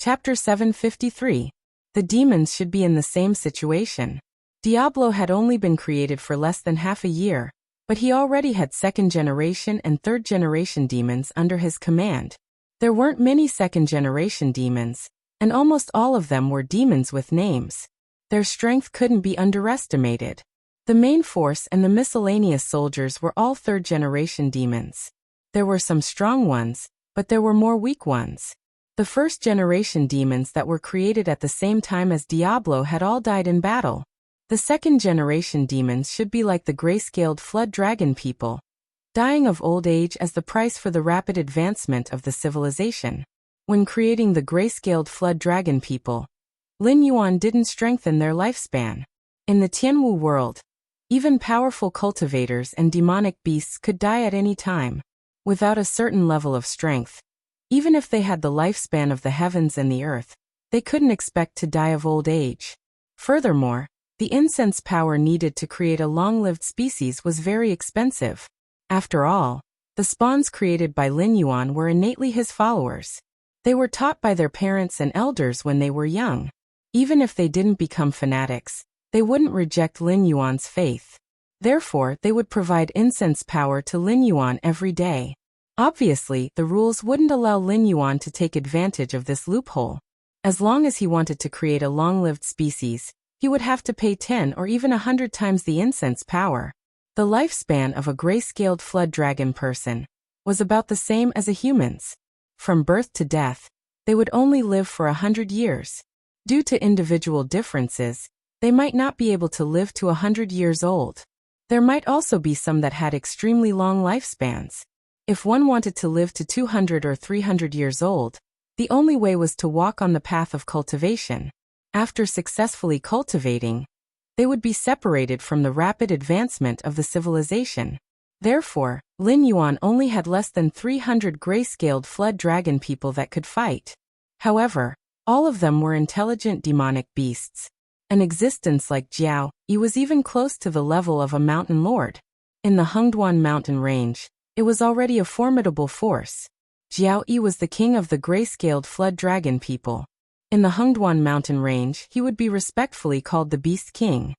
Chapter 753. The demons should be in the same situation. Diablo had only been created for less than half a year, but he already had second-generation and third-generation demons under his command. There weren't many second-generation demons, and almost all of them were demons with names. Their strength couldn't be underestimated. The main force and the miscellaneous soldiers were all third-generation demons. There were some strong ones, but there were more weak ones. The first-generation demons that were created at the same time as Diablo had all died in battle. The second-generation demons should be like the gray-scaled flood dragon people, dying of old age as the price for the rapid advancement of the civilization. When creating the gray-scaled flood dragon people, Lin Yuan didn't strengthen their lifespan. In the Tianwu world, even powerful cultivators and demonic beasts could die at any time, without a certain level of strength. Even if they had the lifespan of the heavens and the earth, they couldn't expect to die of old age. Furthermore, the incense power needed to create a long-lived species was very expensive. After all, the spawns created by Lin Yuan were innately his followers. They were taught by their parents and elders when they were young. Even if they didn't become fanatics, they wouldn't reject Lin Yuan's faith. Therefore, they would provide incense power to Lin Yuan every day. Obviously, the rules wouldn't allow Lin Yuan to take advantage of this loophole. As long as he wanted to create a long-lived species, he would have to pay 10 or even 100 times the incense power. The lifespan of a gray-scaled flood dragon person was about the same as a human's. From birth to death, they would only live for 100 years. Due to individual differences, they might not be able to live to 100 years old. There might also be some that had extremely long lifespans. If one wanted to live to 200 or 300 years old, the only way was to walk on the path of cultivation. After successfully cultivating, they would be separated from the rapid advancement of the civilization. Therefore, Lin Yuan only had less than 300 gray-scaled flood dragon people that could fight. However, all of them were intelligent demonic beasts. An existence like Jiao Yi was even close to the level of a mountain lord. In the Hengduan mountain range, it was already a formidable force. Jiao Yi was the king of the gray-scaled flood dragon people. In the Hengduan mountain range, he would be respectfully called the Beast King.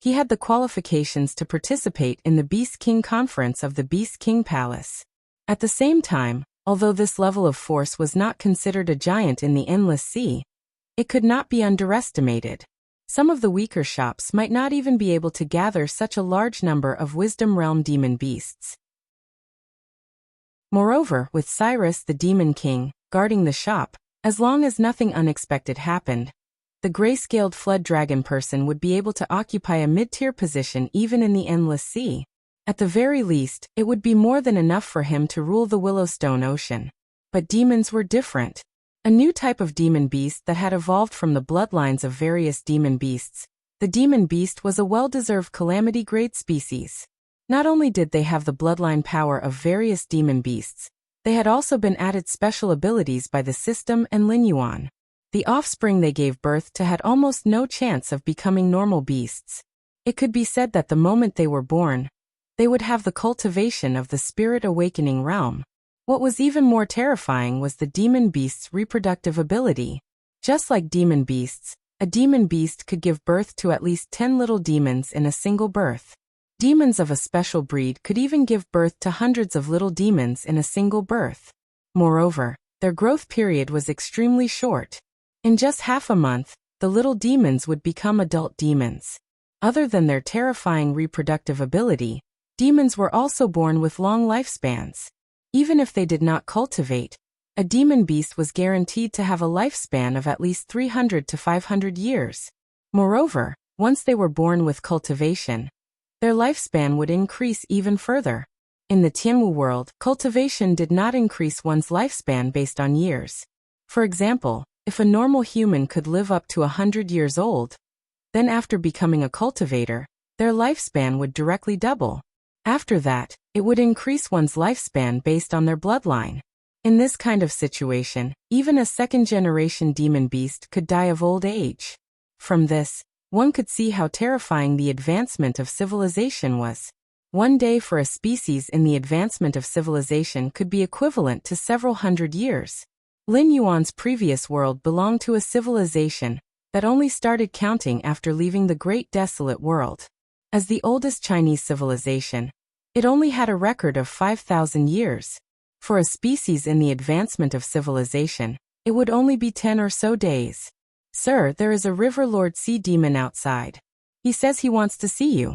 He had the qualifications to participate in the Beast King Conference of the Beast King Palace. At the same time, although this level of force was not considered a giant in the Endless Sea, it could not be underestimated. Some of the weaker shops might not even be able to gather such a large number of Wisdom Realm demon beasts. Moreover, with Cyrus the Demon King guarding the shop, as long as nothing unexpected happened, the gray-scaled flood dragon person would be able to occupy a mid-tier position even in the Endless Sea. At the very least, it would be more than enough for him to rule the Willowstone Ocean. But demons were different. A new type of demon beast that had evolved from the bloodlines of various demon beasts. The demon beast was a well-deserved calamity-grade species. Not only did they have the bloodline power of various demon beasts, they had also been added special abilities by the system and Lin Yuan. The offspring they gave birth to had almost no chance of becoming normal beasts. It could be said that the moment they were born, they would have the cultivation of the spirit awakening realm. What was even more terrifying was the demon beast's reproductive ability. Just like demon beasts, a demon beast could give birth to at least 10 little demons in a single birth. Demons of a special breed could even give birth to hundreds of little demons in a single birth. Moreover, their growth period was extremely short. In just half a month, the little demons would become adult demons. Other than their terrifying reproductive ability, demons were also born with long lifespans. Even if they did not cultivate, a demon beast was guaranteed to have a lifespan of at least 300 to 500 years. Moreover, once they were born with cultivation, their lifespan would increase even further. In the Tianwu world, cultivation did not increase one's lifespan based on years. For example, if a normal human could live up to 100 years old, then after becoming a cultivator, their lifespan would directly double. After that, it would increase one's lifespan based on their bloodline. In this kind of situation, even a second-generation demon beast could die of old age. From this, one could see how terrifying the advancement of civilization was. One day for a species in the advancement of civilization could be equivalent to several hundred years. Lin Yuan's previous world belonged to a civilization that only started counting after leaving the Great Desolate World. As the oldest Chinese civilization, it only had a record of 5,000 years. For a species in the advancement of civilization, it would only be 10 or so days. Sir, there is a River Lord Sea Demon outside. He says he wants to see you.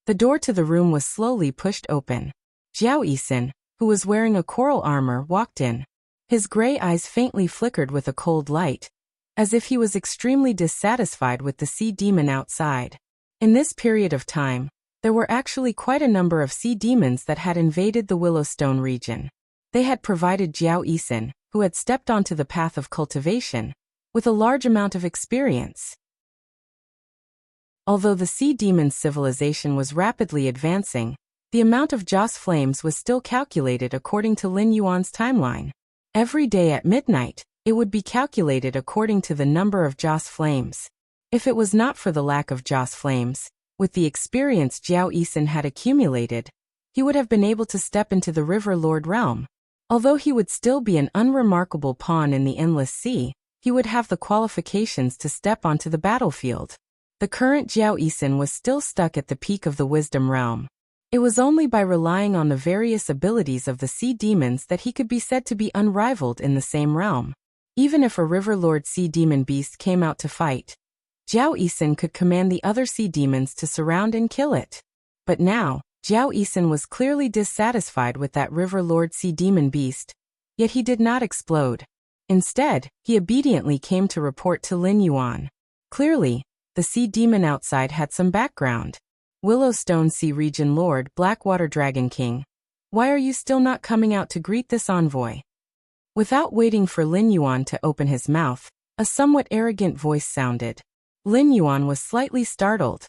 The door to the room was slowly pushed open. Jiao Yisin, who was wearing a coral armor, walked in. His gray eyes faintly flickered with a cold light, as if he was extremely dissatisfied with the sea demon outside. In this period of time, there were actually quite a number of sea demons that had invaded the Willowstone region. They had provided Jiao Yisin, who had stepped onto the path of cultivation, with a large amount of experience. Although the sea demon's civilization was rapidly advancing, the amount of Joss flames was still calculated according to Lin Yuan's timeline. Every day at midnight, it would be calculated according to the number of Joss flames. If it was not for the lack of Joss flames, with the experience Jiao Yisin had accumulated, he would have been able to step into the River Lord realm. Although he would still be an unremarkable pawn in the Endless Sea, he would have the qualifications to step onto the battlefield. The current Jiao Yisin was still stuck at the peak of the Wisdom realm. It was only by relying on the various abilities of the sea demons that he could be said to be unrivaled in the same realm. Even if a River Lord Sea Demon beast came out to fight, Jiao Yisin could command the other sea demons to surround and kill it. But now, Jiao Yisin was clearly dissatisfied with that River Lord Sea Demon beast, yet he did not explode. Instead, he obediently came to report to Lin Yuan. Clearly, the sea demon outside had some background. Willowstone Sea Region Lord, Blackwater Dragon King. Why are you still not coming out to greet this envoy? Without waiting for Lin Yuan to open his mouth, a somewhat arrogant voice sounded. Lin Yuan was slightly startled.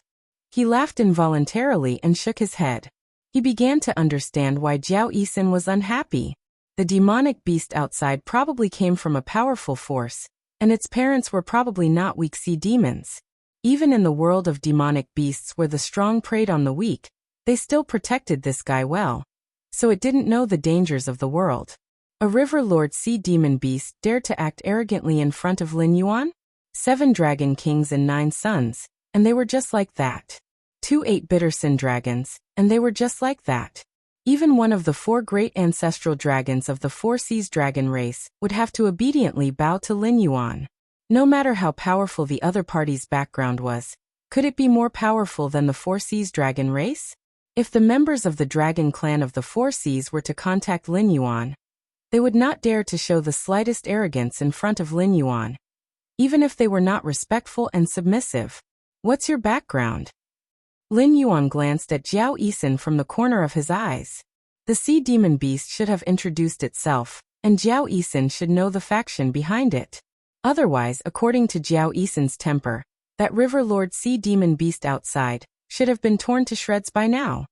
He laughed involuntarily and shook his head. He began to understand why Jiao Yisin was unhappy. The demonic beast outside probably came from a powerful force, and its parents were probably not weak sea demons. Even in the world of demonic beasts where the strong preyed on the weak, they still protected this guy well. So it didn't know the dangers of the world. A River Lord Sea Demon beast dared to act arrogantly in front of Lin Yuan? 7 dragon kings and 9 sons, and they were just like that. 2 8-bitter sin dragons, and they were just like that. Even one of the 4 great ancestral dragons of the 4 Seas dragon race would have to obediently bow to Lin Yuan. No matter how powerful the other party's background was, could it be more powerful than the 4 Seas dragon race? If the members of the dragon clan of the 4 Seas were to contact Lin Yuan, they would not dare to show the slightest arrogance in front of Lin Yuan, even if they were not respectful and submissive. What's your background? Lin Yuan glanced at Jiao Yisin from the corner of his eyes. The sea demon beast should have introduced itself, and Jiao Yisin should know the faction behind it. Otherwise, according to Jiao Yisin's temper, that River Lord Sea Demon beast outside should have been torn to shreds by now.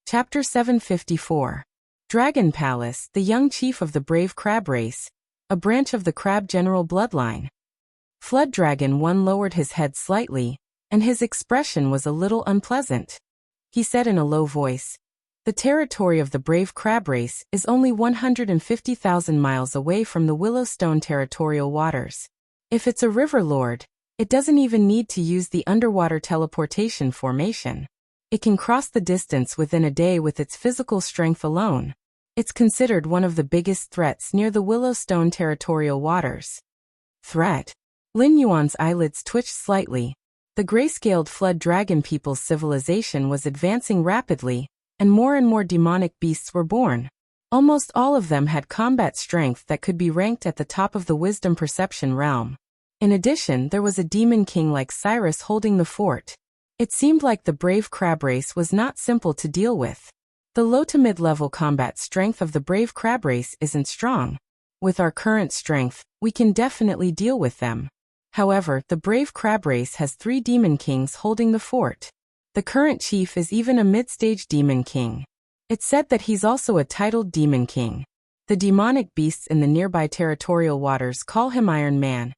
Chapter 754. Dragon Palace, the young chief of the brave crab race, a branch of the crab general bloodline. Flood Dragon 1 lowered his head slightly, and his expression was a little unpleasant. He said in a low voice, "The territory of the brave crab race is only 150,000 miles away from the Willowstone territorial waters. If it's a river lord, it doesn't even need to use the underwater teleportation formation. It can cross the distance within a day with its physical strength alone. It's considered one of the biggest threats near the Willowstone territorial waters." Threat? Lin Yuan's eyelids twitched slightly. The gray-scaled flood dragon people's civilization was advancing rapidly, and more demonic beasts were born. Almost all of them had combat strength that could be ranked at the top of the wisdom perception realm. In addition, there was a demon king like Cyrus holding the fort. It seemed like the brave crab race was not simple to deal with. The low to mid-level combat strength of the brave crab race isn't strong. With our current strength, we can definitely deal with them. However, the brave crab race has 3 demon kings holding the fort. The current chief is even a mid-stage demon king. It's said that he's also a titled demon king. The demonic beasts in the nearby territorial waters call him Iron Man.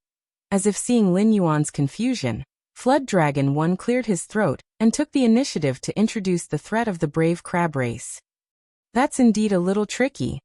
As if seeing Lin Yuan's confusion, Flood Dragon 1 cleared his throat and took the initiative to introduce the threat of the brave crab race. That's indeed a little tricky.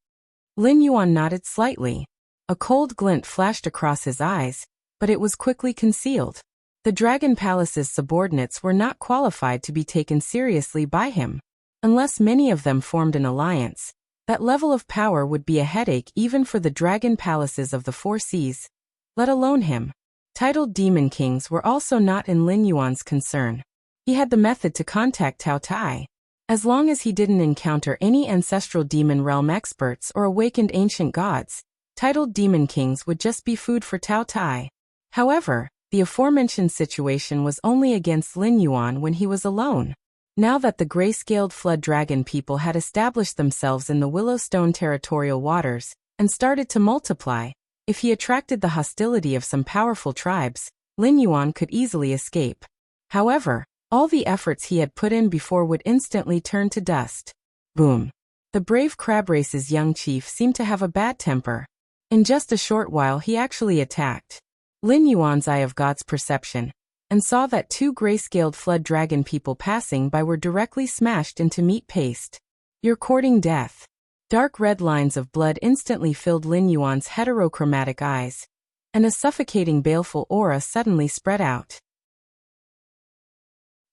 Lin Yuan nodded slightly. A cold glint flashed across his eyes, but it was quickly concealed. The Dragon Palace's subordinates were not qualified to be taken seriously by him. Unless many of them formed an alliance, that level of power would be a headache even for the Dragon Palaces of the Four Seas, let alone him. Titled Demon Kings were also not in Lin Yuan's concern. He had the method to contact Tao Tai. As long as he didn't encounter any ancestral demon realm experts or awakened ancient gods, titled Demon Kings would just be food for Tao Tai. However, the aforementioned situation was only against Lin Yuan when he was alone. Now that the gray-scaled flood dragon people had established themselves in the Willowstone territorial waters and started to multiply, if he attracted the hostility of some powerful tribes, Lin Yuan could easily escape. However, all the efforts he had put in before would instantly turn to dust. Boom. The brave crab race's young chief seemed to have a bad temper. In just a short while he actually attacked. Lin Yuan's eye of God's perception, and saw that two gray-scaled flood dragon people passing by were directly smashed into meat paste. You're courting death. Dark red lines of blood instantly filled Lin Yuan's heterochromatic eyes, and a suffocating baleful aura suddenly spread out.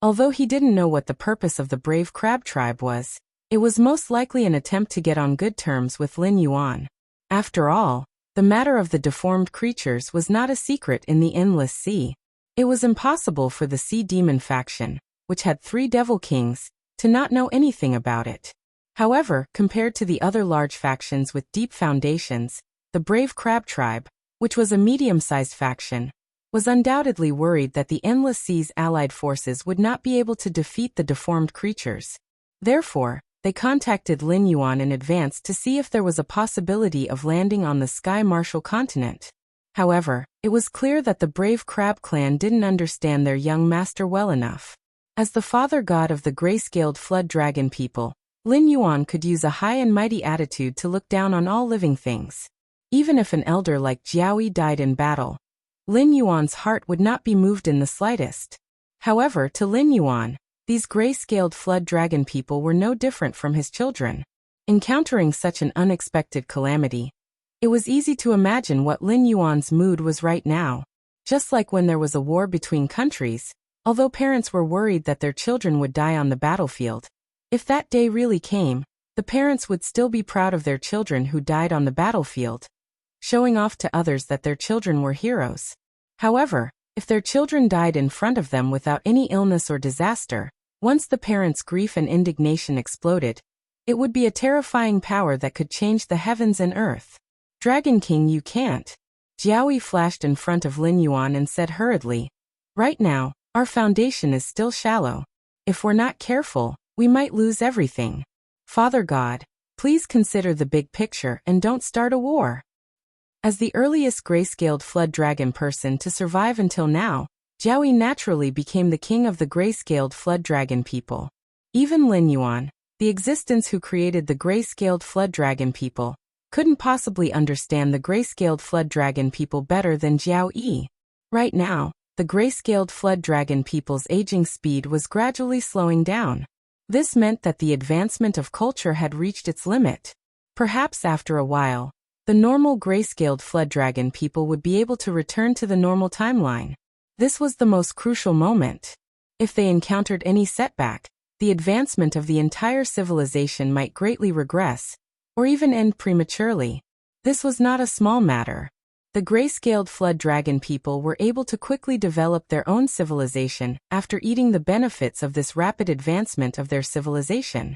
Although he didn't know what the purpose of the brave crab tribe was, it was most likely an attempt to get on good terms with Lin Yuan. After all, the matter of the deformed creatures was not a secret in the Endless Sea. It was impossible for the Sea Demon faction, which had 3 Devil Kings, to not know anything about it. However, compared to the other large factions with deep foundations, the Brave Crab Tribe, which was a medium-sized faction, was undoubtedly worried that the Endless Sea's allied forces would not be able to defeat the deformed creatures. Therefore, they contacted Lin Yuan in advance to see if there was a possibility of landing on the Sky Marshal continent. However, it was clear that the Brave Crab clan didn't understand their young master well enough. As the father god of the gray-scaled flood dragon people, Lin Yuan could use a high and mighty attitude to look down on all living things. Even if an elder like Jiaoyi died in battle, Lin Yuan's heart would not be moved in the slightest. However, to Lin Yuan, these gray-scaled flood dragon people were no different from his children. Encountering such an unexpected calamity, it was easy to imagine what Lin Yuan's mood was right now. Just like when there was a war between countries, although parents were worried that their children would die on the battlefield, if that day really came, the parents would still be proud of their children who died on the battlefield, showing off to others that their children were heroes. However, if their children died in front of them without any illness or disaster, once the parents' grief and indignation exploded, it would be a terrifying power that could change the heavens and earth. Dragon King, you can't. Jiaoyi flashed in front of Lin Yuan and said hurriedly, "Right now, our foundation is still shallow. If we're not careful, we might lose everything. Father God, please consider the big picture and don't start a war." As the earliest gray-scaled flood dragon person to survive until now, Jiaoyi naturally became the king of the gray-scaled flood dragon people. Even Lin Yuan, the existence who created the gray-scaled flood dragon people, couldn't possibly understand the gray-scaled flood dragon people better than Jiaoyi. Right now, the gray-scaled flood dragon people's aging speed was gradually slowing down. This meant that the advancement of culture had reached its limit. Perhaps after a while, the normal gray-scaled flood dragon people would be able to return to the normal timeline. This was the most crucial moment. If they encountered any setback, the advancement of the entire civilization might greatly regress, or even end prematurely. This was not a small matter. The gray-scaled flood dragon people were able to quickly develop their own civilization after eating the benefits of this rapid advancement of their civilization.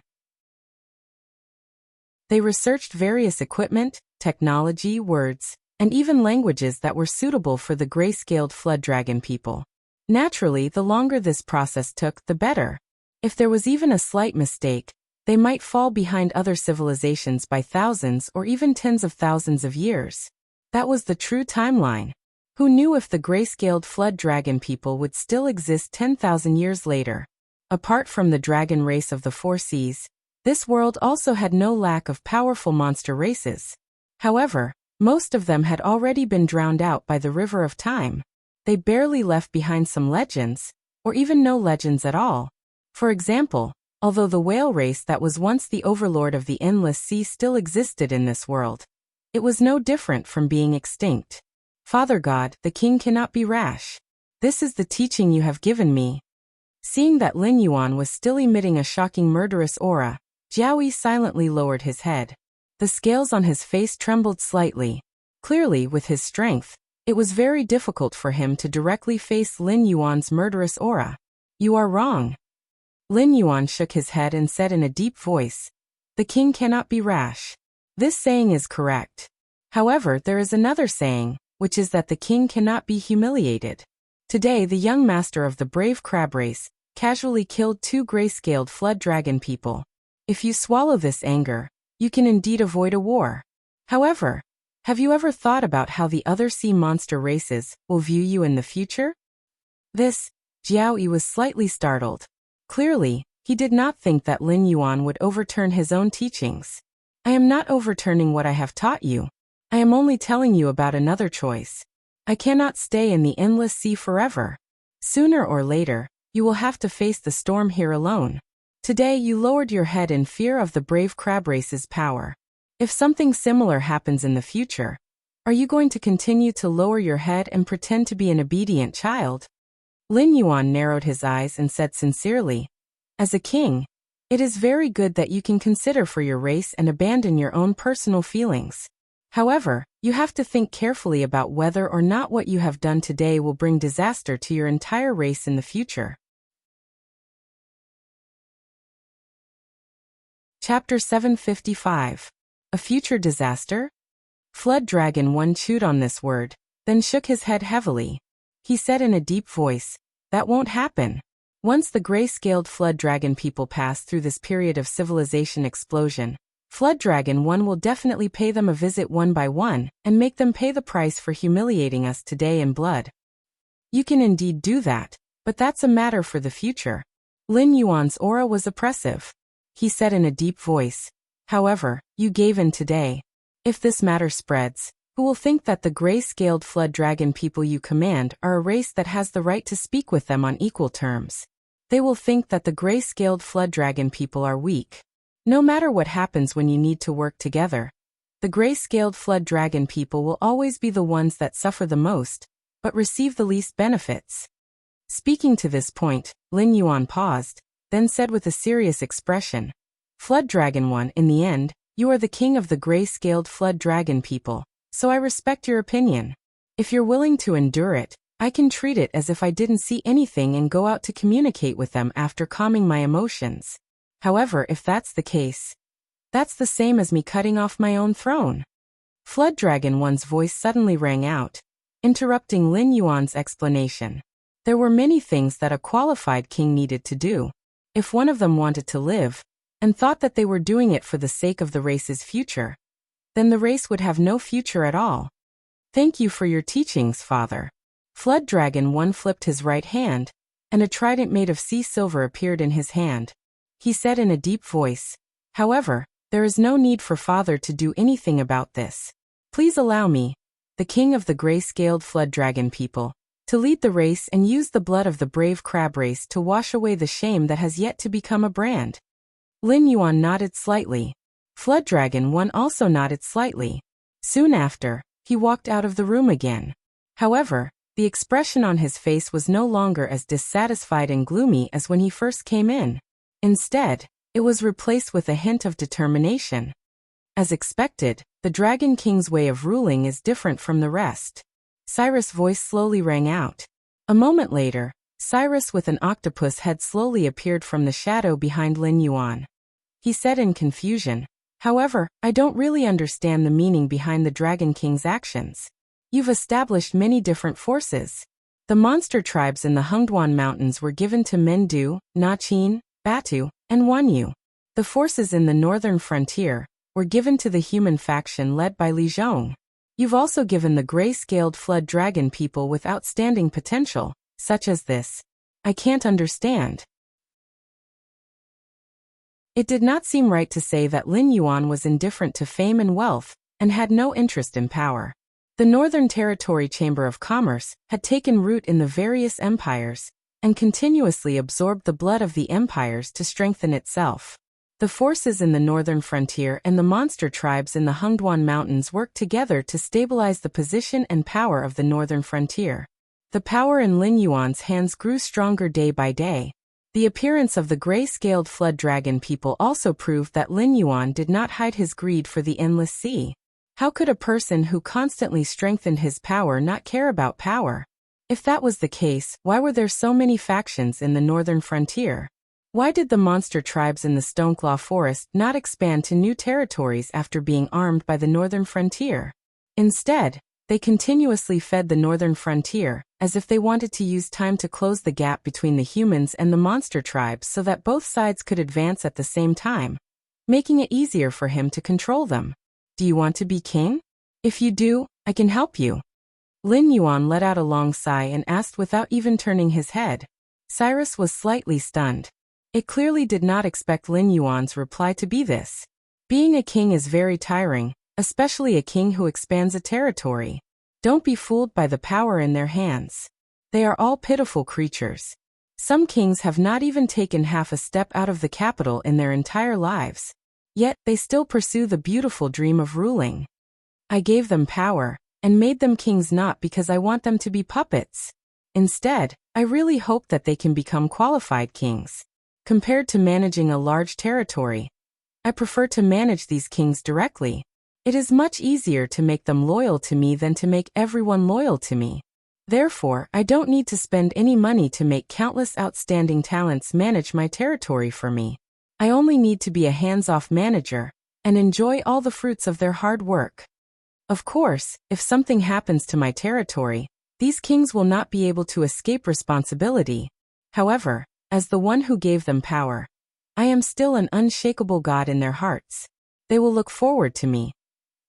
They researched various equipment, technology, words, and even languages that were suitable for the gray-scaled flood dragon people. Naturally, the longer this process took, the better. If there was even a slight mistake, they might fall behind other civilizations by thousands or even tens of thousands of years. That was the true timeline. Who knew if the gray-scaled flood dragon people would still exist 10,000 years later? Apart from the dragon race of the Four Seas, this world also had no lack of powerful monster races. However, most of them had already been drowned out by the river of time. They barely left behind some legends, or even no legends at all. For example, Although the whale race that was once the overlord of the endless sea still existed in this world, it was no different from being extinct. Father God, the king cannot be rash. This is the teaching you have given me. Seeing that Lin Yuan was still emitting a shocking murderous aura, Jiaoyi silently lowered his head. The scales on his face trembled slightly. Clearly, with his strength, it was very difficult for him to directly face Lin Yuan's murderous aura. You are wrong. Lin Yuan shook his head and said in a deep voice, "The king cannot be rash." This saying is correct. However, there is another saying, which is that the king cannot be humiliated. Today, the young master of the brave crab race casually killed 2 gray-scaled flood dragon people. If you swallow this anger, you can indeed avoid a war. However, have you ever thought about how the other sea monster races will view you in the future? This, Jiaoyi was slightly startled. Clearly, he did not think that Lin Yuan would overturn his own teachings. I am not overturning what I have taught you. I am only telling you about another choice. I cannot stay in the endless sea forever. Sooner or later, you will have to face the storm here alone. Today you lowered your head in fear of the brave crab race's power. If something similar happens in the future, are you going to continue to lower your head and pretend to be an obedient child? Lin Yuan narrowed his eyes and said sincerely, "As a king, it is very good that you can consider for your race and abandon your own personal feelings. However, you have to think carefully about whether or not what you have done today will bring disaster to your entire race in the future." Chapter 755. A Future Disaster? Flood Dragon 1 chewed on this word, then shook his head heavily. He said in a deep voice, "That won't happen. Once the gray-scaled Flood Dragon people pass through this period of civilization explosion, Flood Dragon 1 will definitely pay them a visit one by one and make them pay the price for humiliating us today in blood." You can indeed do that, but that's a matter for the future. Lin Yuan's aura was oppressive. He said in a deep voice, "However, you gave in today. If this matter spreads, who will think that the gray-scaled flood dragon people you command are a race that has the right to speak with them on equal terms? They will think that the gray-scaled flood dragon people are weak. No matter what happens when you need to work together, the gray-scaled flood dragon people will always be the ones that suffer the most, but receive the least benefits." Speaking to this point, Lin Yuan paused, then said with a serious expression, "Flood Dragon 1, in the end, you are the king of the gray-scaled flood dragon people, so I respect your opinion. If you're willing to endure it, I can treat it as if I didn't see anything and go out to communicate with them after calming my emotions. However, if that's the case, that's the same as me cutting off my own throne." Flood Dragon 1's voice suddenly rang out, interrupting Lin Yuan's explanation. There were many things that a qualified king needed to do. If one of them wanted to live, and thought that they were doing it for the sake of the race's future, then the race would have no future at all. "Thank you for your teachings, Father." Flood Dragon 1 flipped his right hand, and a trident made of sea silver appeared in his hand. He said in a deep voice, "However, there is no need for Father to do anything about this. Please allow me, the king of the gray-scaled flood dragon people, to lead the race and use the blood of the brave crab race to wash away the shame that has yet to become a brand." Lin Yuan nodded slightly. Flood Dragon 1 also nodded slightly. Soon after, he walked out of the room again. However, the expression on his face was no longer as dissatisfied and gloomy as when he first came in. Instead, it was replaced with a hint of determination. As expected, the Dragon King's way of ruling is different from the rest. Cyrus' voice slowly rang out. A moment later, Cyrus with an octopus head slowly appeared from the shadow behind Lin Yuan. He said in confusion, "However, I don't really understand the meaning behind the Dragon King's actions. You've established many different forces. The monster tribes in the Hengduan Mountains were given to Mendu, Nachin, Batu, and Wanyu. The forces in the northern frontier were given to the human faction led by Li Zhong. You've also given the gray-scaled flood dragon people with outstanding potential, such as this. I can't understand." It did not seem right to say that Lin Yuan was indifferent to fame and wealth, and had no interest in power. The Northern Territory Chamber of Commerce had taken root in the various empires, and continuously absorbed the blood of the empires to strengthen itself. The forces in the northern frontier and the monster tribes in the Hungduan Mountains worked together to stabilize the position and power of the northern frontier. The power in Lin Yuan's hands grew stronger day by day. The appearance of the gray-scaled flood dragon people also proved that Lin Yuan did not hide his greed for the endless sea. How could a person who constantly strengthened his power not care about power? If that was the case, why were there so many factions in the northern frontier? Why did the monster tribes in the Stoneclaw Forest not expand to new territories after being armed by the northern frontier? Instead, they continuously fed the northern frontier, as if they wanted to use time to close the gap between the humans and the monster tribes so that both sides could advance at the same time, making it easier for him to control them. Do you want to be king? If you do, I can help you. Lin Yuan let out a long sigh and asked without even turning his head. Cyrus was slightly stunned. It clearly did not expect Lin Yuan's reply to be this. Being a king is very tiring, especially a king who expands a territory. Don't be fooled by the power in their hands. They are all pitiful creatures. Some kings have not even taken half a step out of the capital in their entire lives. Yet, they still pursue the beautiful dream of ruling. I gave them power, and made them kings not because I want them to be puppets. Instead, I really hope that they can become qualified kings. Compared to managing a large territory, I prefer to manage these kings directly. It is much easier to make them loyal to me than to make everyone loyal to me. Therefore, I don't need to spend any money to make countless outstanding talents manage my territory for me. I only need to be a hands-off manager, and enjoy all the fruits of their hard work. Of course, if something happens to my territory, these kings will not be able to escape responsibility. However, as the one who gave them power, I am still an unshakable god in their hearts. They will look forward to me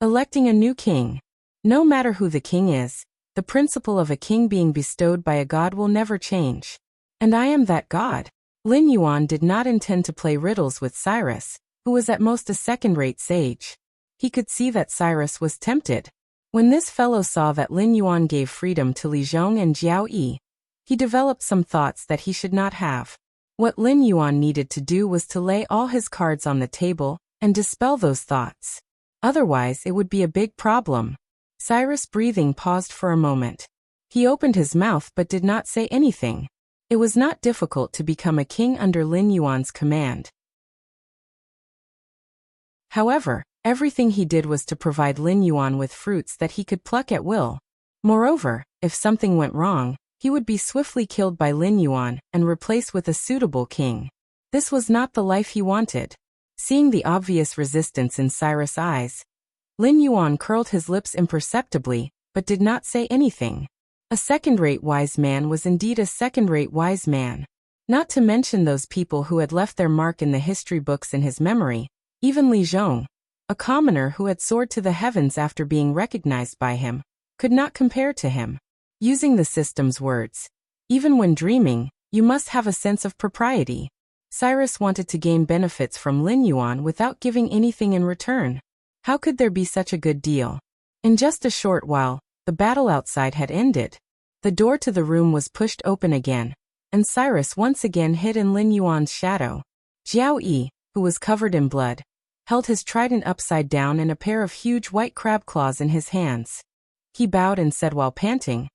electing a new king. No matter who the king is, the principle of a king being bestowed by a god will never change. And I am that god. Lin Yuan did not intend to play riddles with Cyrus, who was at most a second-rate sage. He could see that Cyrus was tempted. When this fellow saw that Lin Yuan gave freedom to Li Zhong and Jiao Yi, he developed some thoughts that he should not have. What Lin Yuan needed to do was to lay all his cards on the table and dispel those thoughts. Otherwise, it would be a big problem. Cyrus' breathing paused for a moment. He opened his mouth but did not say anything. It was not difficult to become a king under Lin Yuan's command. However, everything he did was to provide Lin Yuan with fruits that he could pluck at will. Moreover, if something went wrong, he would be swiftly killed by Lin Yuan and replaced with a suitable king. This was not the life he wanted. Seeing the obvious resistance in Cyrus' eyes, Lin Yuan curled his lips imperceptibly, but did not say anything. A second-rate wise man was indeed a second-rate wise man. Not to mention those people who had left their mark in the history books in his memory, even Li Zhong, a commoner who had soared to the heavens after being recognized by him, could not compare to him. Using the system's words, even when dreaming, you must have a sense of propriety. Cyrus wanted to gain benefits from Lin Yuan without giving anything in return. How could there be such a good deal? In just a short while, the battle outside had ended. The door to the room was pushed open again, and Cyrus once again hid in Lin Yuan's shadow. Jiao Yi, who was covered in blood, held his trident upside down and a pair of huge white crab claws in his hands. He bowed and said while panting,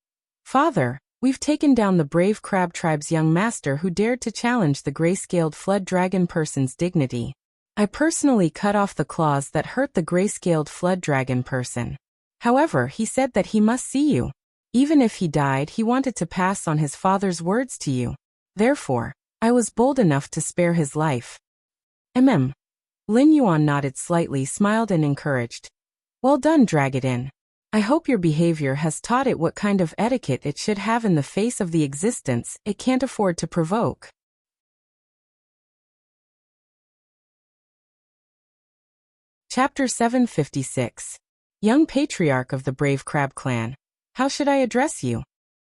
"Father, we've taken down the brave crab tribe's young master who dared to challenge the gray-scaled flood dragon person's dignity. I personally cut off the claws that hurt the gray-scaled flood dragon person. However, he said that he must see you. Even if he died, he wanted to pass on his father's words to you. Therefore, I was bold enough to spare his life." Lin Yuan nodded slightly, smiled and encouraged. "Well done, Dragadin. I hope your behavior has taught it what kind of etiquette it should have in the face of the existence it can't afford to provoke." Chapter 756. Young Patriarch of the Brave Crab Clan. How should I address you?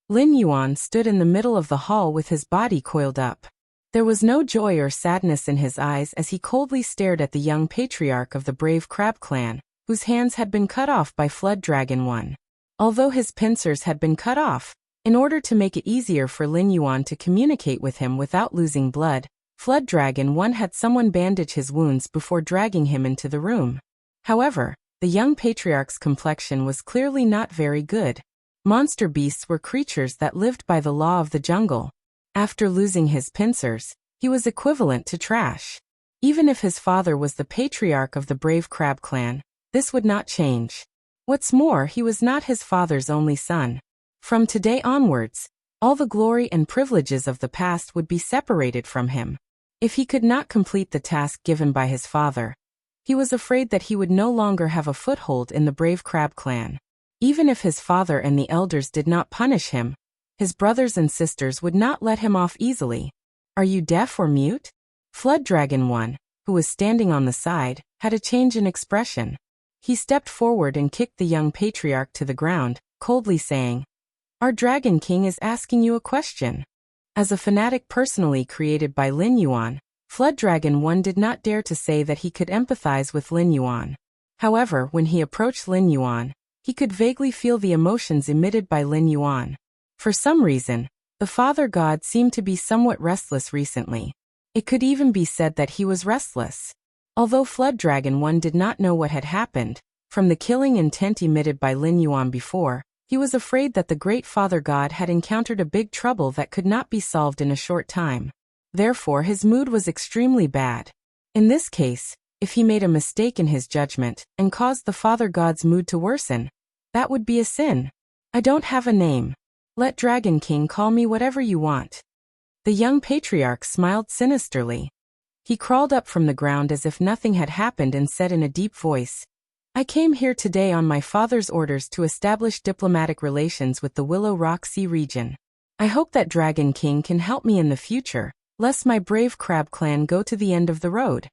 Lin Yuan stood in the middle of the hall with his body coiled up. There was no joy or sadness in his eyes as he coldly stared at the young patriarch of the Brave Crab Clan, whose hands had been cut off by Flood Dragon 1. Although his pincers had been cut off, In order to make it easier for Lin Yuan to communicate with him without losing blood, Flood Dragon 1 had someone bandage his wounds before dragging him into the room. However, the young patriarch's complexion was clearly not very good. Monster beasts were creatures that lived by the law of the jungle. After losing his pincers, he was equivalent to trash. Even if his father was the patriarch of the Brave Crab clan, this would not change. What's more, he was not his father's only son. From today onwards, all the glory and privileges of the past would be separated from him. If he could not complete the task given by his father, he was afraid that he would no longer have a foothold in the Brave Crab clan. Even if his father and the elders did not punish him, his brothers and sisters would not let him off easily. Are you deaf or mute? Flood Dragon 1, who was standing on the side, had a change in expression. He stepped forward and kicked the young patriarch to the ground, coldly saying, "Our Dragon King is asking you a question." As a fanatic personally created by Lin Yuan, Flood Dragon 1 did not dare to say that he could empathize with Lin Yuan. However, when he approached Lin Yuan, he could vaguely feel the emotions emitted by Lin Yuan. For some reason, the Father God seemed to be somewhat restless recently. It could even be said that he was restless. Although Flood Dragon 1 did not know what had happened, from the killing intent emitted by Lin Yuan before, he was afraid that the Great Father God had encountered a big trouble that could not be solved in a short time. Therefore, his mood was extremely bad. In this case, if he made a mistake in his judgment and caused the Father God's mood to worsen, that would be a sin. I don't have a name. Let Dragon King call me whatever you want. The young patriarch smiled sinisterly. He crawled up from the ground as if nothing had happened and said in a deep voice, "I came here today on my father's orders to establish diplomatic relations with the Willow Rock Sea region. I hope that Dragon King can help me in the future, lest my Brave Crab clan go to the end of the road."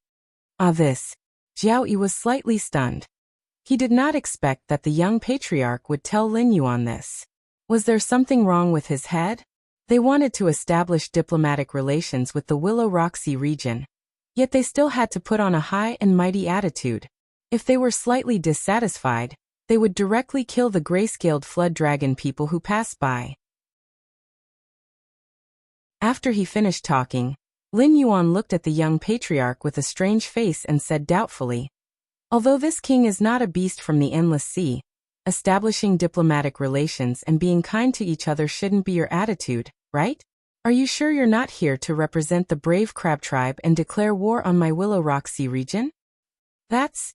This. Jiao Yi was slightly stunned. He did not expect that the young patriarch would tell Lin Yuan this. Was there something wrong with his head? They wanted to establish diplomatic relations with the Willow Rock Sea region, yet they still had to put on a high and mighty attitude. If they were slightly dissatisfied, they would directly kill the gray-scaled flood dragon people who passed by. After he finished talking, Lin Yuan looked at the young patriarch with a strange face and said doubtfully, "Although this king is not a beast from the endless sea, establishing diplomatic relations and being kind to each other shouldn't be your attitude, right? Are you sure you're not here to represent the Brave Crab tribe and declare war on my Willow Rock Sea region?" That's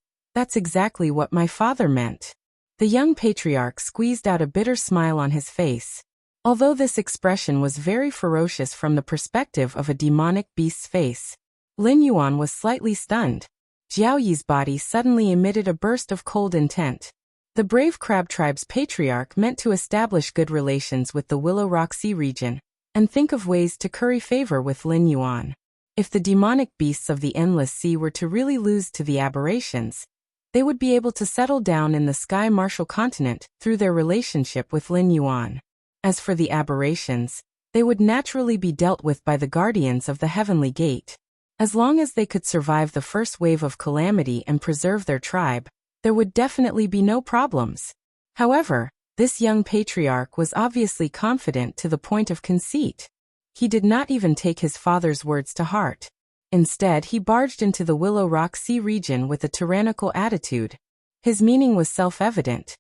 exactly what my father meant. The young patriarch squeezed out a bitter smile on his face. Although this expression was very ferocious from the perspective of a demonic beast's face, Lin Yuan was slightly stunned. Jiao Yi's body suddenly emitted a burst of cold intent. The Brave Crab tribe's patriarch meant to establish good relations with the Willow Rock Sea region, and think of ways to curry favor with Lin Yuan. If the demonic beasts of the Endless Sea were to really lose to the aberrations, they would be able to settle down in the Sky Martial continent through their relationship with Lin Yuan. As for the aberrations, they would naturally be dealt with by the guardians of the Heavenly Gate. As long as they could survive the first wave of calamity and preserve their tribe, there would definitely be no problems. However, this young patriarch was obviously confident to the point of conceit. He did not even take his father's words to heart. Instead, he barged into the Willow Rock Sea region with a tyrannical attitude. His meaning was self-evident.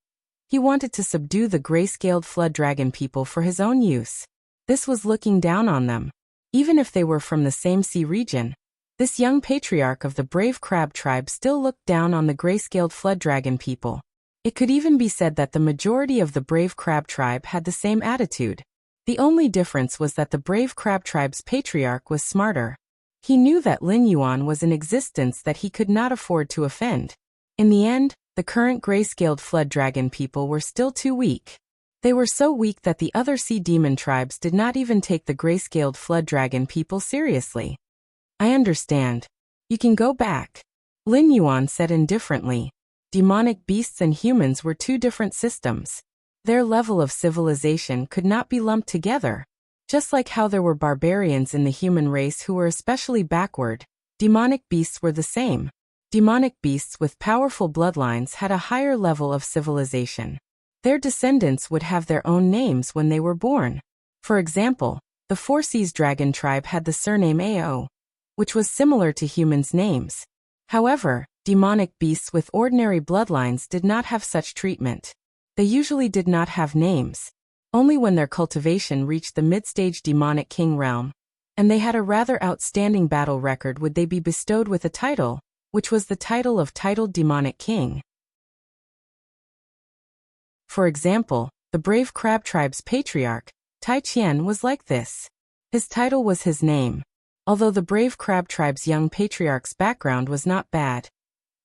He wanted to subdue the gray-scaled flood dragon people for his own use. This was looking down on them. Even if they were from the same sea region, this young patriarch of the Brave Crab tribe still looked down on the gray-scaled flood dragon people. It could even be said that the majority of the Brave Crab tribe had the same attitude. The only difference was that the Brave Crab tribe's patriarch was smarter. He knew that Lin Yuan was in existence that he could not afford to offend. In the end, the current gray-scaled flood dragon people were still too weak. They were so weak that the other sea demon tribes did not even take the gray-scaled flood dragon people seriously. "I understand. You can go back," Lin Yuan said indifferently. Demonic beasts and humans were two different systems. Their level of civilization could not be lumped together. Just like how there were barbarians in the human race who were especially backward, demonic beasts were the same. Demonic beasts with powerful bloodlines had a higher level of civilization. Their descendants would have their own names when they were born. For example, the Four Seas dragon tribe had the surname Ao, which was similar to humans' names. However, demonic beasts with ordinary bloodlines did not have such treatment. They usually did not have names. Only when their cultivation reached the mid-stage demonic king realm, and they had a rather outstanding battle record, would they be bestowed with a title, which was the title of titled demonic king. For example, the brave crab tribe's patriarch, Tai Qian, was like this. His title was his name. Although the brave crab tribe's young patriarch's background was not bad,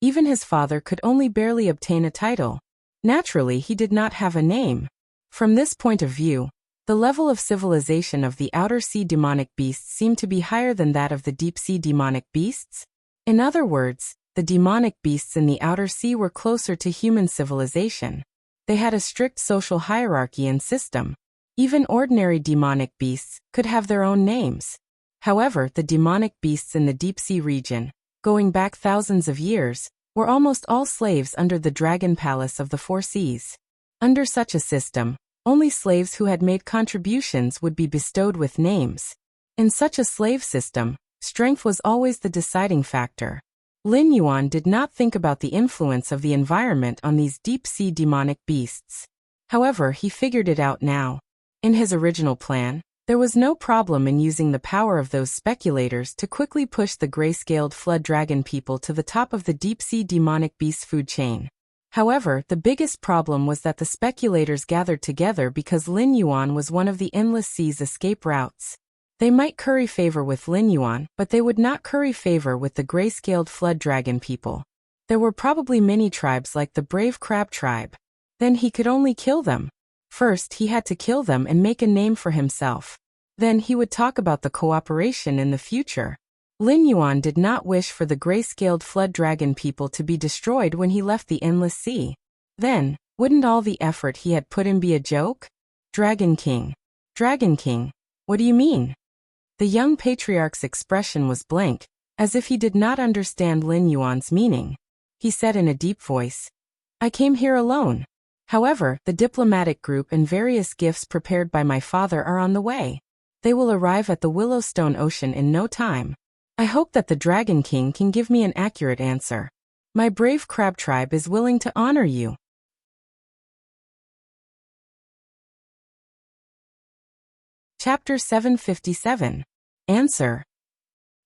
even his father could only barely obtain a title. Naturally, he did not have a name. From this point of view, the level of civilization of the outer sea demonic beasts seemed to be higher than that of the deep sea demonic beasts. In other words, the demonic beasts in the outer sea were closer to human civilization. They had a strict social hierarchy and system. Even ordinary demonic beasts could have their own names. However, the demonic beasts in the deep sea region, going back thousands of years, were almost all slaves under the dragon palace of the Four Seas. Under such a system, only slaves who had made contributions would be bestowed with names. In such a slave system, strength was always the deciding factor. Lin Yuan did not think about the influence of the environment on these deep-sea demonic beasts. However, he figured it out now. In his original plan, there was no problem in using the power of those speculators to quickly push the gray-scaled flood dragon people to the top of the deep-sea demonic beast food chain. However, the biggest problem was that the speculators gathered together because Lin Yuan was one of the endless sea's escape routes. They might curry favor with Lin Yuan, but they would not curry favor with the gray-scaled flood dragon people. There were probably many tribes like the brave crab tribe. Then he could only kill them. First, he had to kill them and make a name for himself. Then he would talk about the cooperation in the future. Lin Yuan did not wish for the gray-scaled flood dragon people to be destroyed when he left the endless sea. Then, wouldn't all the effort he had put in be a joke? Dragon King. Dragon King, what do you mean? The young patriarch's expression was blank, as if he did not understand Lin Yuan's meaning. He said in a deep voice, "I came here alone. However, the diplomatic group and various gifts prepared by my father are on the way. They will arrive at the Willowstone Ocean in no time. I hope that the Dragon King can give me an accurate answer. My brave crab tribe is willing to honor you." Chapter 757. Answer.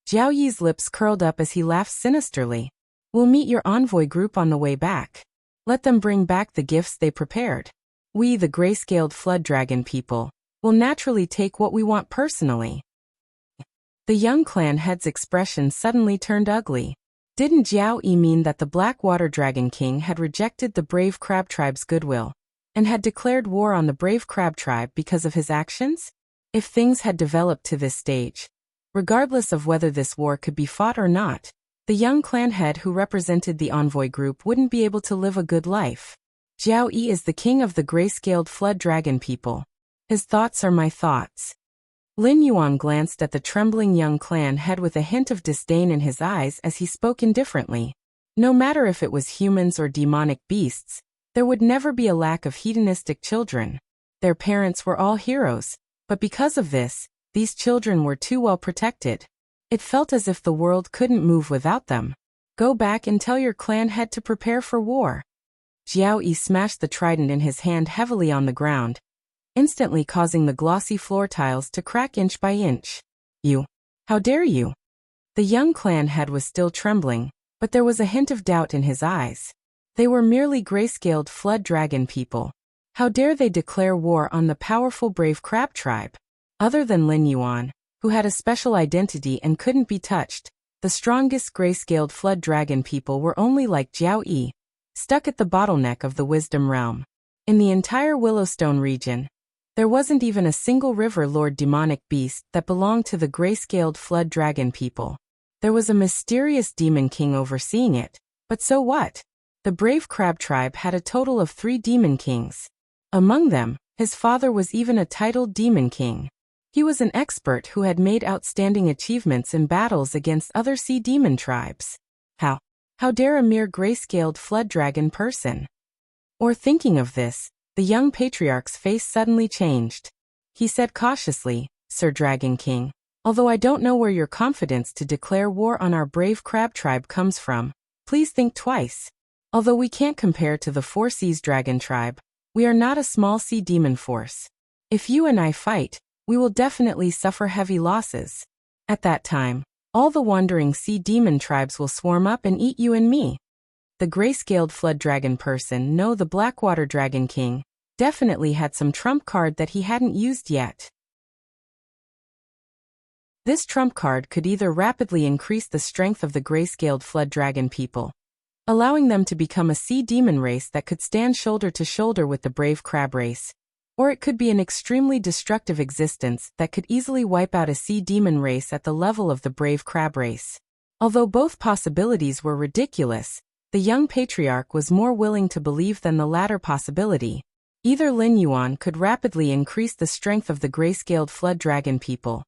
Jiao Yi's lips curled up as he laughed sinisterly. "We'll meet your envoy group on the way back. Let them bring back the gifts they prepared. We, the gray-scaled flood dragon people, will naturally take what we want personally." The young clan head's expression suddenly turned ugly. Didn't Jiao Yi mean that the Blackwater Dragon King had rejected the brave crab tribe's goodwill, and had declared war on the brave crab tribe because of his actions? If things had developed to this stage, regardless of whether this war could be fought or not, the young clan head who represented the envoy group wouldn't be able to live a good life. Jiao Yi is the king of the gray-scaled flood dragon people. His thoughts are my thoughts. Lin Yuan glanced at the trembling young clan head with a hint of disdain in his eyes as he spoke indifferently. No matter if it was humans or demonic beasts, there would never be a lack of hedonistic children. Their parents were all heroes, but because of this, these children were too well protected. It felt as if the world couldn't move without them. Go back and tell your clan head to prepare for war. Jiao Yi smashed the trident in his hand heavily on the ground, instantly causing the glossy floor tiles to crack inch by inch. "You! How dare you!" The young clan head was still trembling, but there was a hint of doubt in his eyes. They were merely gray-scaled flood dragon people. How dare they declare war on the powerful brave crab tribe? Other than Lin Yuan, who had a special identity and couldn't be touched, the strongest gray-scaled flood dragon people were only like Jiao Yi, stuck at the bottleneck of the wisdom realm. In the entire Willowstone region, there wasn't even a single river lord demonic beast that belonged to the gray-scaled flood dragon people. There was a mysterious demon king overseeing it, but so what? The brave crab tribe had a total of 3 demon kings. Among them, his father was even a titled demon king. He was an expert who had made outstanding achievements in battles against other sea demon tribes. How dare a mere gray-scaled flood dragon person? Or thinking of this, The young patriarch's face suddenly changed. He said cautiously, "Sir Dragon King, although I don't know where your confidence to declare war on our brave crab tribe comes from, please think twice. Although we can't compare to the Four Seas Dragon tribe, we are not a small sea demon force. If you and I fight, we will definitely suffer heavy losses. At that time, all the wandering sea demon tribes will swarm up and eat you and me." The gray-scaled flood dragon person, no, the Blackwater Dragon King, definitely had some trump card that he hadn't used yet. This trump card could either rapidly increase the strength of the gray-scaled flood dragon people, allowing them to become a sea demon race that could stand shoulder to shoulder with the brave crab race, or it could be an extremely destructive existence that could easily wipe out a sea demon race at the level of the brave crab race. Although both possibilities were ridiculous, the young patriarch was more willing to believe than the latter possibility. Either Lin Yuan could rapidly increase the strength of the gray-scaled flood dragon people,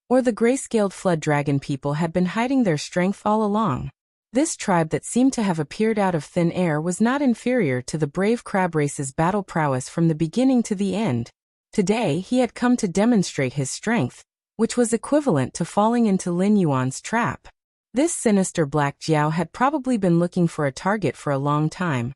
or the gray-scaled flood dragon people had been hiding their strength all along. This tribe that seemed to have appeared out of thin air was not inferior to the brave crab race's battle prowess from the beginning to the end. Today he had come to demonstrate his strength, which was equivalent to falling into Lin Yuan's trap. This sinister Black Jiao had probably been looking for a target for a long time,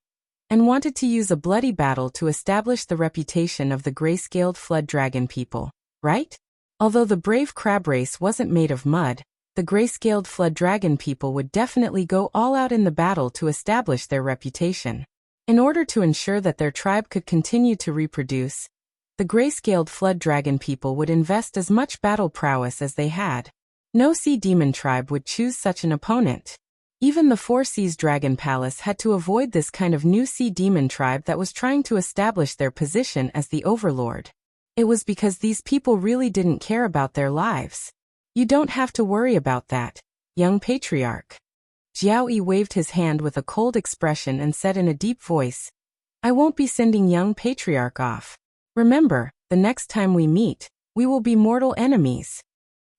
and wanted to use a bloody battle to establish the reputation of the gray-scaled flood dragon people, right? Although the brave crab race wasn't made of mud, the gray-scaled flood dragon people would definitely go all out in the battle to establish their reputation. In order to ensure that their tribe could continue to reproduce, the gray-scaled flood dragon people would invest as much battle prowess as they had. No sea demon tribe would choose such an opponent. Even the Four Seas Dragon Palace had to avoid this kind of new sea demon tribe that was trying to establish their position as the overlord. It was because these people really didn't care about their lives. You don't have to worry about that, young patriarch. Jiao Yi waved his hand with a cold expression and said in a deep voice, "I won't be sending young patriarch off. Remember, the next time we meet, we will be mortal enemies."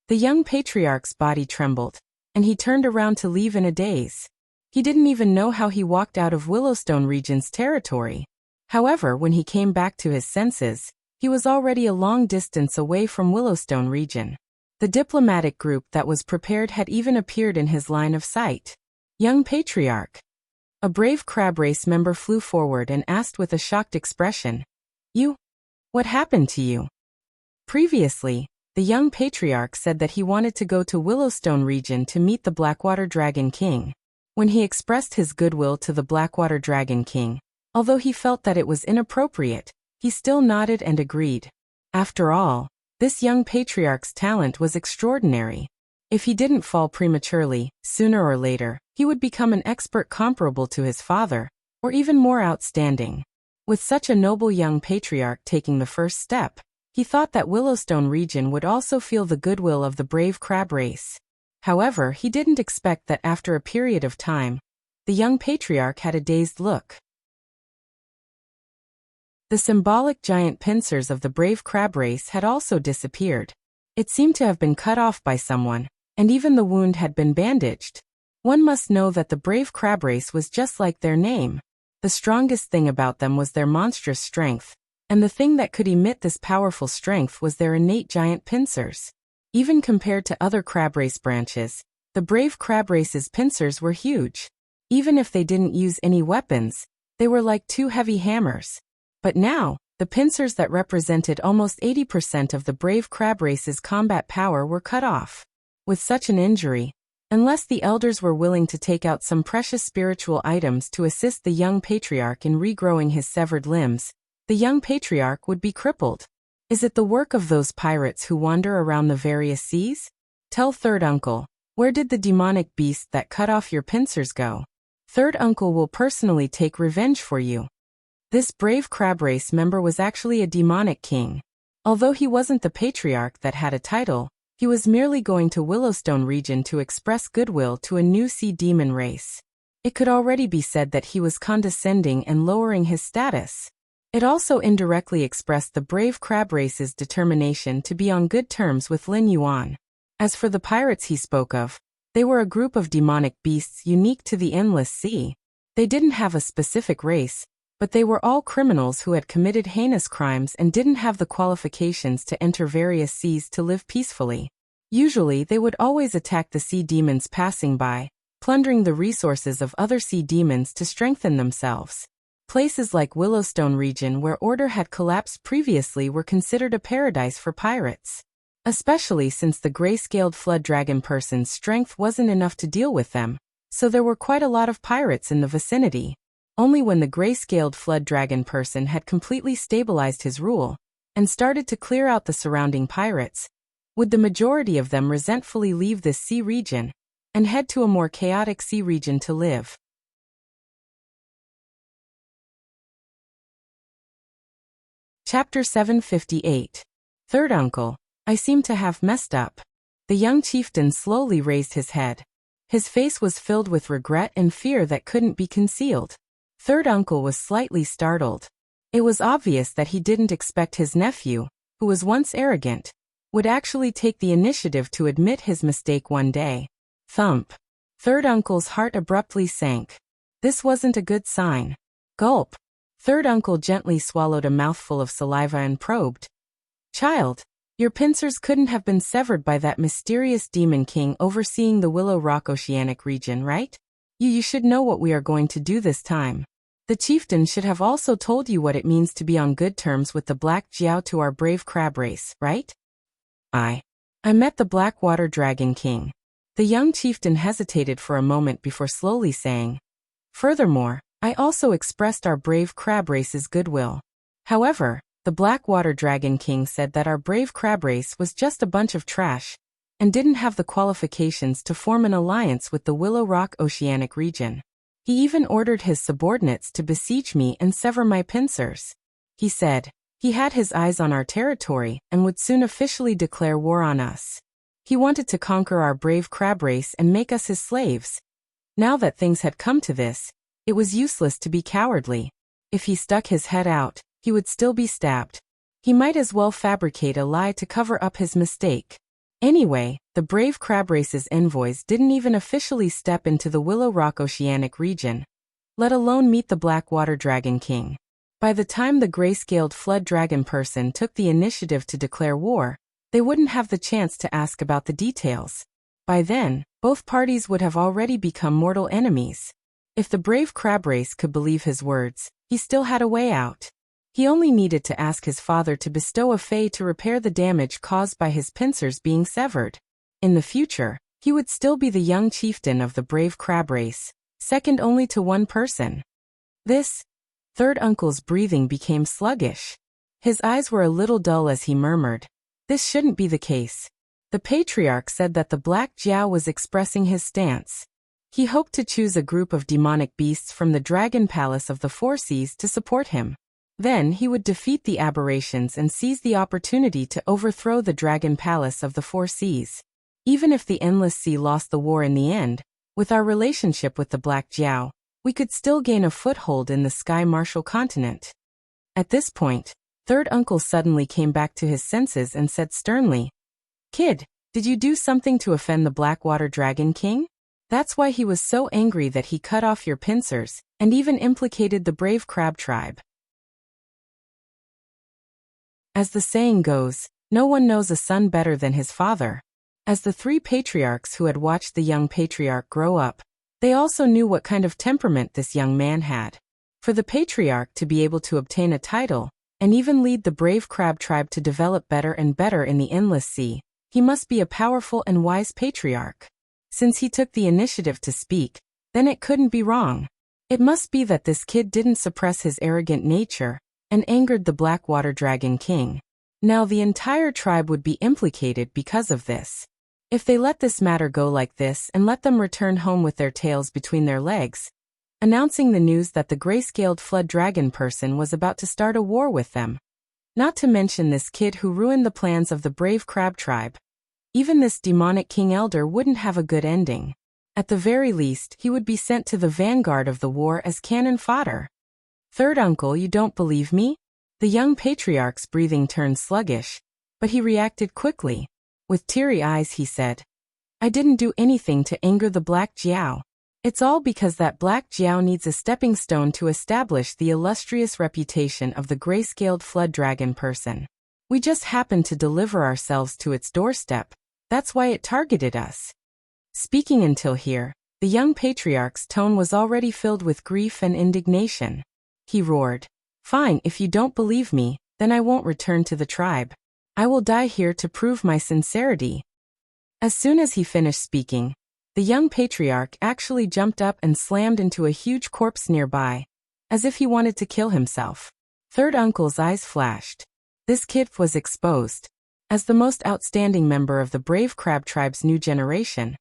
The young patriarch's body trembled, and he turned around to leave in a daze. He didn't even know how he walked out of Willowstone region's territory. However, when he came back to his senses, he was already a long distance away from Willowstone region. The diplomatic group that was prepared had even appeared in his line of sight. "Young patriarch." A brave crab race member flew forward and asked with a shocked expression, "You? What happened to you?" Previously, the young patriarch said that he wanted to go to Willowstone region to meet the Blackwater Dragon King. When he expressed his goodwill to the Blackwater Dragon King, although he felt that it was inappropriate, he still nodded and agreed. After all, this young patriarch's talent was extraordinary. If he didn't fall prematurely, sooner or later, he would become an expert comparable to his father, or even more outstanding. With such a noble young patriarch taking the first step, he thought that Willowstone region would also feel the goodwill of the brave crab race. However, he didn't expect that after a period of time, the young patriarch had a dazed look. The symbolic giant pincers of the brave crab race had also disappeared. It seemed to have been cut off by someone, and even the wound had been bandaged. One must know that the brave crab race was just like their name. The strongest thing about them was their monstrous strength, and the thing that could emit this powerful strength was their innate giant pincers. Even compared to other crab race branches, the brave crab race's pincers were huge. Even if they didn't use any weapons, they were like two heavy hammers. But now, the pincers that represented almost 80% of the brave crab race's combat power were cut off. With such an injury, unless the elders were willing to take out some precious spiritual items to assist the young patriarch in regrowing his severed limbs, the young patriarch would be crippled. Is it the work of those pirates who wander around the various seas? Tell third uncle, where did the demonic beast that cut off your pincers go? Third uncle will personally take revenge for you. This brave crab race member was actually a demonic king. Although he wasn't the patriarch that had a title, he was merely going to Willowstone region to express goodwill to a new sea demon race. It could already be said that he was condescending and lowering his status. It also indirectly expressed the brave crab race's determination to be on good terms with Lin Yuan. As for the pirates he spoke of, they were a group of demonic beasts unique to the endless sea. They didn't have a specific race, but they were all criminals who had committed heinous crimes and didn't have the qualifications to enter various seas to live peacefully. Usually they would always attack the sea demons passing by, plundering the resources of other sea demons to strengthen themselves. Places like Willowstone region where order had collapsed previously were considered a paradise for pirates. Especially since the gray-scaled flood dragon person's strength wasn't enough to deal with them, so there were quite a lot of pirates in the vicinity. Only when the gray-scaled flood dragon person had completely stabilized his rule and started to clear out the surrounding pirates, would the majority of them resentfully leave this sea region and head to a more chaotic sea region to live. Chapter 758. Third Uncle, I seem to have messed up. The young chieftain slowly raised his head. His face was filled with regret and fear that couldn't be concealed. Third Uncle was slightly startled. It was obvious that he didn't expect his nephew, who was once arrogant, would actually take the initiative to admit his mistake one day. Thump. Third Uncle's heart abruptly sank. This wasn't a good sign. Gulp. Third Uncle gently swallowed a mouthful of saliva and probed. Child, your pincers couldn't have been severed by that mysterious demon king overseeing the Willow Rock Oceanic region, right? You should know what we are going to do this time. The chieftain should have also told you what it means to be on good terms with the Black Jiao to our brave crab race, right? I met the Blackwater Dragon King. The young chieftain hesitated for a moment before slowly saying, furthermore, I also expressed our brave crab race's goodwill. However, the Blackwater Dragon King said that our brave crab race was just a bunch of trash and didn't have the qualifications to form an alliance with the Willow Rock Oceanic region. He even ordered his subordinates to besiege me and sever my pincers. He said he had his eyes on our territory and would soon officially declare war on us. He wanted to conquer our brave crab race and make us his slaves. Now that things had come to this, it was useless to be cowardly. If he stuck his head out, he would still be stabbed. He might as well fabricate a lie to cover up his mistake. Anyway, the brave crab race's envoys didn't even officially step into the Willow Rock Oceanic region, let alone meet the Blackwater Dragon King. By the time the gray-scaled flood dragon person took the initiative to declare war, they wouldn't have the chance to ask about the details. By then, both parties would have already become mortal enemies. If the brave crab race could believe his words, he still had a way out. He only needed to ask his father to bestow a fay to repair the damage caused by his pincers being severed. In the future, he would still be the young chieftain of the brave crab race, second only to one person. Third Uncle's breathing became sluggish. His eyes were a little dull as he murmured, this shouldn't be the case. The patriarch said that the Black Jiao was expressing his stance. He hoped to choose a group of demonic beasts from the Dragon Palace of the Four Seas to support him. Then he would defeat the aberrations and seize the opportunity to overthrow the Dragon Palace of the Four Seas. Even if the Endless Sea lost the war in the end, with our relationship with the Black Jiao, we could still gain a foothold in the Sky Martial continent. At this point, Third Uncle suddenly came back to his senses and said sternly, Kid, did you do something to offend the Blackwater Dragon King? That's why he was so angry that he cut off your pincers, and even implicated the brave crab tribe. As the saying goes, no one knows a son better than his father. As the three patriarchs who had watched the young patriarch grow up, they also knew what kind of temperament this young man had. For the patriarch to be able to obtain a title, and even lead the brave crab tribe to develop better and better in the Endless Sea, he must be a powerful and wise patriarch. Since he took the initiative to speak, then it couldn't be wrong. It must be that this kid didn't suppress his arrogant nature, and angered the Blackwater Dragon King. Now the entire tribe would be implicated because of this. If they let this matter go like this and let them return home with their tails between their legs, announcing the news that the gray-scaled flood dragon person was about to start a war with them. Not to mention this kid who ruined the plans of the brave crab tribe. Even this demonic king elder wouldn't have a good ending. At the very least, he would be sent to the vanguard of the war as cannon fodder. Third Uncle, you don't believe me? The young patriarch's breathing turned sluggish, but he reacted quickly. With teary eyes he said, I didn't do anything to anger the Black Jiao. It's all because that Black Jiao needs a stepping stone to establish the illustrious reputation of the gray-scaled flood dragon person. We just happened to deliver ourselves to its doorstep. That's why it targeted us." Speaking until here, the young patriarch's tone was already filled with grief and indignation. He roared, "Fine, if you don't believe me, then I won't return to the tribe. I will die here to prove my sincerity." As soon as he finished speaking, the young patriarch actually jumped up and slammed into a huge corpse nearby, as if he wanted to kill himself. Third uncle's eyes flashed. This kid was exposed. As the most outstanding member of the brave crab tribe's new generation,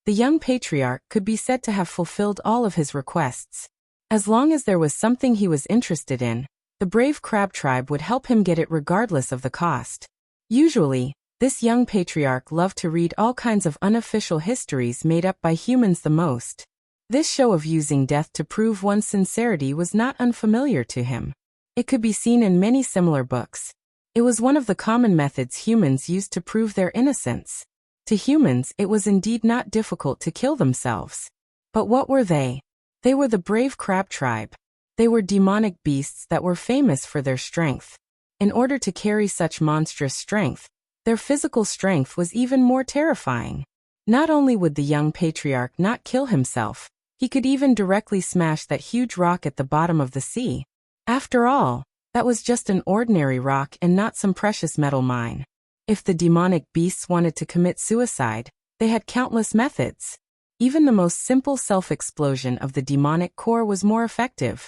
the young patriarch could be said to have fulfilled all of his requests. As long as there was something he was interested in, the brave crab tribe would help him get it regardless of the cost. Usually, this young patriarch loved to read all kinds of unofficial histories made up by humans the most. This show of using death to prove one's sincerity was not unfamiliar to him. It could be seen in many similar books. It was one of the common methods humans used to prove their innocence. To humans, it was indeed not difficult to kill themselves. But what were they? They were the brave crab tribe. They were demonic beasts that were famous for their strength. In order to carry such monstrous strength, their physical strength was even more terrifying. Not only would the young patriarch not kill himself, he could even directly smash that huge rock at the bottom of the sea. After all, that was just an ordinary rock and not some precious metal mine. If the demonic beasts wanted to commit suicide, they had countless methods. Even the most simple self-explosion of the demonic core was more effective.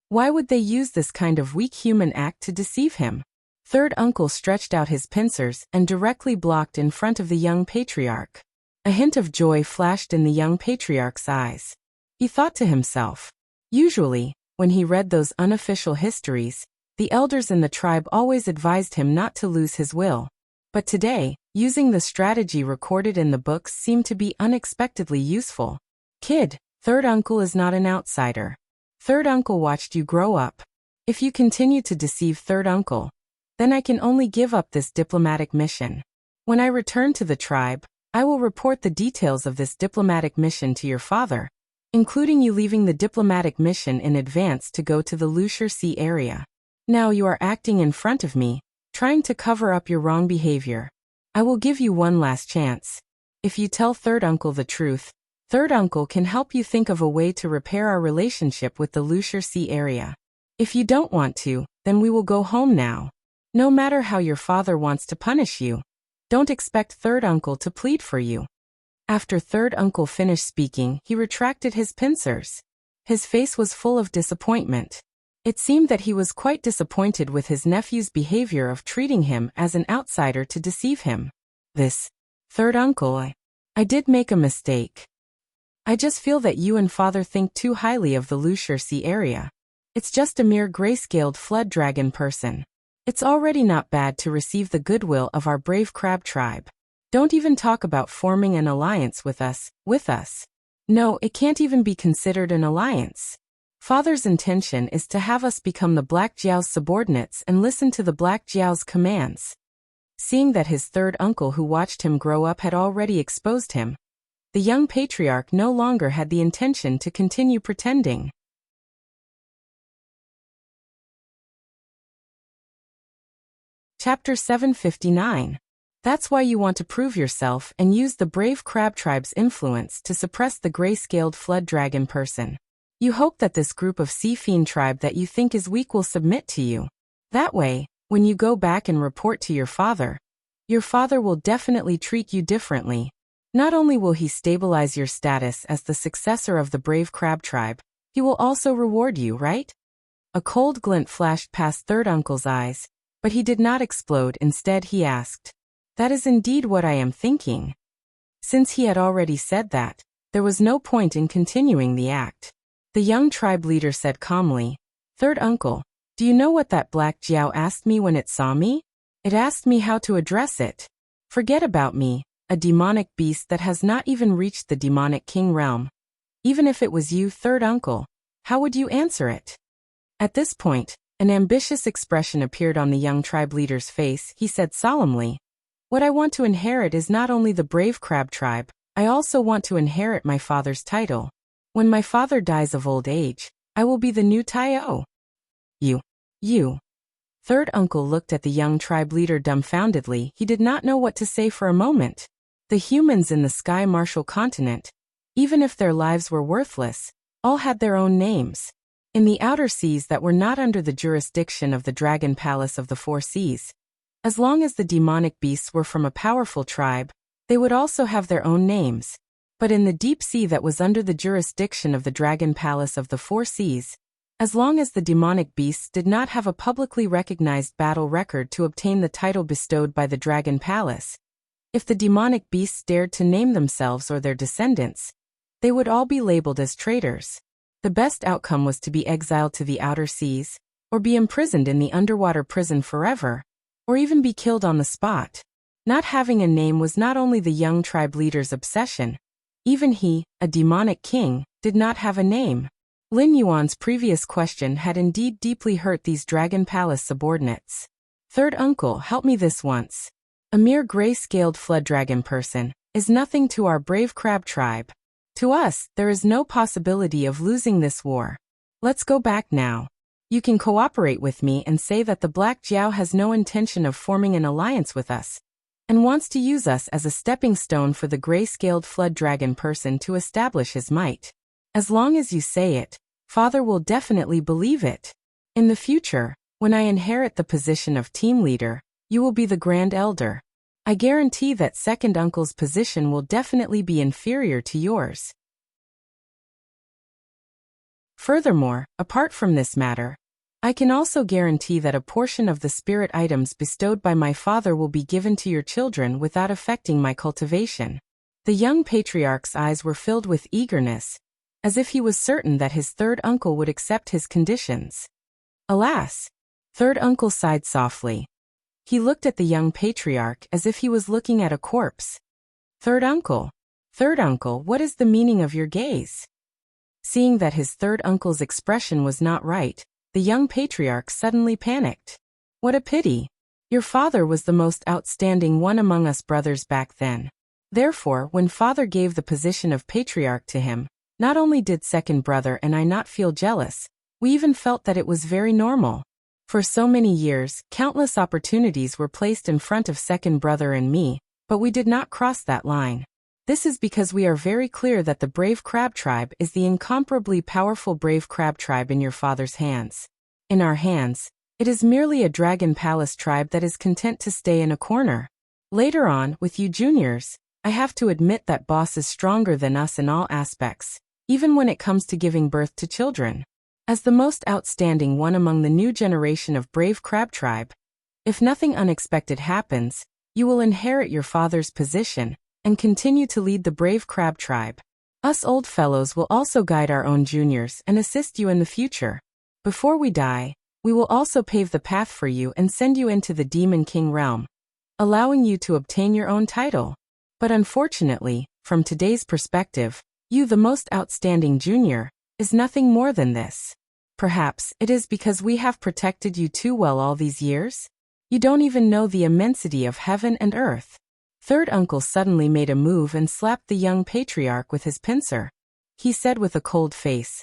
Why would they use this kind of weak human act to deceive him? Third uncle stretched out his pincers and directly blocked in front of the young patriarch. A hint of joy flashed in the young patriarch's eyes. He thought to himself, usually, when he read those unofficial histories, the elders in the tribe always advised him not to lose his will. But today, using the strategy recorded in the books seemed to be unexpectedly useful. Kid, third uncle is not an outsider. Third uncle watched you grow up. If you continue to deceive third uncle, then I can only give up this diplomatic mission. When I return to the tribe, I will report the details of this diplomatic mission to your father, including you leaving the diplomatic mission in advance to go to the Wuxia Sea area. Now you are acting in front of me, trying to cover up your wrong behavior. I will give you one last chance. If you tell third uncle the truth, third uncle can help you think of a way to repair our relationship with the Wuxia Sea area. If you don't want to, then we will go home now. No matter how your father wants to punish you, don't expect third uncle to plead for you. After third uncle finished speaking, he retracted his pincers. His face was full of disappointment. It seemed that he was quite disappointed with his nephew's behavior of treating him as an outsider to deceive him. Third uncle, I did make a mistake. I just feel that you and father think too highly of the Wuxia Sea area. It's just a mere gray-scaled flood dragon person. It's already not bad to receive the goodwill of our brave crab tribe. Don't even talk about forming an alliance with us. No, it can't even be considered an alliance. Father's intention is to have us become the Black Jiao's subordinates and listen to the Black Jiao's commands. Seeing that his third uncle who watched him grow up had already exposed him, the young patriarch no longer had the intention to continue pretending. Chapter 759. That's why you want to prove yourself and use the brave crab tribe's influence to suppress the gray-scaled flood dragon person. You hope that this group of sea fiend tribe that you think is weak will submit to you. That way, when you go back and report to your father will definitely treat you differently. Not only will he stabilize your status as the successor of the brave crab tribe, he will also reward you, right? A cold glint flashed past third uncle's eyes, but he did not explode. Instead he asked, "That is indeed what I am thinking." Since he had already said that, there was no point in continuing the act. The young tribe leader said calmly, "Third uncle, do you know what that Black Jiao asked me when it saw me? It asked me how to address it. Forget about me, a demonic beast that has not even reached the demonic king realm. Even if it was you, third uncle, how would you answer it?" At this point, an ambitious expression appeared on the young tribe leader's face. He said solemnly, "What I want to inherit is not only the brave crab tribe, I also want to inherit my father's title. When my father dies of old age, I will be the new Taio. You. Third uncle looked at the young tribe leader dumbfoundedly. He did not know what to say for a moment. The humans in the Sky Martial continent, even if their lives were worthless, all had their own names. In the outer seas that were not under the jurisdiction of the Dragon Palace of the Four Seas, as long as the demonic beasts were from a powerful tribe, they would also have their own names. But in the deep sea that was under the jurisdiction of the Dragon Palace of the Four Seas, as long as the demonic beasts did not have a publicly recognized battle record to obtain the title bestowed by the Dragon Palace, if the demonic beasts dared to name themselves or their descendants, they would all be labeled as traitors. The best outcome was to be exiled to the outer seas, or be imprisoned in the underwater prison forever, or even be killed on the spot. Not having a name was not only the young tribe leader's obsession. Even he, a demonic king, did not have a name. Lin Yuan's previous question had indeed deeply hurt these Dragon Palace subordinates. Third uncle, help me this once. A mere gray-scaled flood dragon person is nothing to our brave crab tribe. To us, there is no possibility of losing this war. Let's go back now. You can cooperate with me and say that the Black Jiao has no intention of forming an alliance with us, and wants to use us as a stepping stone for the gray-scaled flood dragon person to establish his might. As long as you say it, Father will definitely believe it. In the future, when I inherit the position of team leader, you will be the Grand Elder. I guarantee that second uncle's position will definitely be inferior to yours. Furthermore, apart from this matter, I can also guarantee that a portion of the spirit items bestowed by my father will be given to your children without affecting my cultivation. The young patriarch's eyes were filled with eagerness, as if he was certain that his third uncle would accept his conditions. Alas! Third uncle sighed softly. He looked at the young patriarch as if he was looking at a corpse. Third uncle, what is the meaning of your gaze? Seeing that his third uncle's expression was not right, the young patriarch suddenly panicked. What a pity! Your father was the most outstanding one among us brothers back then. Therefore, when father gave the position of patriarch to him, not only did second brother and I not feel jealous, we even felt that it was very normal. For so many years, countless opportunities were placed in front of second brother and me, but we did not cross that line. This is because we are very clear that the brave crab tribe is the incomparably powerful brave crab tribe in your father's hands. In our hands, it is merely a Dragon Palace tribe that is content to stay in a corner. Later on, with you juniors, I have to admit that boss is stronger than us in all aspects, even when it comes to giving birth to children. As the most outstanding one among the new generation of brave crab tribe, if nothing unexpected happens, you will inherit your father's position and continue to lead the brave crab tribe. Us old fellows will also guide our own juniors and assist you in the future. Before we die, we will also pave the path for you and send you into the Demon King realm, allowing you to obtain your own title. But unfortunately, from today's perspective, you, the most outstanding junior, is nothing more than this. Perhaps it is because we have protected you too well all these years? You don't even know the immensity of heaven and earth. Third uncle suddenly made a move and slapped the young patriarch with his pincer. He said with a cold face,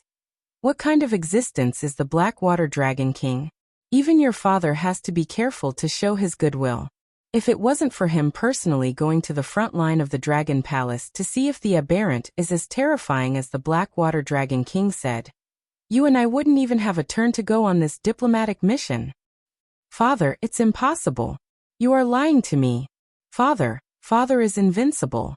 "What kind of existence is the Blackwater Dragon King? Even your father has to be careful to show his goodwill. If it wasn't for him personally going to the front line of the Dragon Palace to see if the aberrant is as terrifying as the Blackwater Dragon King said, you and I wouldn't even have a turn to go on this diplomatic mission." Father, it's impossible. You are lying to me. Father is invincible.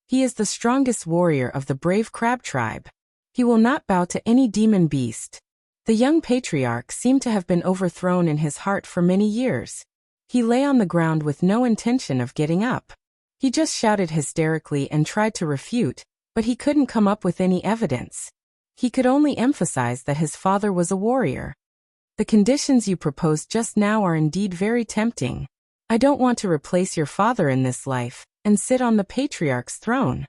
He is the strongest warrior of the brave crab tribe. He will not bow to any demon beast. The young patriarch seemed to have been overthrown in his heart for many years. He lay on the ground with no intention of getting up. He just shouted hysterically and tried to refute, but he couldn't come up with any evidence. He could only emphasize that his father was a warrior. The conditions you proposed just now are indeed very tempting. I don't want to replace your father in this life and sit on the patriarch's throne.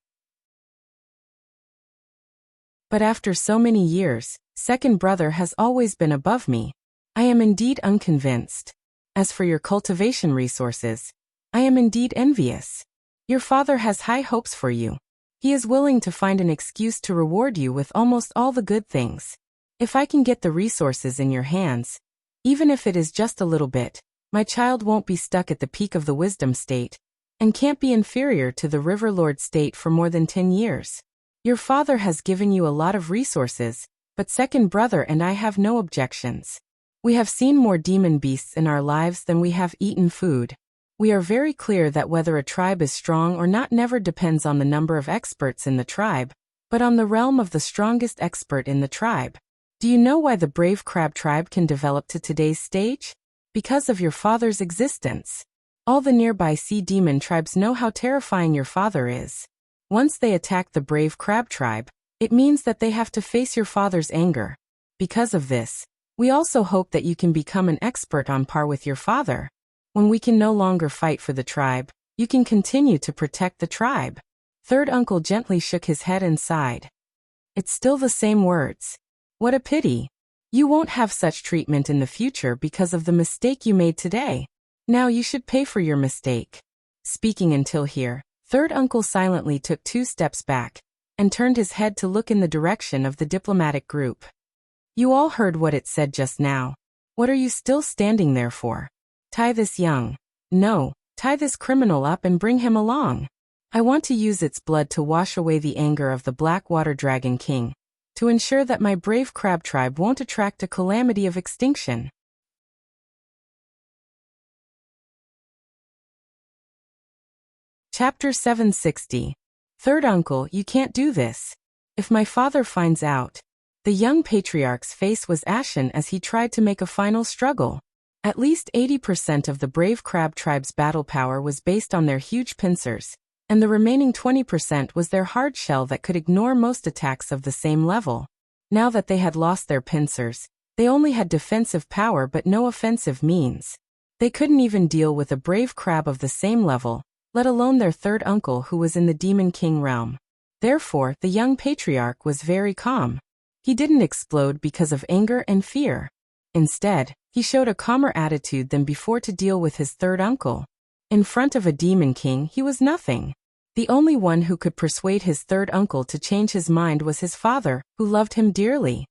But after so many years, second brother has always been above me. I am indeed unconvinced. As for your cultivation resources, I am indeed envious. Your father has high hopes for you. He is willing to find an excuse to reward you with almost all the good things. If I can get the resources in your hands, even if it is just a little bit, my child won't be stuck at the peak of the wisdom state, and can't be inferior to the River Lord state for more than 10 years. Your father has given you a lot of resources, but second brother and I have no objections. We have seen more demon beasts in our lives than we have eaten food. We are very clear that whether a tribe is strong or not never depends on the number of experts in the tribe, but on the realm of the strongest expert in the tribe. Do you know why the brave crab tribe can develop to today's stage? Because of your father's existence. All the nearby sea demon tribes know how terrifying your father is. Once they attack the brave crab tribe, it means that they have to face your father's anger. Because of this, we also hope that you can become an expert on par with your father. When we can no longer fight for the tribe, you can continue to protect the tribe. Third uncle gently shook his head and sighed. It's still the same words. What a pity. You won't have such treatment in the future because of the mistake you made today. Now you should pay for your mistake. Speaking until here, third uncle silently took 2 steps back and turned his head to look in the direction of the diplomatic group. You all heard what it said just now. What are you still standing there for? Tie this tie this criminal up and bring him along. I want to use its blood to wash away the anger of the Blackwater Dragon King, to ensure that my brave crab tribe won't attract a calamity of extinction. Chapter 760. Third uncle, you can't do this. If my father finds out. The young patriarch's face was ashen as he tried to make a final struggle. At least 80% of the brave crab tribe's battle power was based on their huge pincers, and the remaining 20% was their hard shell that could ignore most attacks of the same level. Now that they had lost their pincers, they only had defensive power but no offensive means. They couldn't even deal with a brave crab of the same level, let alone their third uncle who was in the Demon King realm. Therefore, the young patriarch was very calm. He didn't explode because of anger and fear. Instead, he showed a calmer attitude than before to deal with his third uncle. In front of a Demon King, he was nothing. The only one who could persuade his third uncle to change his mind was his father, who loved him dearly.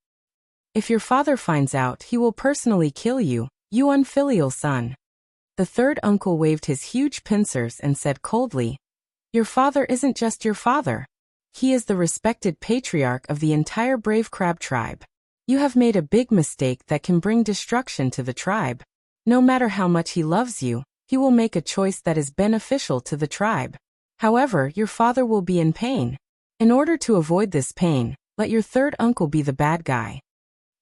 If your father finds out, he will personally kill you, you unfilial son. The third uncle waved his huge pincers and said coldly, Your father isn't just your father. He is the respected patriarch of the entire brave crab tribe. You have made a big mistake that can bring destruction to the tribe. No matter how much he loves you, he will make a choice that is beneficial to the tribe. However, your father will be in pain. In order to avoid this pain, let your third uncle be the bad guy.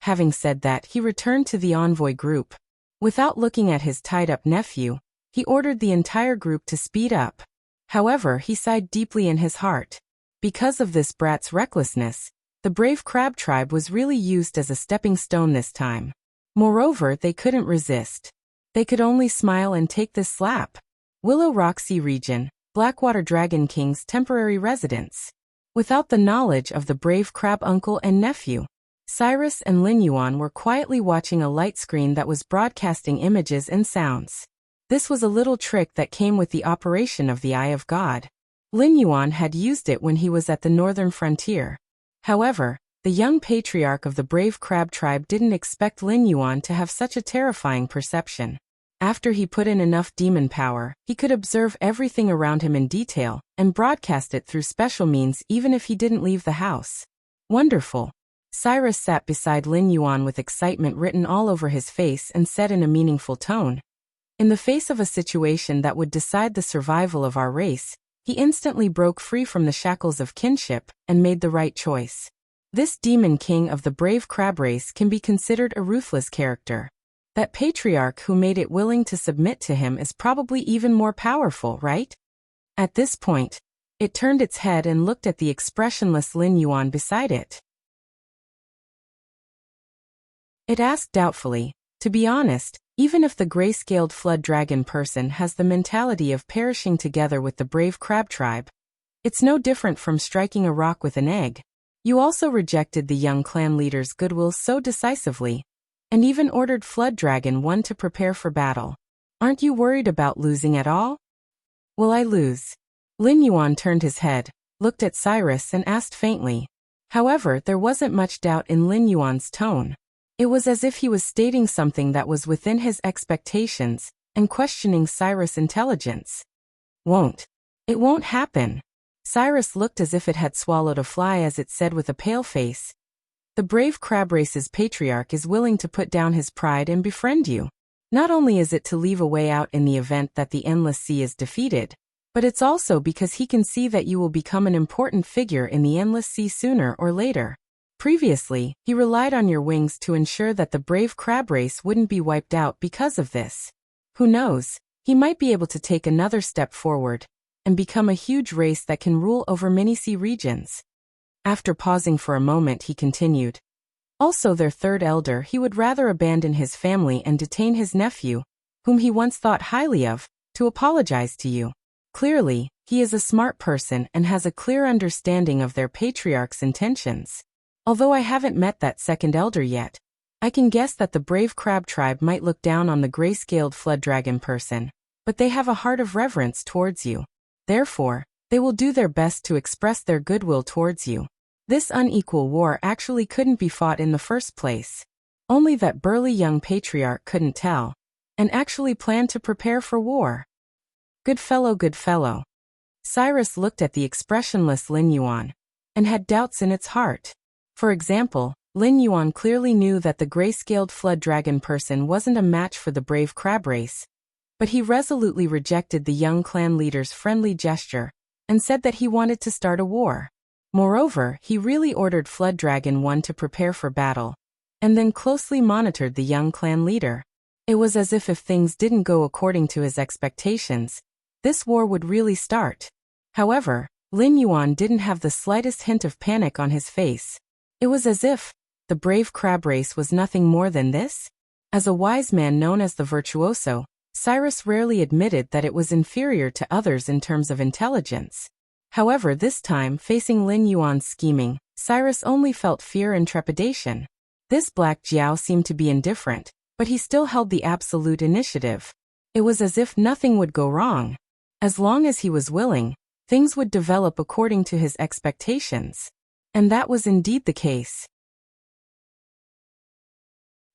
Having said that, he returned to the envoy group. Without looking at his tied-up nephew, he ordered the entire group to speed up. However, he sighed deeply in his heart. Because of this brat's recklessness, the brave crab tribe was really used as a stepping stone this time. Moreover, they couldn't resist. They could only smile and take this slap. Willow Rock Sea Region, Blackwater Dragon King's temporary residence. Without the knowledge of the brave crab uncle and nephew, Cyrus and Lin Yuan were quietly watching a light screen that was broadcasting images and sounds. This was a little trick that came with the operation of the Eye of God. Lin Yuan had used it when he was at the northern frontier. However, the young patriarch of the brave crab tribe didn't expect Lin Yuan to have such a terrifying perception. After he put in enough demon power, he could observe everything around him in detail and broadcast it through special means even if he didn't leave the house. Wonderful. Cyrus sat beside Lin Yuan with excitement written all over his face and said in a meaningful tone, In the face of a situation that would decide the survival of our race, he instantly broke free from the shackles of kinship and made the right choice. This demon king of the brave crab race can be considered a ruthless character. That patriarch who made it willing to submit to him is probably even more powerful, right? At this point, it turned its head and looked at the expressionless Lin Yuan beside it. It asked doubtfully, To be honest, even if the gray-scaled flood dragon person has the mentality of perishing together with the brave crab tribe, it's no different from striking a rock with an egg. You also rejected the young clan leader's goodwill so decisively, and even ordered Flood Dragon 1 to prepare for battle. Aren't you worried about losing at all? Will I lose? Lin Yuan turned his head, looked at Cyrus and asked faintly. However, there wasn't much doubt in Lin Yuan's tone. It was as if he was stating something that was within his expectations and questioning Cyrus' intelligence. It won't happen. Cyrus looked as if it had swallowed a fly as it said with a pale face. The brave crab race's patriarch is willing to put down his pride and befriend you. Not only is it to leave a way out in the event that the Endless Sea is defeated, but it's also because he can see that you will become an important figure in the Endless Sea sooner or later. Previously, he relied on your wings to ensure that the brave crab race wouldn't be wiped out because of this. Who knows, he might be able to take another step forward and become a huge race that can rule over many sea regions. After pausing for a moment, he continued. Also, their third elder, he would rather abandon his family and detain his nephew, whom he once thought highly of, to apologize to you. Clearly, he is a smart person and has a clear understanding of their patriarch's intentions. Although I haven't met that second elder yet, I can guess that the brave crab tribe might look down on the gray-scaled flood dragon person, but they have a heart of reverence towards you. Therefore, they will do their best to express their goodwill towards you. This unequal war actually couldn't be fought in the first place. Only that burly young patriarch couldn't tell, and actually planned to prepare for war. Good fellow, good fellow. Cyrus looked at the expressionless Lin Yuan, and had doubts in its heart. For example, Lin Yuan clearly knew that the gray-scaled flood dragon person wasn't a match for the brave crab race, but he resolutely rejected the young clan leader's friendly gesture, and said that he wanted to start a war. Moreover, he really ordered Flood Dragon 1 to prepare for battle, and then closely monitored the young clan leader. It was as if things didn't go according to his expectations, this war would really start. However, Lin Yuan didn't have the slightest hint of panic on his face. It was as if the brave crab race was nothing more than this. As a wise man known as the virtuoso, Cyrus rarely admitted that it was inferior to others in terms of intelligence. However, this time, facing Lin Yuan's scheming, Cyrus only felt fear and trepidation. This Black Jiao seemed to be indifferent, but he still held the absolute initiative. It was as if nothing would go wrong. As long as he was willing, things would develop according to his expectations. And that was indeed the case.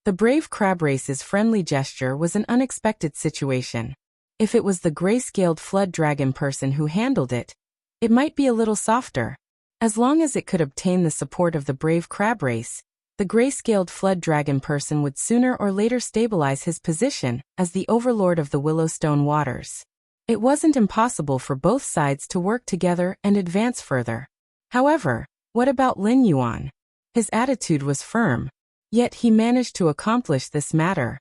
The brave crab race's friendly gesture was an unexpected situation. If it was the gray-scaled flood dragon person who handled it, it might be a little softer. As long as it could obtain the support of the brave crab race, the gray-scaled flood dragon person would sooner or later stabilize his position as the overlord of the Willowstone waters. It wasn't impossible for both sides to work together and advance further. However, what about Lin Yuan? His attitude was firm. Yet he managed to accomplish this matter.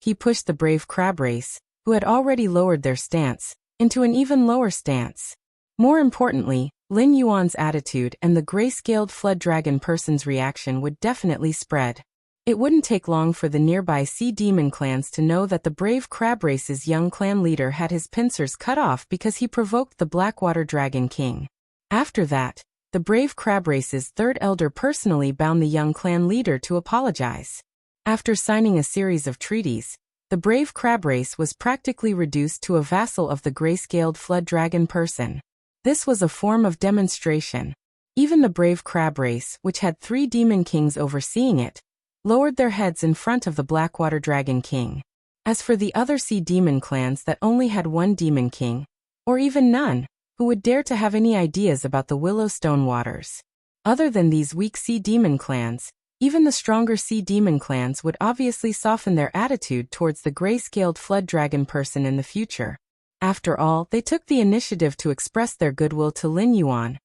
He pushed the brave crab race, who had already lowered their stance, into an even lower stance. More importantly, Lin Yuan's attitude and the gray-scaled flood dragon person's reaction would definitely spread. It wouldn't take long for the nearby sea demon clans to know that the brave crab race's young clan leader had his pincers cut off because he provoked the Blackwater Dragon King. After that, the brave crab race's third elder personally bound the young clan leader to apologize. After signing a series of treaties, the brave crab race was practically reduced to a vassal of the gray-scaled flood dragon person. This was a form of demonstration. Even the brave crab race, which had 3 demon kings overseeing it, lowered their heads in front of the Blackwater Dragon King. As for the other sea demon clans that only had 1 demon king, or even none, who would dare to have any ideas about the Willowstone waters? Other than these weak sea demon clans, even the stronger sea demon clans would obviously soften their attitude towards the gray-scaled flood dragon person in the future. After all, they took the initiative to express their goodwill to Lin Yuan,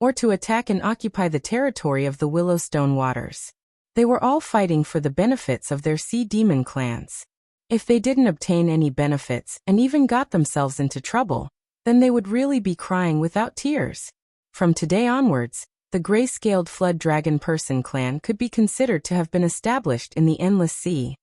or to attack and occupy the territory of the Willowstone waters. They were all fighting for the benefits of their sea demon clans. If they didn't obtain any benefits and even got themselves into trouble, then they would really be crying without tears. From today onwards, the gray-scaled flood dragon person clan could be considered to have been established in the Endless Sea.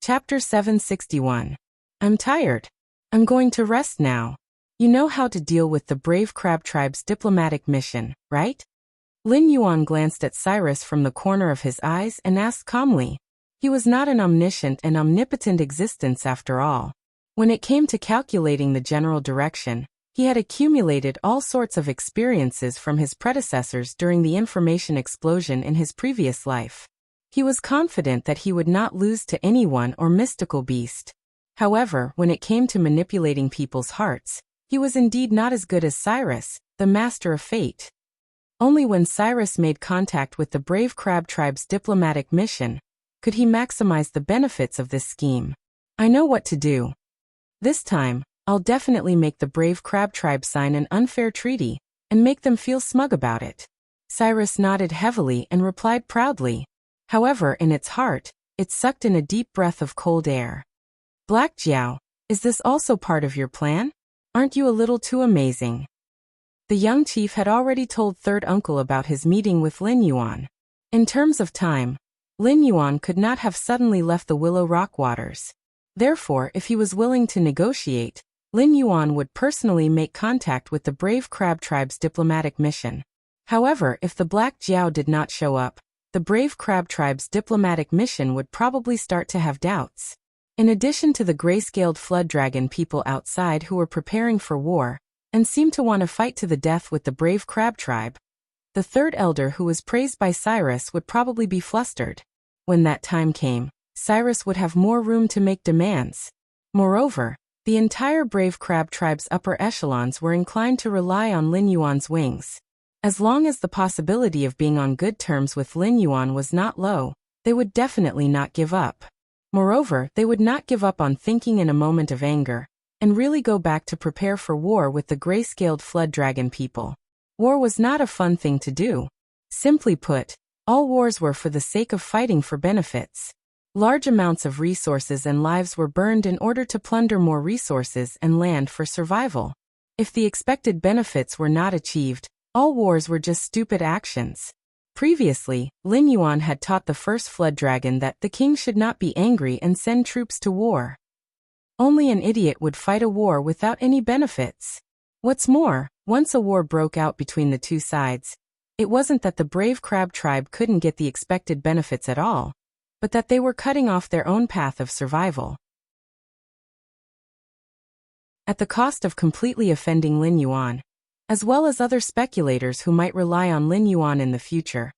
Chapter 761. I'm tired. I'm going to rest now. You know how to deal with the brave crab tribe's diplomatic mission, right? Lin Yuan glanced at Cyrus from the corner of his eyes and asked calmly. He was not an omniscient and omnipotent existence after all. When it came to calculating the general direction, he had accumulated all sorts of experiences from his predecessors during the information explosion in his previous life. He was confident that he would not lose to anyone or mystical beast. However, when it came to manipulating people's hearts, he was indeed not as good as Cyrus, the master of fate. Only when Cyrus made contact with the brave crab tribe's diplomatic mission could he maximize the benefits of this scheme. I know what to do. This time, I'll definitely make the brave crab tribe sign an unfair treaty and make them feel smug about it. Cyrus nodded heavily and replied proudly. However, in its heart, it sucked in a deep breath of cold air. Black Jiao, is this also part of your plan? Aren't you a little too amazing? The young chief had already told third uncle about his meeting with Lin Yuan. In terms of time, Lin Yuan could not have suddenly left the Willow Rock waters. Therefore, if he was willing to negotiate, Lin Yuan would personally make contact with the brave crab tribe's diplomatic mission. However, if the Black Jiao did not show up, the brave crab tribe's diplomatic mission would probably start to have doubts. In addition to the gray-scaled flood dragon people outside who were preparing for war and seemed to want to fight to the death with the brave crab tribe, the third elder who was praised by Cyrus would probably be flustered. When that time came, Cyrus would have more room to make demands. Moreover, the entire brave crab tribe's upper echelons were inclined to rely on Lin Yuan's wings. As long as the possibility of being on good terms with Lin Yuan was not low, they would definitely not give up. Moreover, they would not give up on thinking in a moment of anger, and really go back to prepare for war with the gray-scaled flood dragon people. War was not a fun thing to do. Simply put, all wars were for the sake of fighting for benefits. Large amounts of resources and lives were burned in order to plunder more resources and land for survival. If the expected benefits were not achieved, all wars were just stupid actions. Previously, Lin Yuan had taught the first flood dragon that the king should not be angry and send troops to war. Only an idiot would fight a war without any benefits. What's more, once a war broke out between the two sides, it wasn't that the brave crab tribe couldn't get the expected benefits at all, but that they were cutting off their own path of survival. At the cost of completely offending Lin Yuan, as well as other speculators who might rely on Lin Yuan in the future,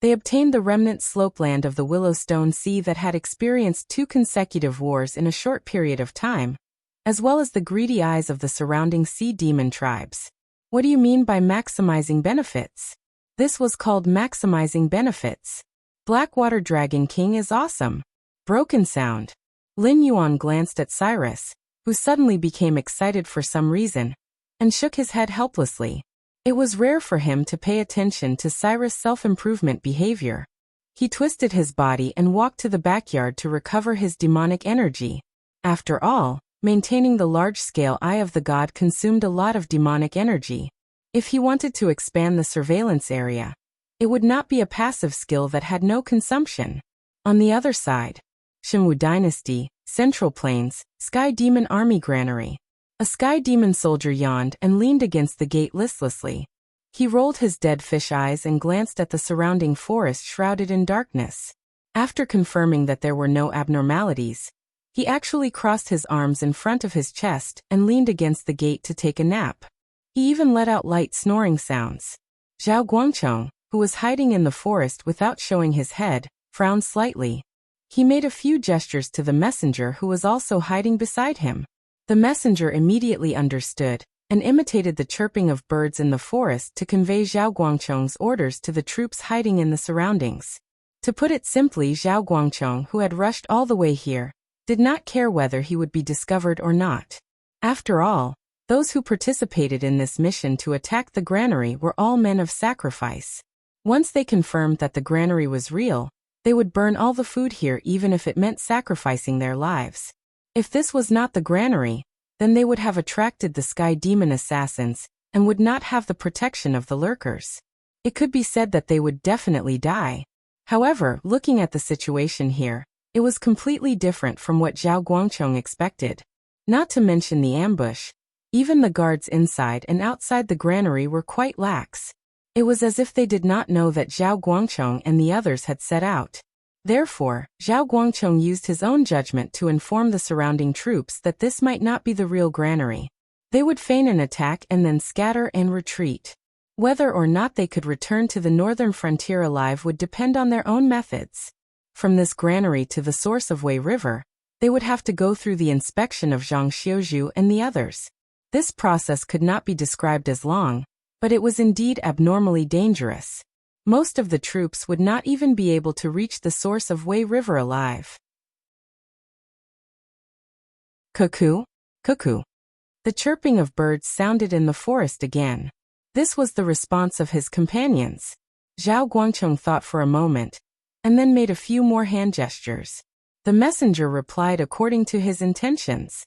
they obtained the remnant slopeland of the Willowstone Sea that had experienced 2 consecutive wars in a short period of time, as well as the greedy eyes of the surrounding sea demon tribes. What do you mean by maximizing benefits? This was called maximizing benefits. Blackwater Dragon King is awesome. Broken sound. Lin Yuan glanced at Cyrus, who suddenly became excited for some reason, and shook his head helplessly. It was rare for him to pay attention to Cyrus' self-improvement behavior. He twisted his body and walked to the backyard to recover his demonic energy. After all, maintaining the large-scale Eye of the God consumed a lot of demonic energy. If he wanted to expand the surveillance area, it would not be a passive skill that had no consumption. On the other side, Shenwu Dynasty, Central Plains, Sky Demon Army Granary. A sky demon soldier yawned and leaned against the gate listlessly. He rolled his dead fish eyes and glanced at the surrounding forest shrouded in darkness. After confirming that there were no abnormalities, he actually crossed his arms in front of his chest and leaned against the gate to take a nap. He even let out light snoring sounds. Zhao Guangchong, who was hiding in the forest without showing his head, frowned slightly. He made a few gestures to the messenger who was also hiding beside him. The messenger immediately understood and imitated the chirping of birds in the forest to convey Zhao Guangchong's orders to the troops hiding in the surroundings. To put it simply, Zhao Guangchong, who had rushed all the way here, did not care whether he would be discovered or not. After all, those who participated in this mission to attack the granary were all men of sacrifice. Once they confirmed that the granary was real, they would burn all the food here even if it meant sacrificing their lives. If this was not the granary, then they would have attracted the sky demon assassins and would not have the protection of the lurkers. It could be said that they would definitely die. However, looking at the situation here, it was completely different from what Zhao Guangchong expected. Not to mention the ambush, even the guards inside and outside the granary were quite lax. It was as if they did not know that Zhao Guangchong and the others had set out. Therefore, Zhao Guangcheng used his own judgment to inform the surrounding troops that this might not be the real granary. They would feign an attack and then scatter and retreat. Whether or not they could return to the northern frontier alive would depend on their own methods. From this granary to the source of Wei River, they would have to go through the inspection of Zhang Xiuzhu and the others. This process could not be described as long, but it was indeed abnormally dangerous. Most of the troops would not even be able to reach the source of Wei River alive. Cuckoo, cuckoo. The chirping of birds sounded in the forest again. This was the response of his companions. Zhao Guangcheng thought for a moment, and then made a few more hand gestures. The messenger replied according to his intentions.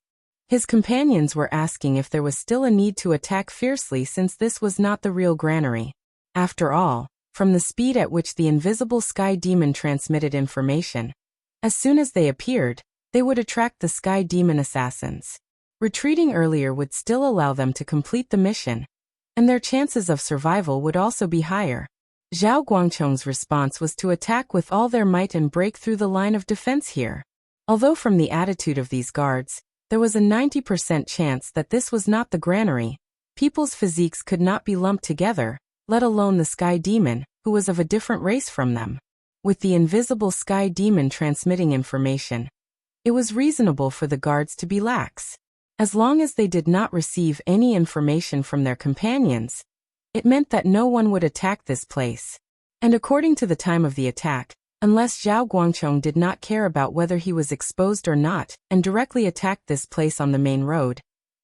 His companions were asking if there was still a need to attack fiercely since this was not the real granary. After all, from the speed at which the invisible sky demon transmitted information, as soon as they appeared, they would attract the sky demon assassins. Retreating earlier would still allow them to complete the mission, and their chances of survival would also be higher. Zhao Guangcheng's response was to attack with all their might and break through the line of defense here. Although from the attitude of these guards, there was a 90% chance that this was not the granary, people's physiques could not be lumped together, let alone the sky demon, who was of a different race from them. With the invisible sky demon transmitting information, it was reasonable for the guards to be lax. As long as they did not receive any information from their companions, it meant that no one would attack this place. And according to the time of the attack, unless Zhao Guangcheng did not care about whether he was exposed or not and directly attacked this place on the main road,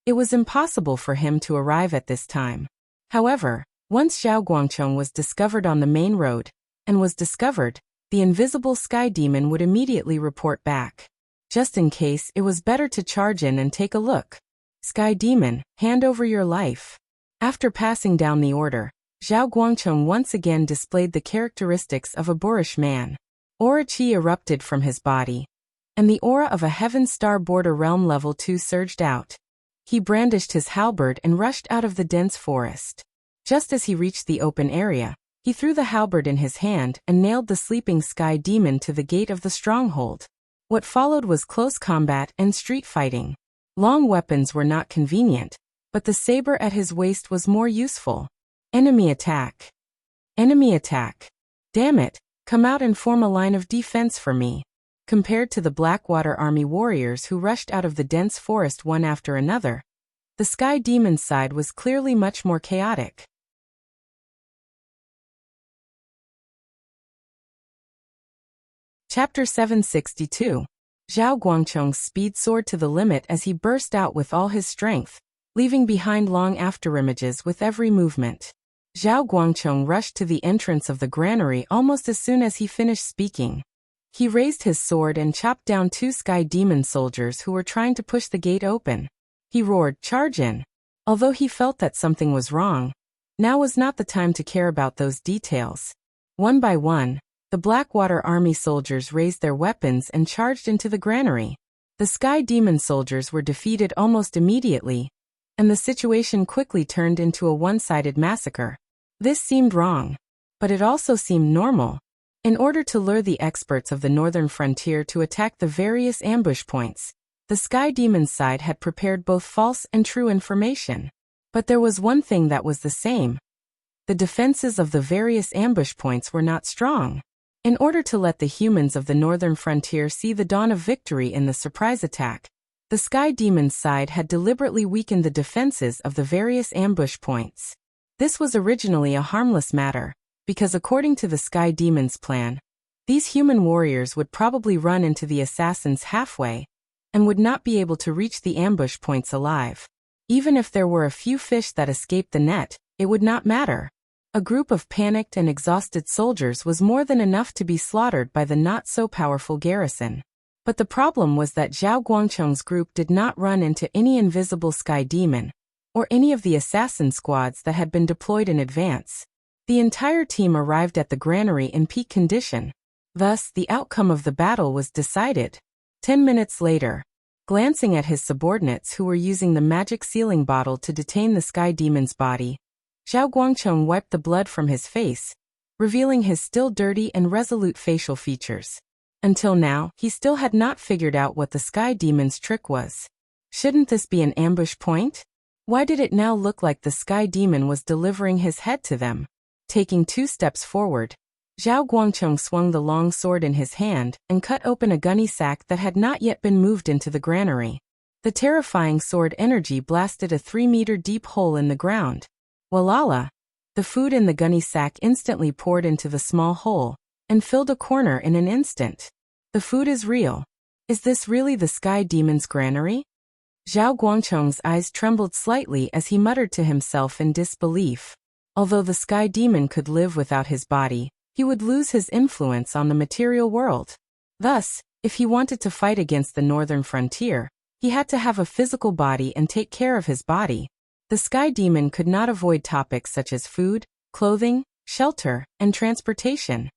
it was impossible for him to arrive at this time. However, once Zhao Guangcheng was discovered on the main road, and was discovered, the invisible sky demon would immediately report back. Just in case, it was better to charge in and take a look. Sky demon, hand over your life. After passing down the order, Zhao Guangcheng once again displayed the characteristics of a boorish man. Aura Qi erupted from his body, and the aura of a heaven star border realm level 2 surged out. He brandished his halberd and rushed out of the dense forest. Just as he reached the open area, he threw the halberd in his hand and nailed the sleeping sky demon to the gate of the stronghold. What followed was close combat and street fighting. Long weapons were not convenient, but the saber at his waist was more useful. Enemy attack. Enemy attack. Damn it, come out and form a line of defense for me. Compared to the Blackwater Army warriors who rushed out of the dense forest one after another, the Sky Demon's side was clearly much more chaotic. Chapter 762. Zhao Guangcheng's speed soared to the limit as he burst out with all his strength, leaving behind long afterimages with every movement. Zhao Guangcheng rushed to the entrance of the granary almost as soon as he finished speaking. He raised his sword and chopped down 2 Sky Demon soldiers who were trying to push the gate open. He roared, "Charge in!" Although he felt that something was wrong, now was not the time to care about those details. One by one, the Blackwater Army soldiers raised their weapons and charged into the granary. The Sky Demon soldiers were defeated almost immediately, and the situation quickly turned into a one-sided massacre. This seemed wrong, but it also seemed normal. In order to lure the experts of the northern frontier to attack the various ambush points, the Sky Demon's side had prepared both false and true information. But there was one thing that was the same. The defenses of the various ambush points were not strong. In order to let the humans of the northern frontier see the dawn of victory in the surprise attack, the Sky Demon's side had deliberately weakened the defenses of the various ambush points. This was originally a harmless matter, because according to the Sky Demon's plan, these human warriors would probably run into the assassins halfway, and would not be able to reach the ambush points alive. Even if there were a few fish that escaped the net, it would not matter. A group of panicked and exhausted soldiers was more than enough to be slaughtered by the not-so-powerful garrison. But the problem was that Zhao Guangcheng's group did not run into any invisible Sky Demon, or any of the assassin squads that had been deployed in advance. The entire team arrived at the granary in peak condition. Thus, the outcome of the battle was decided. 10 minutes later, glancing at his subordinates who were using the magic sealing bottle to detain the Sky Demon's body, Zhao Guangcheng wiped the blood from his face, revealing his still dirty and resolute facial features. Until now, he still had not figured out what the sky demon's trick was. Shouldn't this be an ambush point? Why did it now look like the sky demon was delivering his head to them? Taking 2 steps forward, Zhao Guangcheng swung the long sword in his hand and cut open a gunny sack that had not yet been moved into the granary. The terrifying sword energy blasted a 3-meter deep hole in the ground. Walala! The food in the gunny sack instantly poured into the small hole and filled a corner in an instant. The food is real. Is this really the sky demon's granary? Zhao Guangcheng's eyes trembled slightly as he muttered to himself in disbelief. Although the sky demon could live without his body, he would lose his influence on the material world. Thus, if he wanted to fight against the northern frontier, he had to have a physical body and take care of his body. The sky demon could not avoid topics such as food, clothing, shelter, and transportation.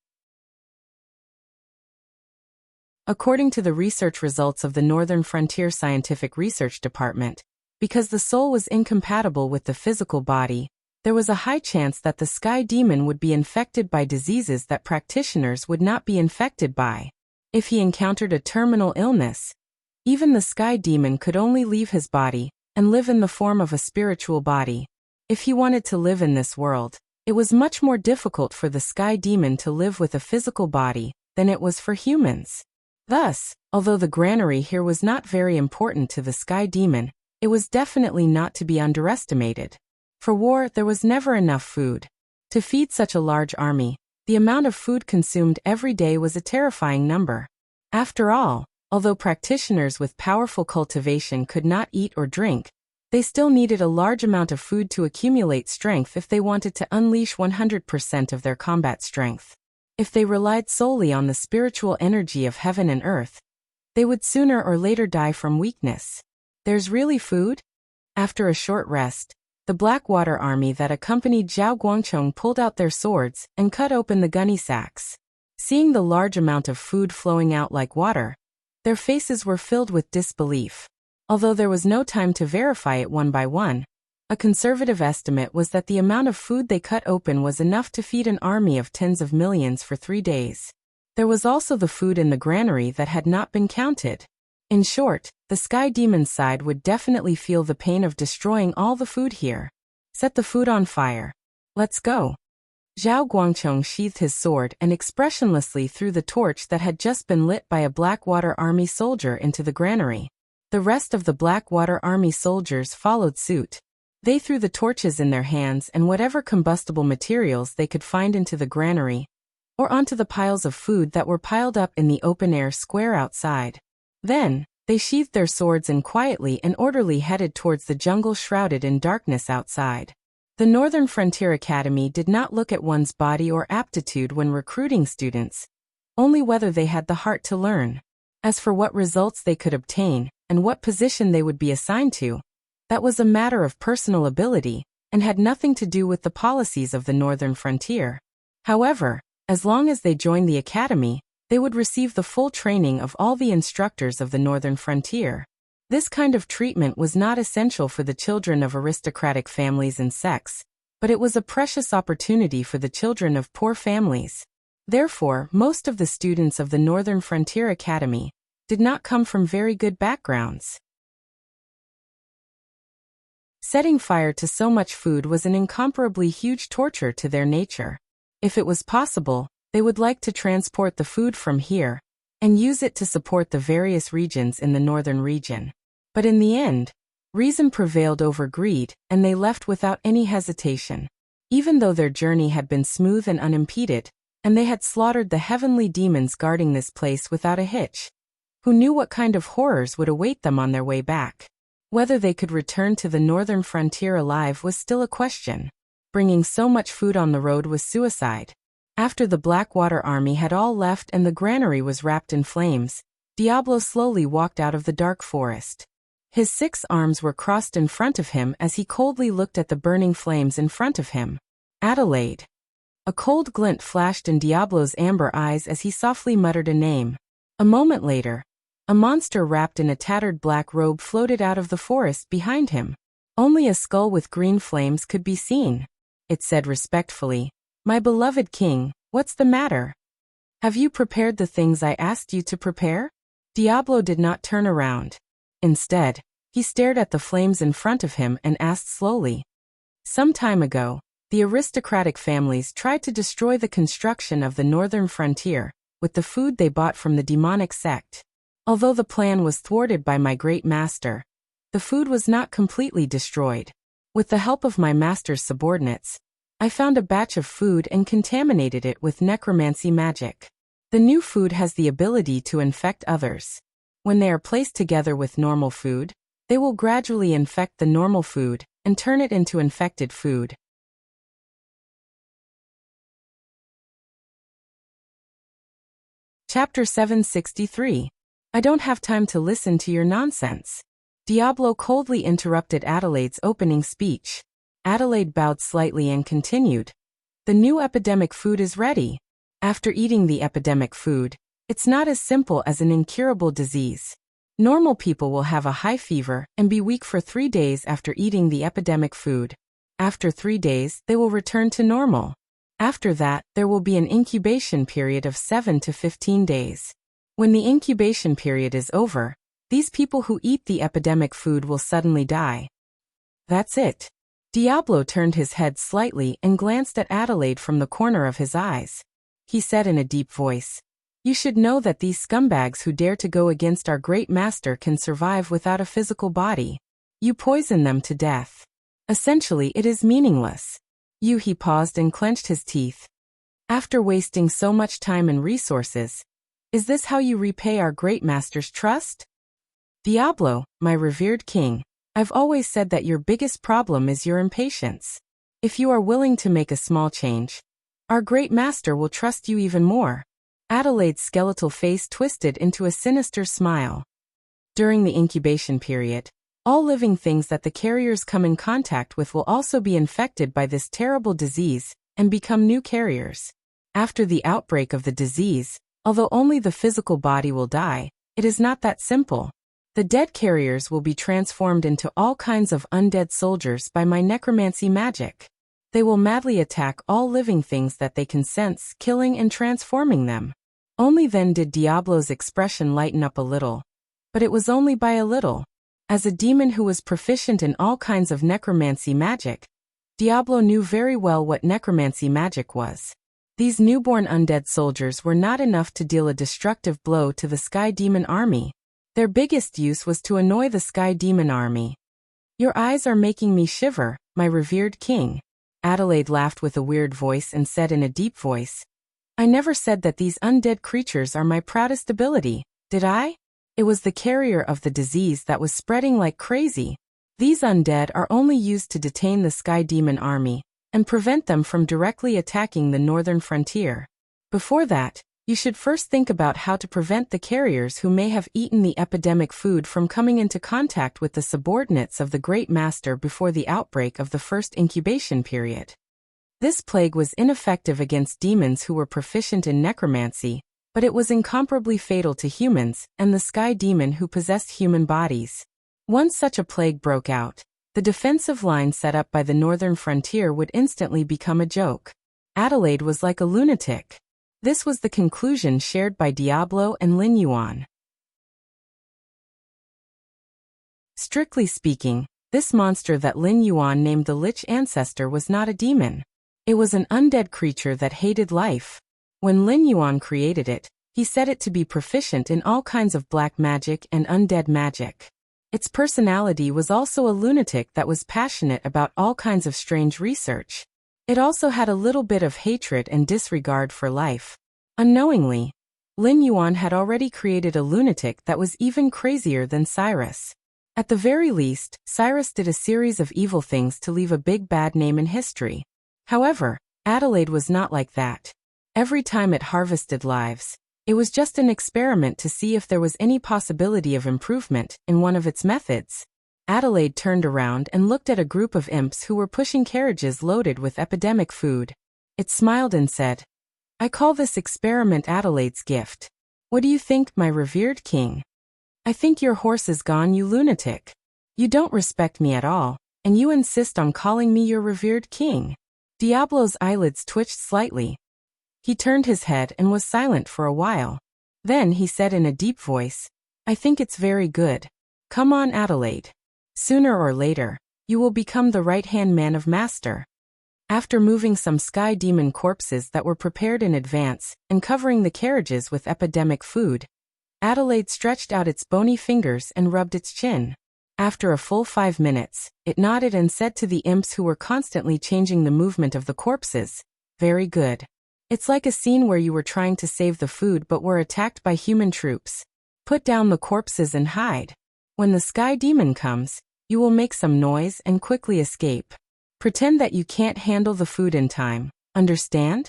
According to the research results of the Northern Frontier Scientific Research Department, because the soul was incompatible with the physical body, there was a high chance that the sky demon would be infected by diseases that practitioners would not be infected by. If he encountered a terminal illness, even the sky demon could only leave his body and live in the form of a spiritual body. If he wanted to live in this world, it was much more difficult for the sky demon to live with a physical body than it was for humans. Thus, although the granary here was not very important to the sky demon, it was definitely not to be underestimated. For war, there was never enough food. To feed such a large army, the amount of food consumed every day was a terrifying number. After all, although practitioners with powerful cultivation could not eat or drink, they still needed a large amount of food to accumulate strength if they wanted to unleash 100% of their combat strength. If they relied solely on the spiritual energy of heaven and earth, they would sooner or later die from weakness. There's really food? After a short rest, the Blackwater army that accompanied Zhao Guangcheng pulled out their swords and cut open the gunny sacks. Seeing the large amount of food flowing out like water, their faces were filled with disbelief. Although there was no time to verify it one by one, a conservative estimate was that the amount of food they cut open was enough to feed an army of tens of millions for 3 days. There was also the food in the granary that had not been counted. In short, the sky demon's side would definitely feel the pain of destroying all the food here. Set the food on fire. Let's go. Zhao Guangcheng sheathed his sword and expressionlessly threw the torch that had just been lit by a Blackwater army soldier into the granary. The rest of the Blackwater army soldiers followed suit. They threw the torches in their hands and whatever combustible materials they could find into the granary, or onto the piles of food that were piled up in the open-air square outside. Then, they sheathed their swords and quietly and orderly headed towards the jungle shrouded in darkness outside. The Northern Frontier Academy did not look at one's body or aptitude when recruiting students, only whether they had the heart to learn. As for what results they could obtain, and what position they would be assigned to, that was a matter of personal ability, and had nothing to do with the policies of the Northern Frontier. However, as long as they joined the academy, they would receive the full training of all the instructors of the Northern Frontier. This kind of treatment was not essential for the children of aristocratic families and sects, but it was a precious opportunity for the children of poor families. Therefore, most of the students of the Northern Frontier Academy did not come from very good backgrounds. Setting fire to so much food was an incomparably huge torture to their nature. If it was possible, they would like to transport the food from here and use it to support the various regions in the northern region. But in the end, reason prevailed over greed, and they left without any hesitation. Even though their journey had been smooth and unimpeded, and they had slaughtered the heavenly demons guarding this place without a hitch, who knew what kind of horrors would await them on their way back? Whether they could return to the northern frontier alive was still a question. Bringing so much food on the road was suicide. After the Blackwater army had all left and the granary was wrapped in flames, Diablo slowly walked out of the dark forest. His 6 arms were crossed in front of him as he coldly looked at the burning flames in front of him. Adelaide. A cold glint flashed in Diablo's amber eyes as he softly muttered a name. A moment later, a monster wrapped in a tattered black robe floated out of the forest behind him. Only a skull with green flames could be seen. It said respectfully, "My beloved king, what's the matter? Have you prepared the things I asked you to prepare? Diablo did not turn around. Instead, he stared at the flames in front of him and asked slowly. Some time ago, the aristocratic families tried to destroy the construction of the northern frontier with the food they bought from the demonic sect. Although the plan was thwarted by my great master, the food was not completely destroyed. With the help of my master's subordinates, I found a batch of food and contaminated it with necromancy magic. The new food has the ability to infect others. When they are placed together with normal food, they will gradually infect the normal food and turn it into infected food. Chapter 763. I don't have time to listen to your nonsense. Diablo coldly interrupted Adelaide's opening speech. Adelaide bowed slightly and continued. The new epidemic food is ready. After eating the epidemic food, it's not as simple as an incurable disease. Normal people will have a high fever and be weak for 3 days after eating the epidemic food. After 3 days, they will return to normal. After that, there will be an incubation period of 7 to 15 days. When the incubation period is over, these people who eat the epidemic food will suddenly die. That's it. Diablo turned his head slightly and glanced at Adelaide from the corner of his eyes. He said in a deep voice, "You should know that these scumbags who dare to go against our great master can survive without a physical body. You poison them to death. Essentially, it is meaningless." He paused and clenched his teeth. After wasting so much time and resources, is this how you repay our great master's trust? Diablo, my revered king, I've always said that your biggest problem is your impatience. If you are willing to make a small change, our great master will trust you even more. Adelaide's skeletal face twisted into a sinister smile. During the incubation period, all living things that the carriers come in contact with will also be infected by this terrible disease and become new carriers. After the outbreak of the disease, although only the physical body will die, it is not that simple. The dead carriers will be transformed into all kinds of undead soldiers by my necromancy magic. They will madly attack all living things that they can sense, killing and transforming them. Only then did Diablo's expression lighten up a little. But it was only by a little. As a demon who was proficient in all kinds of necromancy magic, Diablo knew very well what necromancy magic was. These newborn undead soldiers were not enough to deal a destructive blow to the Sky Demon army. Their biggest use was to annoy the Sky Demon army. Your eyes are making me shiver, my revered king. Adelaide laughed with a weird voice and said in a deep voice, I never said that these undead creatures are my proudest ability, did I? It was the carrier of the disease that was spreading like crazy. These undead are only used to detain the Sky Demon army and prevent them from directly attacking the northern frontier. Before that, you should first think about how to prevent the carriers who may have eaten the epidemic food from coming into contact with the subordinates of the Great Master before the outbreak of the first incubation period. This plague was ineffective against demons who were proficient in necromancy, but it was incomparably fatal to humans and the Sky Demon who possessed human bodies. Once such a plague broke out, the defensive line set up by the northern frontier would instantly become a joke. Adelaide was like a lunatic. This was the conclusion shared by Diablo and Lin Yuan. Strictly speaking, this monster that Lin Yuan named the Lich Ancestor was not a demon. It was an undead creature that hated life. When Lin Yuan created it, he said it to be proficient in all kinds of black magic and undead magic. Its personality was also a lunatic that was passionate about all kinds of strange research. It also had a little bit of hatred and disregard for life. Unknowingly, Lin Yuan had already created a lunatic that was even crazier than Cyrus. At the very least, Cyrus did a series of evil things to leave a big bad name in history. However, Adelaide was not like that. Every time it harvested lives, it was just an experiment to see if there was any possibility of improvement in one of its methods. Adelaide turned around and looked at a group of imps who were pushing carriages loaded with epidemic food. It smiled and said, I call this experiment Adelaide's gift. What do you think, my revered king? I think your horse is gone, you lunatic. You don't respect me at all, and you insist on calling me your revered king. Diablo's eyelids twitched slightly. He turned his head and was silent for a while. Then he said in a deep voice, "I think it's very good. Come on, Adelaide. Sooner or later, you will become the right-hand man of Master." After moving some sky demon corpses that were prepared in advance and covering the carriages with epidemic food, Adelaide stretched out its bony fingers and rubbed its chin. After a full 5 minutes, it nodded and said to the imps who were constantly changing the movement of the corpses, "Very good. It's like a scene where you were trying to save the food but were attacked by human troops. Put down the corpses and hide. When the sky demon comes, you will make some noise and quickly escape. Pretend that you can't handle the food in time, understand?"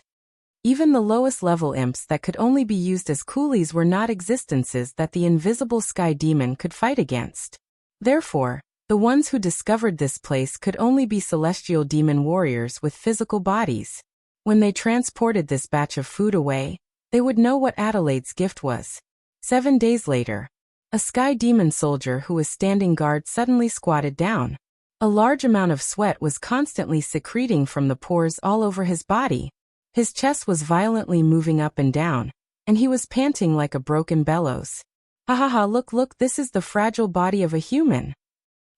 Even the lowest level imps that could only be used as coolies were not existences that the invisible sky demon could fight against. Therefore, the ones who discovered this place could only be celestial demon warriors with physical bodies. When they transported this batch of food away, they would know what Adelaide's gift was. 7 days later, a sky demon soldier who was standing guard suddenly squatted down. A large amount of sweat was constantly secreting from the pores all over his body. His chest was violently moving up and down, and he was panting like a broken bellows. "Ha ha ha, look, this is the fragile body of a human.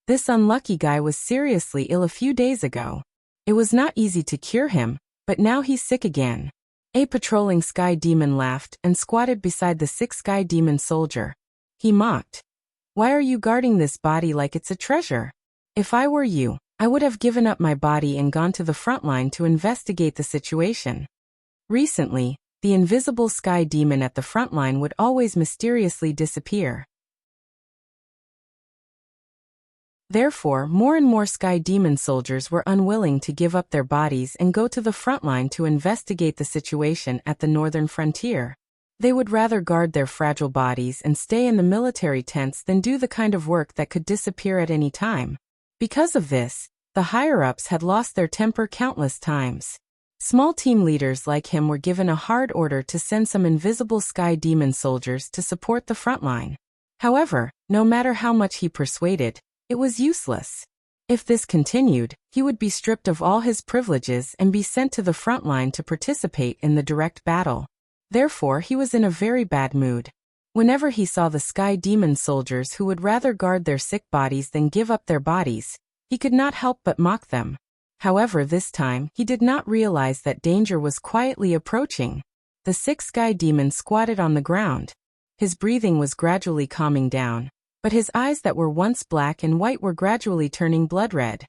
This unlucky guy was seriously ill a few days ago. It was not easy to cure him, but now he's sick again." A patrolling sky demon laughed and squatted beside the sick sky demon soldier. He mocked, "Why are you guarding this body like it's a treasure? If I were you, I would have given up my body and gone to the front line to investigate the situation." Recently, the invisible sky demon at the front line would always mysteriously disappear. Therefore, more and more sky demon soldiers were unwilling to give up their bodies and go to the front line to investigate the situation at the northern frontier. They would rather guard their fragile bodies and stay in the military tents than do the kind of work that could disappear at any time. Because of this, the higher-ups had lost their temper countless times. Small team leaders like him were given a hard order to send some invisible sky demon soldiers to support the front line. However, no matter how much he persuaded, it was useless. If this continued, he would be stripped of all his privileges and be sent to the front line to participate in the direct battle. Therefore, he was in a very bad mood. Whenever he saw the sky demon soldiers who would rather guard their sick bodies than give up their bodies, he could not help but mock them. However, this time, he did not realize that danger was quietly approaching. The sick sky demon squatted on the ground. His breathing was gradually calming down, but his eyes that were once black and white were gradually turning blood red.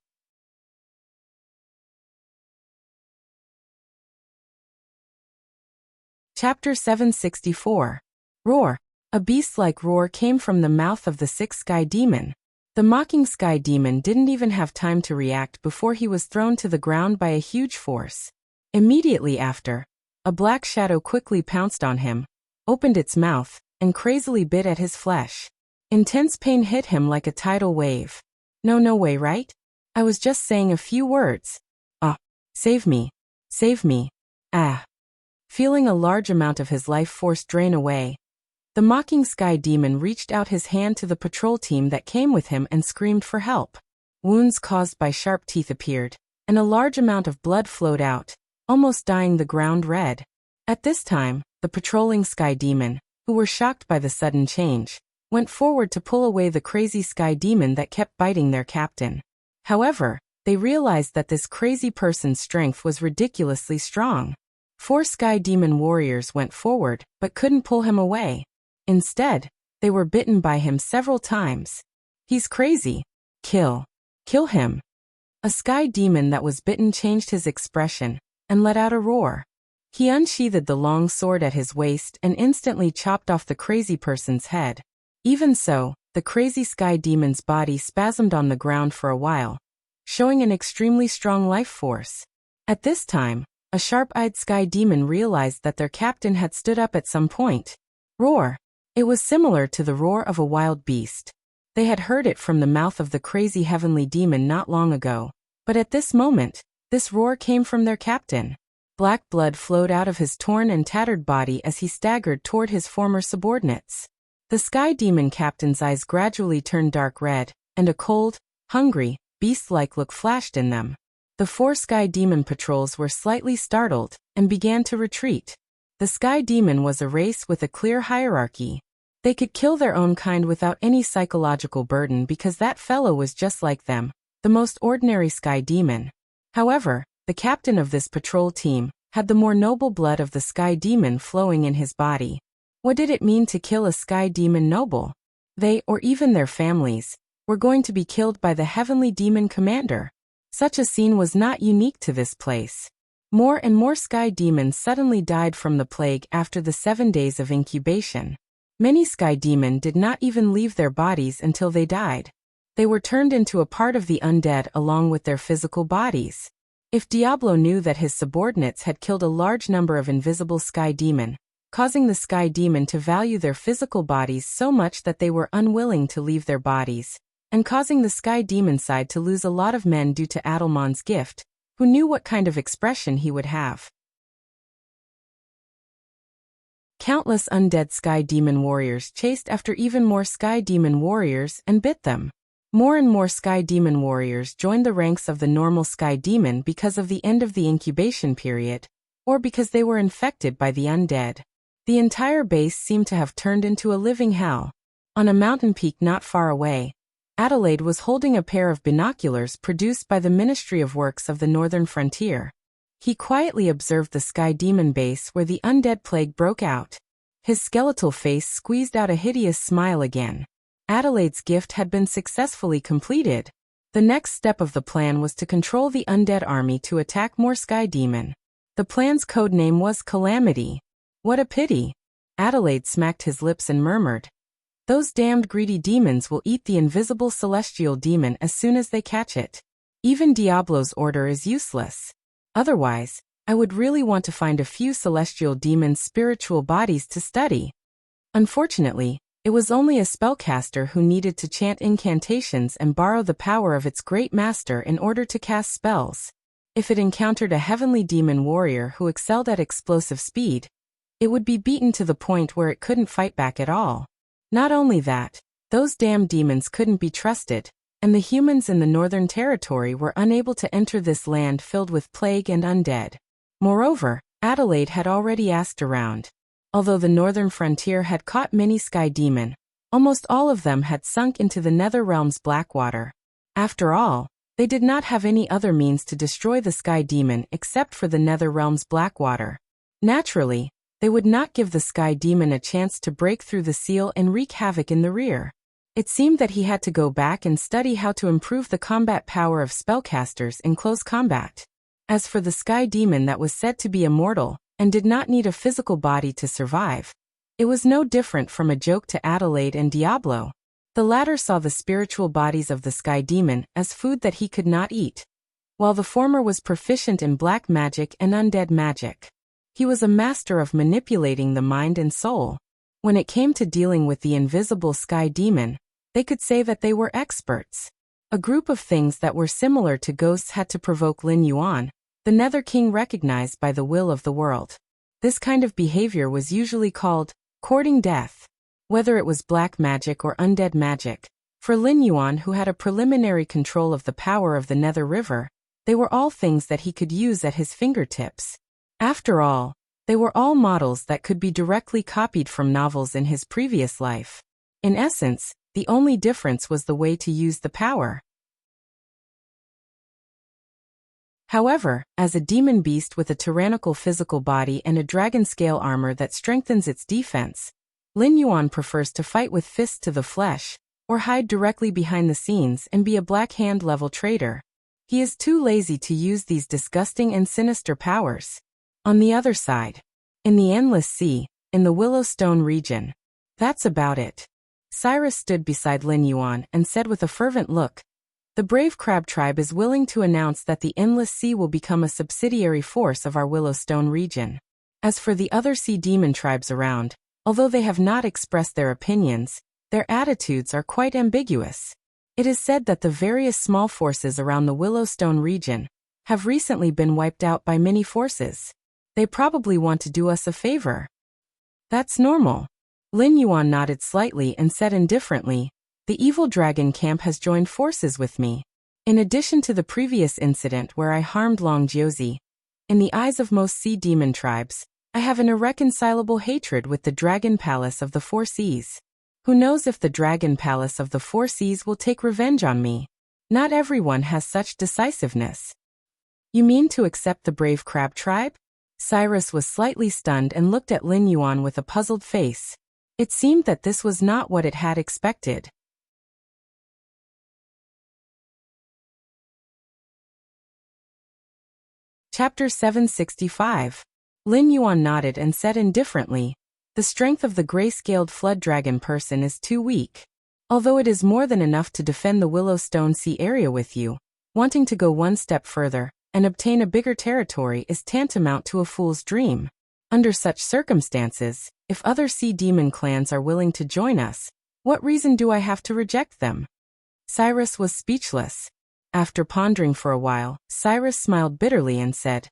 Chapter 764. Roar. A beast-like roar came from the mouth of the sick sky demon. The mocking sky demon didn't even have time to react before he was thrown to the ground by a huge force. Immediately after, a black shadow quickly pounced on him, opened its mouth, and crazily bit at his flesh. Intense pain hit him like a tidal wave. No way, right? I was just saying a few words. Ah, save me. Save me. Ah. Feeling a large amount of his life force drain away, the mocking sky demon reached out his hand to the patrol team that came with him and screamed for help. Wounds caused by sharp teeth appeared, and a large amount of blood flowed out, almost dyeing the ground red. At this time, the patrolling sky demon, who were shocked by the sudden change, went forward to pull away the crazy sky demon that kept biting their captain. However, they realized that this crazy person's strength was ridiculously strong. 4 sky demon warriors went forward but couldn't pull him away. Instead, they were bitten by him several times. "He's crazy. Kill. Kill him." A sky demon that was bitten changed his expression and let out a roar. He unsheathed the long sword at his waist and instantly chopped off the crazy person's head. Even so, the crazy sky demon's body spasmed on the ground for a while, showing an extremely strong life force. At this time, a sharp-eyed sky demon realized that their captain had stood up at some point. Roar. It was similar to the roar of a wild beast. They had heard it from the mouth of the crazy heavenly demon not long ago, but at this moment, this roar came from their captain. Black blood flowed out of his torn and tattered body as he staggered toward his former subordinates. The sky demon captain's eyes gradually turned dark red, and a cold, hungry, beast-like look flashed in them. The 4 sky demon patrols were slightly startled and began to retreat. The sky demon was a race with a clear hierarchy. They could kill their own kind without any psychological burden because that fellow was just like them, the most ordinary sky demon. However, the captain of this patrol team had the more noble blood of the sky demon flowing in his body. What did it mean to kill a sky demon noble? They, or even their families, were going to be killed by the heavenly demon commander. Such a scene was not unique to this place. More and more sky demons suddenly died from the plague after the 7 days of incubation. Many sky demon did not even leave their bodies until they died. They were turned into a part of the undead along with their physical bodies. If Diablo knew that his subordinates had killed a large number of invisible sky demon, causing the sky demon to value their physical bodies so much that they were unwilling to leave their bodies, and causing the sky demon side to lose a lot of men due to Adelmon's gift, who knew what kind of expression he would have. Countless undead sky demon warriors chased after even more sky demon warriors and bit them. More and more sky demon warriors joined the ranks of the normal sky demon because of the end of the incubation period, or because they were infected by the undead. The entire base seemed to have turned into a living hell. On a mountain peak not far away, Adelaide was holding a pair of binoculars produced by the Ministry of Works of the Northern Frontier. He quietly observed the sky demon base where the undead plague broke out. His skeletal face squeezed out a hideous smile again. Adelaide's gift had been successfully completed. The next step of the plan was to control the undead army to attack more sky demon. The plan's code name was Calamity. What a pity. Adelaide smacked his lips and murmured, "Those damned greedy demons will eat the invisible celestial demon as soon as they catch it. Even Diablo's order is useless. Otherwise, I would really want to find a few celestial demons' spiritual bodies to study." Unfortunately, it was only a spellcaster who needed to chant incantations and borrow the power of its great master in order to cast spells. If it encountered a heavenly demon warrior who excelled at explosive speed, it would be beaten to the point where it couldn't fight back at all. Not only that, those damn demons couldn't be trusted, and the humans in the Northern Territory were unable to enter this land filled with plague and undead. Moreover, Adelaide had already asked around. Although the Northern Frontier had caught many sky demon, almost all of them had sunk into the Nether Realm's black water. After all, they did not have any other means to destroy the sky demon except for the Nether Realm's black water. Naturally, they would not give the sky demon a chance to break through the seal and wreak havoc in the rear. It seemed that he had to go back and study how to improve the combat power of spellcasters in close combat. As for the sky demon that was said to be immortal and did not need a physical body to survive, it was no different from a joke to Adelaide and Diablo. The latter saw the spiritual bodies of the sky demon as food that he could not eat, while the former was proficient in black magic and undead magic. He was a master of manipulating the mind and soul. When it came to dealing with the invisible sky demon, they could say that they were experts. A group of things that were similar to ghosts had to provoke Lin Yuan, the Nether King recognized by the will of the world. This kind of behavior was usually called courting death. Whether it was black magic or undead magic, for Lin Yuan, who had a preliminary control of the power of the Nether River, they were all things that he could use at his fingertips. After all, they were all models that could be directly copied from novels in his previous life. In essence, the only difference was the way to use the power. However, as a demon beast with a tyrannical physical body and a dragon scale armor that strengthens its defense, Lin Yuan prefers to fight with fists to the flesh, or hide directly behind the scenes and be a black hand level traitor. He is too lazy to use these disgusting and sinister powers. On the other side, in the Endless Sea, in the Willowstone region, that's about it. Cyrus stood beside Lin Yuan and said with a fervent look, "The brave crab tribe is willing to announce that the Endless Sea will become a subsidiary force of our Willowstone region. As for the other sea demon tribes around, although they have not expressed their opinions, their attitudes are quite ambiguous. It is said that the various small forces around the Willowstone region have recently been wiped out by many forces. They probably want to do us a favor." "That's normal." Lin Yuan nodded slightly and said indifferently, "The evil dragon camp has joined forces with me. In addition to the previous incident where I harmed Long Jiuzi, in the eyes of most sea demon tribes, I have an irreconcilable hatred with the Dragon Palace of the Four Seas. Who knows if the Dragon Palace of the Four Seas will take revenge on me? Not everyone has such decisiveness. You mean to accept the brave crab tribe? Cyrus was slightly stunned and looked at Lin Yuan with a puzzled face. It seemed that this was not what it had expected. Chapter 765. Lin Yuan nodded and said indifferently, "The strength of the gray-scaled flood dragon person is too weak. Although it is more than enough to defend the Willowstone Sea area with you, wanting to go one step further and obtain a bigger territory is tantamount to a fool's dream. Under such circumstances, if other sea demon clans are willing to join us, what reason do I have to reject them?" Cyrus was speechless. After pondering for a while, Cyrus smiled bitterly and said,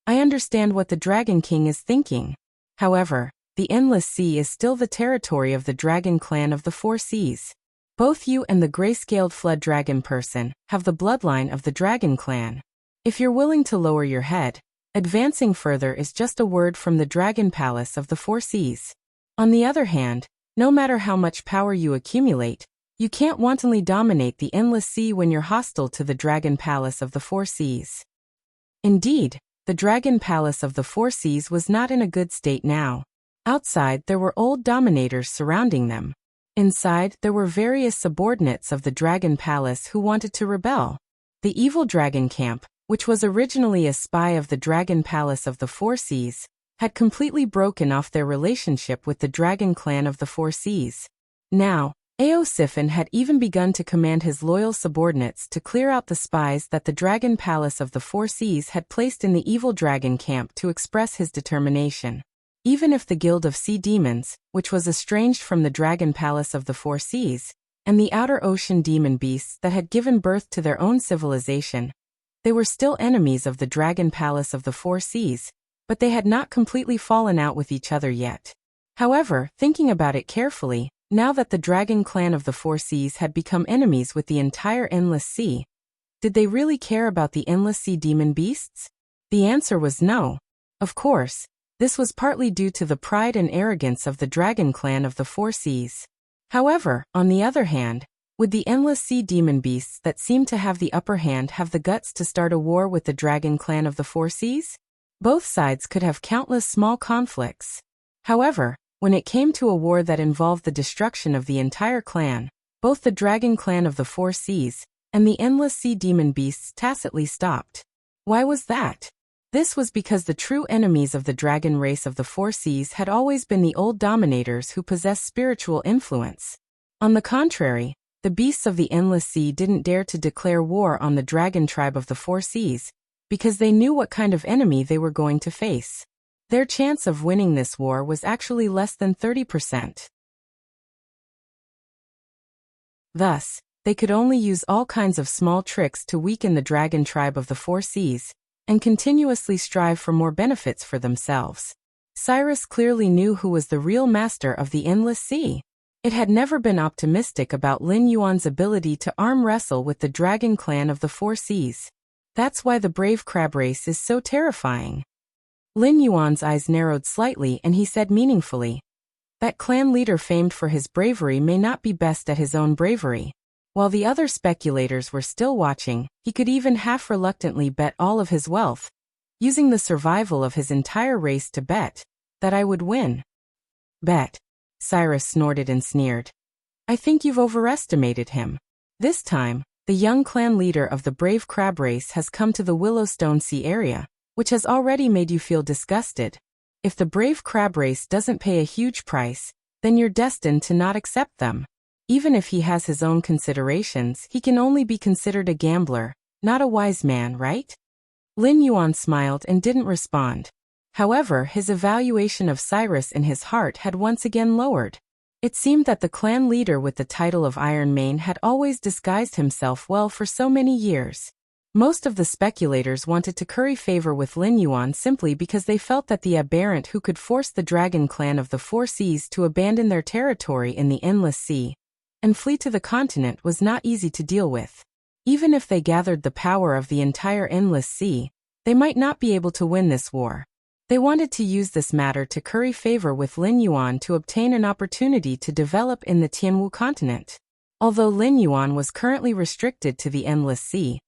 "I understand what the Dragon King is thinking. However, the Endless Sea is still the territory of the Dragon Clan of the Four Seas. Both you and the gray-scaled flood dragon person have the bloodline of the Dragon Clan. If you're willing to lower your head, advancing further is just a word from the Dragon Palace of the Four Seas. On the other hand, no matter how much power you accumulate, you can't wantonly dominate the Endless Sea when you're hostile to the Dragon Palace of the Four Seas." Indeed, the Dragon Palace of the Four Seas was not in a good state now. Outside there were old dominators surrounding them. Inside there were various subordinates of the Dragon Palace who wanted to rebel. The evil dragon camp, which was originally a spy of the Dragon Palace of the Four Seas, had completely broken off their relationship with the Dragon Clan of the Four Seas. Now, Ao Sifin had even begun to command his loyal subordinates to clear out the spies that the Dragon Palace of the Four Seas had placed in the evil dragon camp to express his determination. Even if the Guild of Sea Demons, which was estranged from the Dragon Palace of the Four Seas, and the outer ocean demon beasts that had given birth to their own civilization, they were still enemies of the Dragon Palace of the Four Seas, but they had not completely fallen out with each other yet. However, thinking about it carefully, now that the Dragon Clan of the Four Seas had become enemies with the entire Endless Sea, did they really care about the Endless Sea demon beasts? The answer was no. Of course, this was partly due to the pride and arrogance of the Dragon Clan of the Four Seas. However, on the other hand, would the Endless Sea demon beasts that seemed to have the upper hand have the guts to start a war with the Dragon Clan of the Four Seas? Both sides could have countless small conflicts. However, when it came to a war that involved the destruction of the entire clan, both the Dragon Clan of the Four Seas and the Endless Sea demon beasts tacitly stopped. Why was that? This was because the true enemies of the dragon race of the Four Seas had always been the old dominators who possessed spiritual influence. On the contrary, the beasts of the Endless Sea didn't dare to declare war on the dragon tribe of the Four Seas, because they knew what kind of enemy they were going to face. Their chance of winning this war was actually less than 30%. Thus, they could only use all kinds of small tricks to weaken the dragon tribe of the Four Seas, and continuously strive for more benefits for themselves. Cyrus clearly knew who was the real master of the Endless Sea. It had never been optimistic about Lin Yuan's ability to arm wrestle with the Dragon Clan of the Four Seas. That's why the brave crab race is so terrifying. Lin Yuan's eyes narrowed slightly and he said meaningfully, "That clan leader famed for his bravery may not be best at his own bravery." While the other speculators were still watching, he could even half-reluctantly bet all of his wealth, using the survival of his entire race to bet, that I would win. "Bet," Cyrus snorted and sneered. "I think you've overestimated him. This time, the young clan leader of the brave crab race has come to the Willowstone Sea area, which has already made you feel disgusted. If the brave crab race doesn't pay a huge price, then you're destined to not accept them. Even if he has his own considerations, he can only be considered a gambler, not a wise man, right?" Lin Yuan smiled and didn't respond. However, his evaluation of Cyrus in his heart had once again lowered. It seemed that the clan leader with the title of Iron Mane had always disguised himself well for so many years. Most of the speculators wanted to curry favor with Lin Yuan simply because they felt that the aberrant who could force the Dragon Clan of the Four Seas to abandon their territory in the Endless Sea and flee to the continent was not easy to deal with. Even if they gathered the power of the entire endless sea, they might not be able to win this war. They wanted to use this matter to curry favor with Lin Yuan to obtain an opportunity to develop in the Tianwu continent. Although Lin Yuan was currently restricted to the endless sea,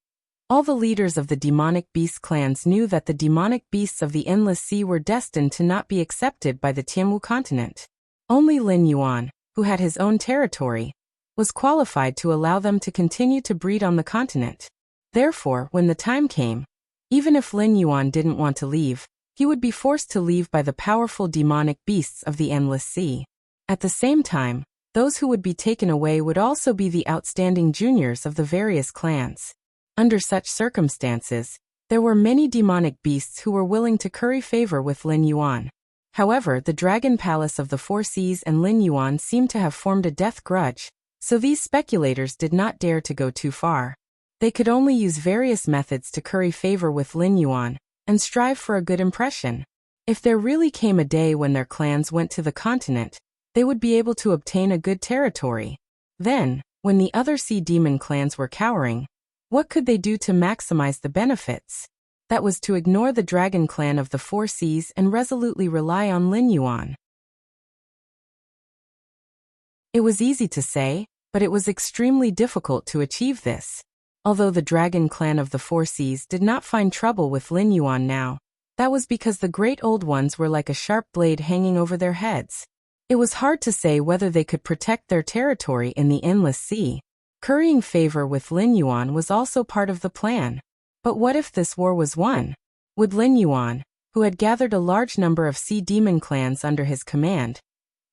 all the leaders of the demonic beast clans knew that the demonic beasts of the endless sea were destined to not be accepted by the Tianwu continent. Only Lin Yuan, who had his own territory, was qualified to allow them to continue to breed on the continent. Therefore, when the time came, even if Lin Yuan didn't want to leave, he would be forced to leave by the powerful demonic beasts of the endless sea. At the same time, those who would be taken away would also be the outstanding juniors of the various clans. Under such circumstances, there were many demonic beasts who were willing to curry favor with Lin Yuan. However, the Dragon Palace of the Four Seas and Lin Yuan seemed to have formed a death grudge, so these speculators did not dare to go too far. They could only use various methods to curry favor with Lin Yuan and strive for a good impression. If there really came a day when their clans went to the continent, they would be able to obtain a good territory. Then, when the other sea demon clans were cowering, what could they do to maximize the benefits? That was to ignore the dragon clan of the Four Seas and resolutely rely on Lin Yuan. It was easy to say, but it was extremely difficult to achieve this. Although the dragon clan of the Four Seas did not find trouble with Lin Yuan now, that was because the great old ones were like a sharp blade hanging over their heads. It was hard to say whether they could protect their territory in the endless sea. Currying favor with Lin Yuan was also part of the plan. But what if this war was won? Would Lin Yuan, who had gathered a large number of sea demon clans under his command,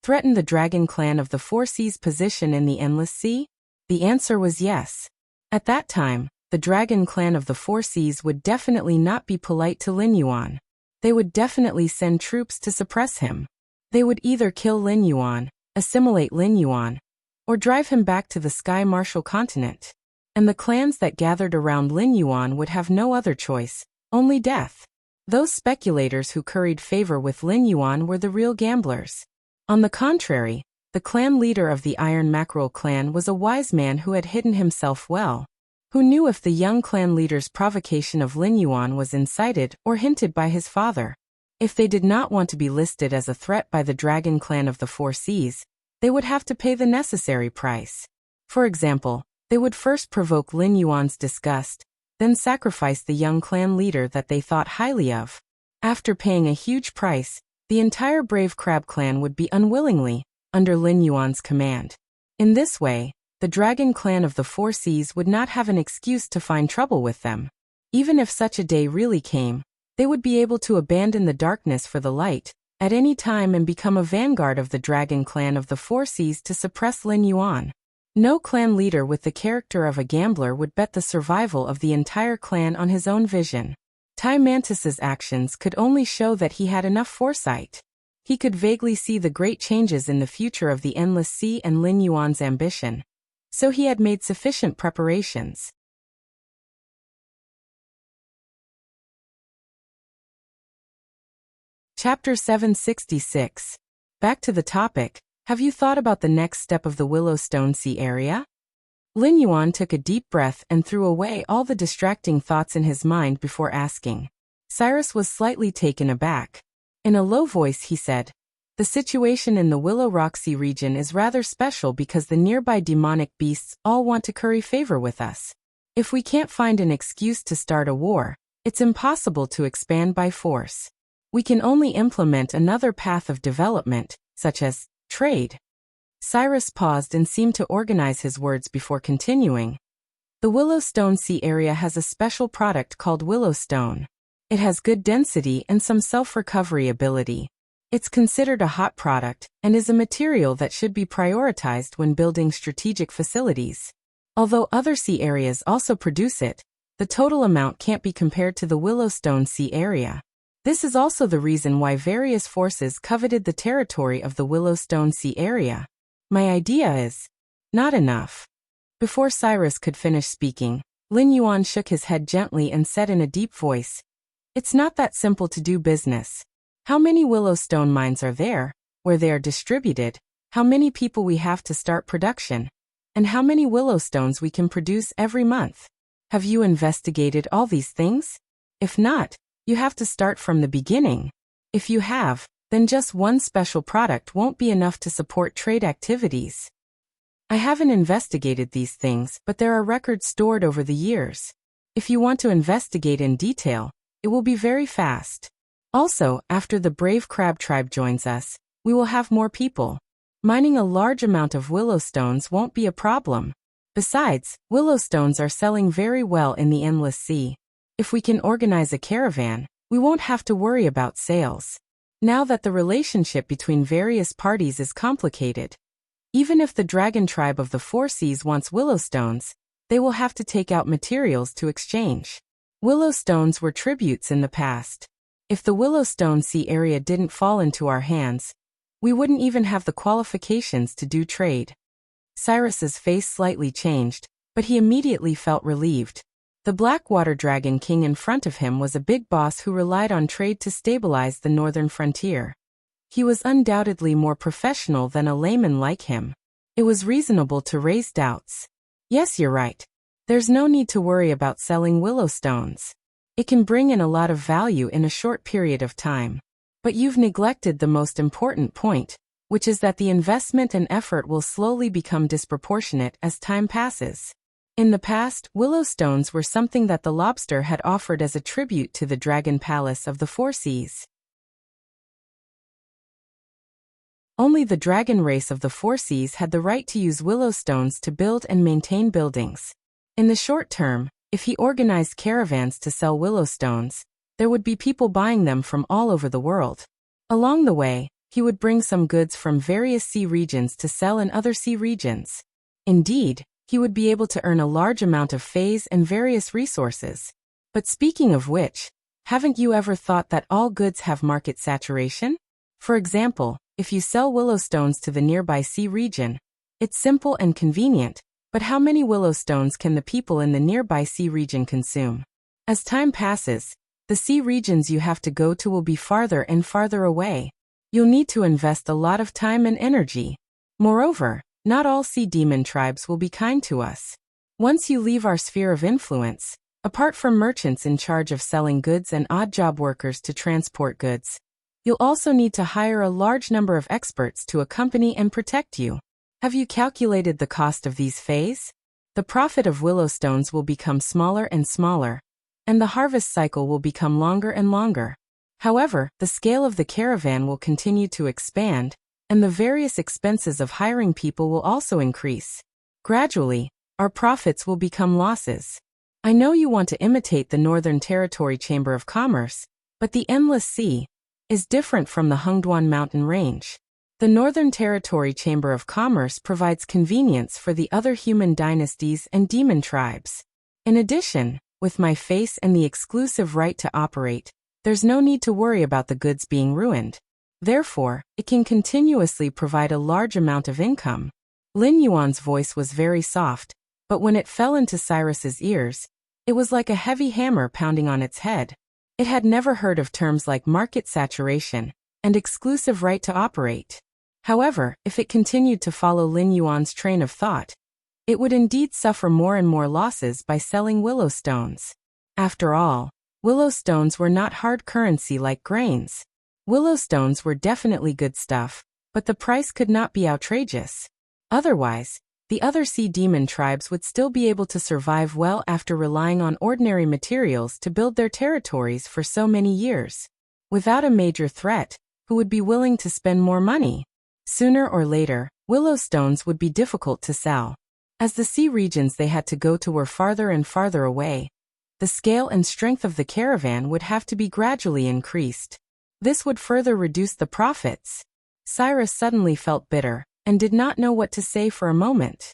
threaten the dragon clan of the Four Seas' position in the endless sea? The answer was yes. At that time, the dragon clan of the Four Seas would definitely not be polite to Lin Yuan. They would definitely send troops to suppress him. They would either kill Lin Yuan, assimilate Lin Yuan, or drive him back to the Sky Martial continent. And the clans that gathered around Lin Yuan would have no other choice, only death. Those speculators who curried favor with Lin Yuan were the real gamblers. On the contrary, the clan leader of the Iron Mackerel clan was a wise man who had hidden himself well, who knew if the young clan leader's provocation of Lin Yuan was incited or hinted by his father. If they did not want to be listed as a threat by the dragon clan of the Four Seas, they would have to pay the necessary price. For example, they would first provoke Lin Yuan's disgust, then sacrifice the young clan leader that they thought highly of. After paying a huge price, the entire Brave Crab clan would be unwillingly under Lin Yuan's command. In this way, the dragon clan of the Four Seas would not have an excuse to find trouble with them. Even if such a day really came, they would be able to abandon the darkness for the light at any time and become a vanguard of the dragon clan of the Four Seas to suppress Lin Yuan. No clan leader with the character of a gambler would bet the survival of the entire clan on his own vision. Tai Mantis's actions could only show that he had enough foresight. He could vaguely see the great changes in the future of the Endless Sea and Lin Yuan's ambition. So he had made sufficient preparations. Chapter 766. Back to the topic. Have you thought about the next step of the Willowstone Sea area? Lin Yuan took a deep breath and threw away all the distracting thoughts in his mind before asking. Cyrus was slightly taken aback. In a low voice he said, "The situation in the Willow Rock Sea region is rather special because the nearby demonic beasts all want to curry favor with us. If we can't find an excuse to start a war, it's impossible to expand by force. We can only implement another path of development, such as trade." Cyrus paused and seemed to organize his words before continuing. The Willowstone Sea area has a special product called Willowstone. It has good density and some self-recovery ability. It's considered a hot product and is a material that should be prioritized when building strategic facilities. Although other sea areas also produce it, the total amount can't be compared to the Willowstone Sea area. This is also the reason why various forces coveted the territory of the Willowstone Sea area. My idea is not enough. Before Cyrus could finish speaking, Lin Yuan shook his head gently and said in a deep voice, "It's not that simple to do business. How many Willowstone mines are there? Where they are distributed? How many people we have to start production? and how many willow stones we can produce every month. Have you investigated all these things? If not, you have to start from the beginning. If you have, then just one special product won't be enough to support trade activities. I haven't investigated these things, but there are records stored over the years. If you want to investigate in detail, it will be very fast. Also, after the brave crab tribe joins us, we will have more people. Mining a large amount of willow stones won't be a problem. Besides, willow stones are selling very well in the endless sea. If we can organize a caravan, we won't have to worry about sales. Now that the relationship between various parties is complicated, even if the dragon tribe of the Four Seas wants willow stones, they will have to take out materials to exchange. Willow stones were tributes in the past. If the Willowstone Sea area didn't fall into our hands, we wouldn't even have the qualifications to do trade. Cyrus's face slightly changed, but he immediately felt relieved. The Blackwater Dragon King in front of him was a big boss who relied on trade to stabilize the northern frontier. He was undoubtedly more professional than a layman like him. It was reasonable to raise doubts. Yes, you're right. There's no need to worry about selling willow stones. It can bring in a lot of value in a short period of time. But you've neglected the most important point, which is that the investment and effort will slowly become disproportionate as time passes. In the past, willow stones were something that the lobster had offered as a tribute to the Dragon Palace of the Four Seas. Only the dragon race of the Four Seas had the right to use willow stones to build and maintain buildings. In the short term, if he organized caravans to sell willow stones, there would be people buying them from all over the world. Along the way, he would bring some goods from various sea regions to sell in other sea regions. Indeed, he would be able to earn a large amount of phase and various resources. But speaking of which, haven't you ever thought that all goods have market saturation? For example, if you sell willow stones to the nearby sea region, it's simple and convenient, but how many willow stones can the people in the nearby sea region consume? As time passes, the sea regions you have to go to will be farther and farther away. You'll need to invest a lot of time and energy. Moreover, not all sea demon tribes will be kind to us. Once you leave our sphere of influence, apart from merchants in charge of selling goods and odd job workers to transport goods, you'll also need to hire a large number of experts to accompany and protect you. Have you calculated the cost of these phase? The profit of willow stones will become smaller and smaller, and the harvest cycle will become longer and longer. However, the scale of the caravan will continue to expand, and the various expenses of hiring people will also increase. Gradually, our profits will become losses. I know you want to imitate the Northern Territory Chamber of Commerce, but the Endless Sea is different from the Hungduan mountain range. The Northern Territory Chamber of Commerce provides convenience for the other human dynasties and demon tribes. In addition, with my face and the exclusive right to operate, there's no need to worry about the goods being ruined. Therefore, it can continuously provide a large amount of income. Lin Yuan's voice was very soft, but when it fell into Cyrus's ears, it was like a heavy hammer pounding on its head. It had never heard of terms like market saturation and exclusive right to operate. However, if it continued to follow Lin Yuan's train of thought, it would indeed suffer more and more losses by selling willow stones. After all, willow stones were not hard currency like grains. Willow stones were definitely good stuff, but the price could not be outrageous. Otherwise, the other sea demon tribes would still be able to survive well after relying on ordinary materials to build their territories for so many years. Without a major threat, who would be willing to spend more money? Sooner or later, willow stones would be difficult to sell. As the sea regions they had to go to were farther and farther away, the scale and strength of the caravan would have to be gradually increased. This would further reduce the profits. Cyrus suddenly felt bitter and did not know what to say for a moment.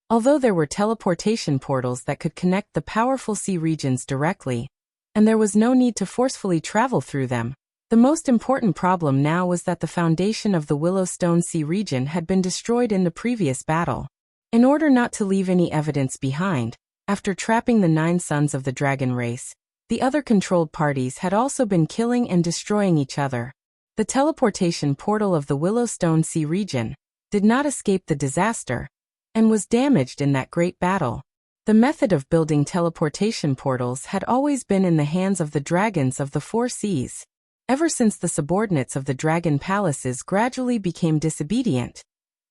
Although there were teleportation portals that could connect the powerful sea regions directly, and there was no need to forcefully travel through them, the most important problem now was that the foundation of the Willowstone Sea region had been destroyed in the previous battle. In order not to leave any evidence behind, after trapping the 9 sons of the dragon race, the other controlled parties had also been killing and destroying each other. The teleportation portal of the Willowstone Sea region did not escape the disaster, and was damaged in that great battle. The method of building teleportation portals had always been in the hands of the dragons of the four seas. Ever since the subordinates of the dragon palaces gradually became disobedient,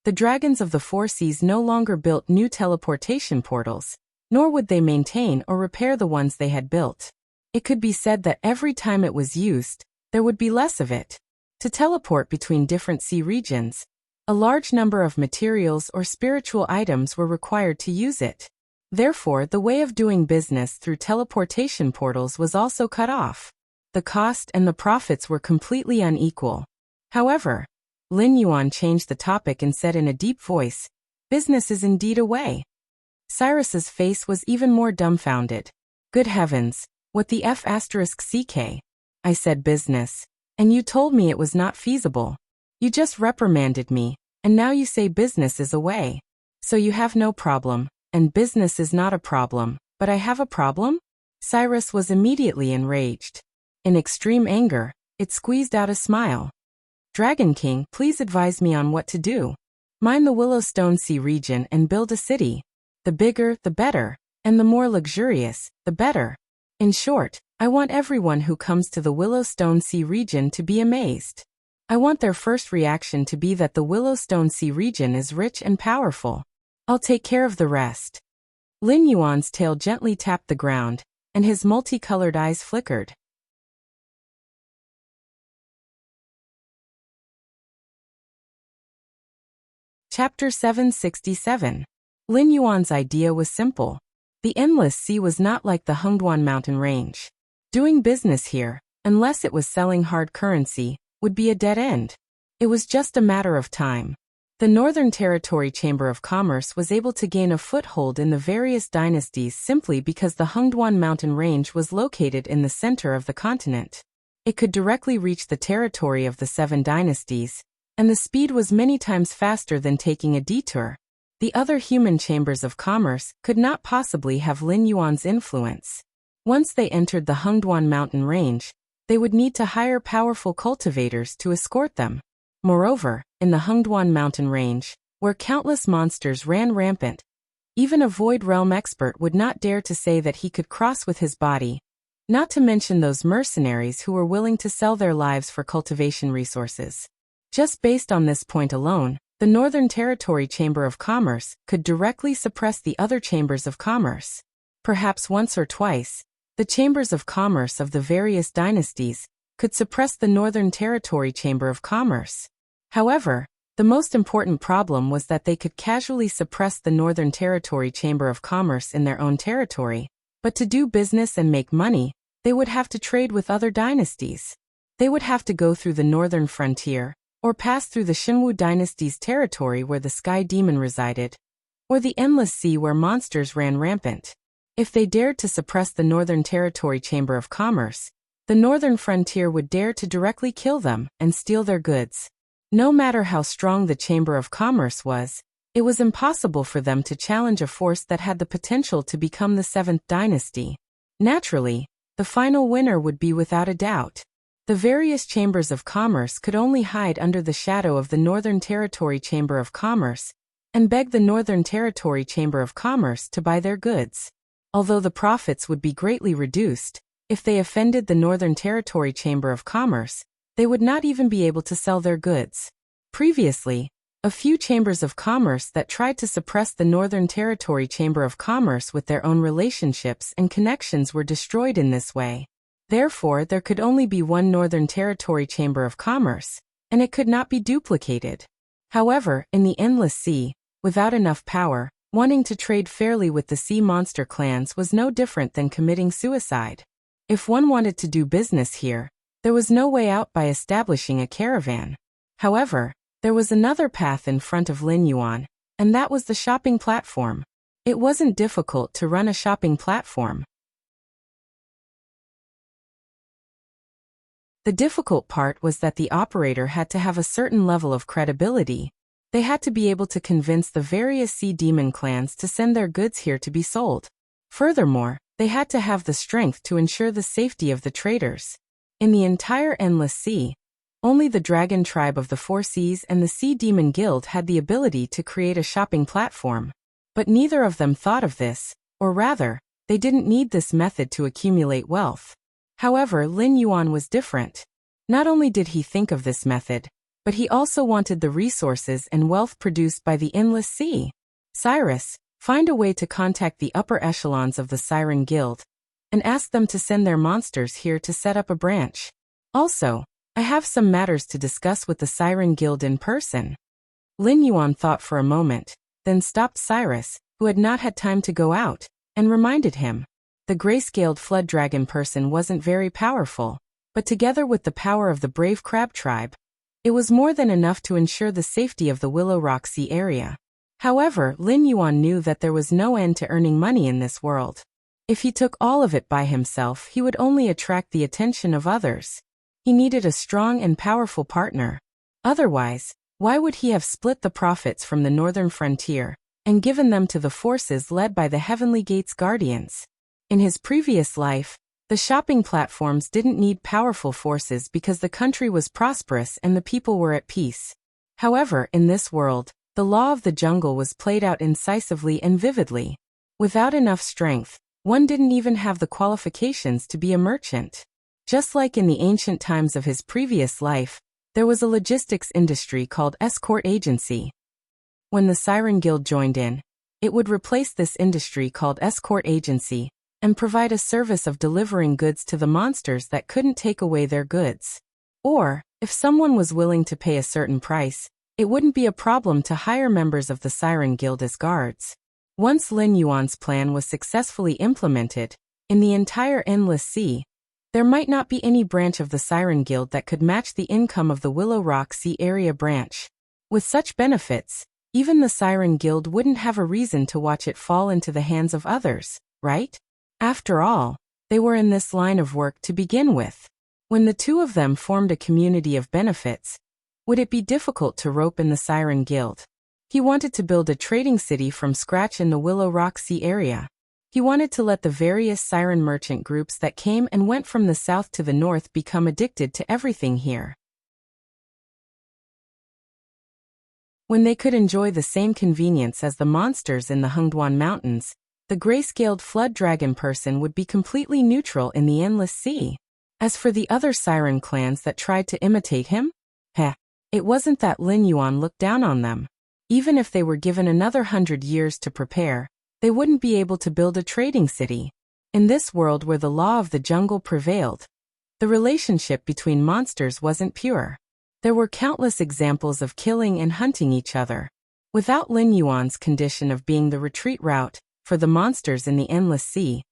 the dragons of the four seas no longer built new teleportation portals, nor would they maintain or repair the ones they had built. It could be said that every time it was used, there would be less of it. To teleport between different sea regions, a large number of materials or spiritual items were required to use it. Therefore, the way of doing business through teleportation portals was also cut off. The cost and the profits were completely unequal. However, Lin Yuan changed the topic and said in a deep voice, "Business is indeed a way." Cyrus's face was even more dumbfounded. "Good heavens, what the F***ck? I said business, and you told me it was not feasible. You just reprimanded me, and now you say business is a way. So you have no problem, and business is not a problem, but I have a problem?" Cyrus was immediately enraged. In extreme anger, it squeezed out a smile. "Dragon King, please advise me on what to do. Mine the Willowstone Sea region and build a city. The bigger, the better, and the more luxurious, the better. In short, I want everyone who comes to the Willowstone Sea region to be amazed. I want their first reaction to be that the Willowstone Sea region is rich and powerful. I'll take care of the rest." Lin Yuan's tail gently tapped the ground, and his multicolored eyes flickered. Chapter 767. Lin Yuan's idea was simple. The Endless Sea was not like the Hengduan mountain range. Doing business here, unless it was selling hard currency, would be a dead end. It was just a matter of time. The Northern Territory Chamber of Commerce was able to gain a foothold in the various dynasties simply because the Hengduan mountain range was located in the center of the continent. It could directly reach the territory of the 7 dynasties, and the speed was many times faster than taking a detour. The other human chambers of commerce could not possibly have Lin Yuan's influence. Once they entered the Hengduan mountain range, they would need to hire powerful cultivators to escort them. Moreover, in the Hengduan mountain range, where countless monsters ran rampant, even a Void Realm expert would not dare to say that he could cross with his body, not to mention those mercenaries who were willing to sell their lives for cultivation resources. Just based on this point alone, the Northern Territory Chamber of Commerce could directly suppress the other chambers of commerce. Perhaps once or twice, the chambers of commerce of the various dynasties could suppress the Northern Territory Chamber of Commerce. However, the most important problem was that they could casually suppress the Northern Territory Chamber of Commerce in their own territory, but to do business and make money, they would have to trade with other dynasties. They would have to go through the northern frontier, or pass through the Xinwu dynasty's territory where the Sky Demon resided, or the Endless Sea where monsters ran rampant. If they dared to suppress the Northern Territory Chamber of Commerce, the northern frontier would dare to directly kill them and steal their goods. No matter how strong the Chamber of Commerce was, it was impossible for them to challenge a force that had the potential to become the 7th dynasty. Naturally, the final winner would be without a doubt. The various chambers of commerce could only hide under the shadow of the Northern Territory Chamber of Commerce and beg the Northern Territory Chamber of Commerce to buy their goods. Although the profits would be greatly reduced, if they offended the Northern Territory Chamber of Commerce, they would not even be able to sell their goods. Previously, a few chambers of commerce that tried to suppress the Northern Territory Chamber of Commerce with their own relationships and connections were destroyed in this way. Therefore, there could only be one Northern Territory Chamber of Commerce, and it could not be duplicated. However, in the Endless Sea, without enough power, wanting to trade fairly with the sea monster clans was no different than committing suicide. If one wanted to do business here, there was no way out by establishing a caravan. However, there was another path in front of Lin Yuan, and that was the shopping platform. It wasn't difficult to run a shopping platform. The difficult part was that the operator had to have a certain level of credibility. They had to be able to convince the various sea demon clans to send their goods here to be sold. Furthermore, they had to have the strength to ensure the safety of the traders. In the entire Endless Sea, Only the Dragon Tribe of the Four Seas and the Sea Demon Guild had the ability to create a shopping platform. But neither of them thought of this, or rather, they didn't need this method to accumulate wealth. However, Lin Yuan was different. Not only did he think of this method, but he also wanted the resources and wealth produced by the endless sea. Cyrus, find a way to contact the upper echelons of the Siren Guild and ask them to send their monsters here to set up a branch. Also, I have some matters to discuss with the Siren Guild in person. Lin Yuan thought for a moment, then stopped Cyrus, who had not had time to go out, and reminded him. The gray-scaled flood dragon person wasn't very powerful, but together with the power of the brave crab tribe, it was more than enough to ensure the safety of the Willow Rock Sea area. However, Lin Yuan knew that there was no end to earning money in this world. If he took all of it by himself, he would only attract the attention of others. He needed a strong and powerful partner. Otherwise, why would he have split the profits from the northern frontier and given them to the forces led by the Heavenly Gates Guardians? In his previous life, the shopping platforms didn't need powerful forces because the country was prosperous and the people were at peace. However, in this world, the law of the jungle was played out incisively and vividly. Without enough strength, one didn't even have the qualifications to be a merchant. Just like in the ancient times of his previous life, there was a logistics industry called escort agency. When the Siren Guild joined in, it would replace this industry called escort agency and provide a service of delivering goods to the monsters that couldn't take away their goods. Or, if someone was willing to pay a certain price, it wouldn't be a problem to hire members of the Siren Guild as guards. Once Lin Yuan's plan was successfully implemented, in the entire Endless Sea, there might not be any branch of the Siren Guild that could match the income of the Willow Rock Sea area branch. With such benefits, even the Siren Guild wouldn't have a reason to watch it fall into the hands of others, right? After all, they were in this line of work to begin with. When the two of them formed a community of benefits, would it be difficult to rope in the Siren Guild? He wanted to build a trading city from scratch in the Willow Rock Sea area. He wanted to let the various siren merchant groups that came and went from the south to the north become addicted to everything here. When they could enjoy the same convenience as the monsters in the Hengduan Mountains, the gray-scaled flood dragon person would be completely neutral in the Endless Sea. As for the other siren clans that tried to imitate him, it wasn't that Lin Yuan looked down on them. Even if they were given another 100 years to prepare, they wouldn't be able to build a trading city. In this world where the law of the jungle prevailed, the relationship between monsters wasn't pure. There were countless examples of killing and hunting each other. Without Lin Yuan's condition of being the retreat route for the monsters in the Endless Sea,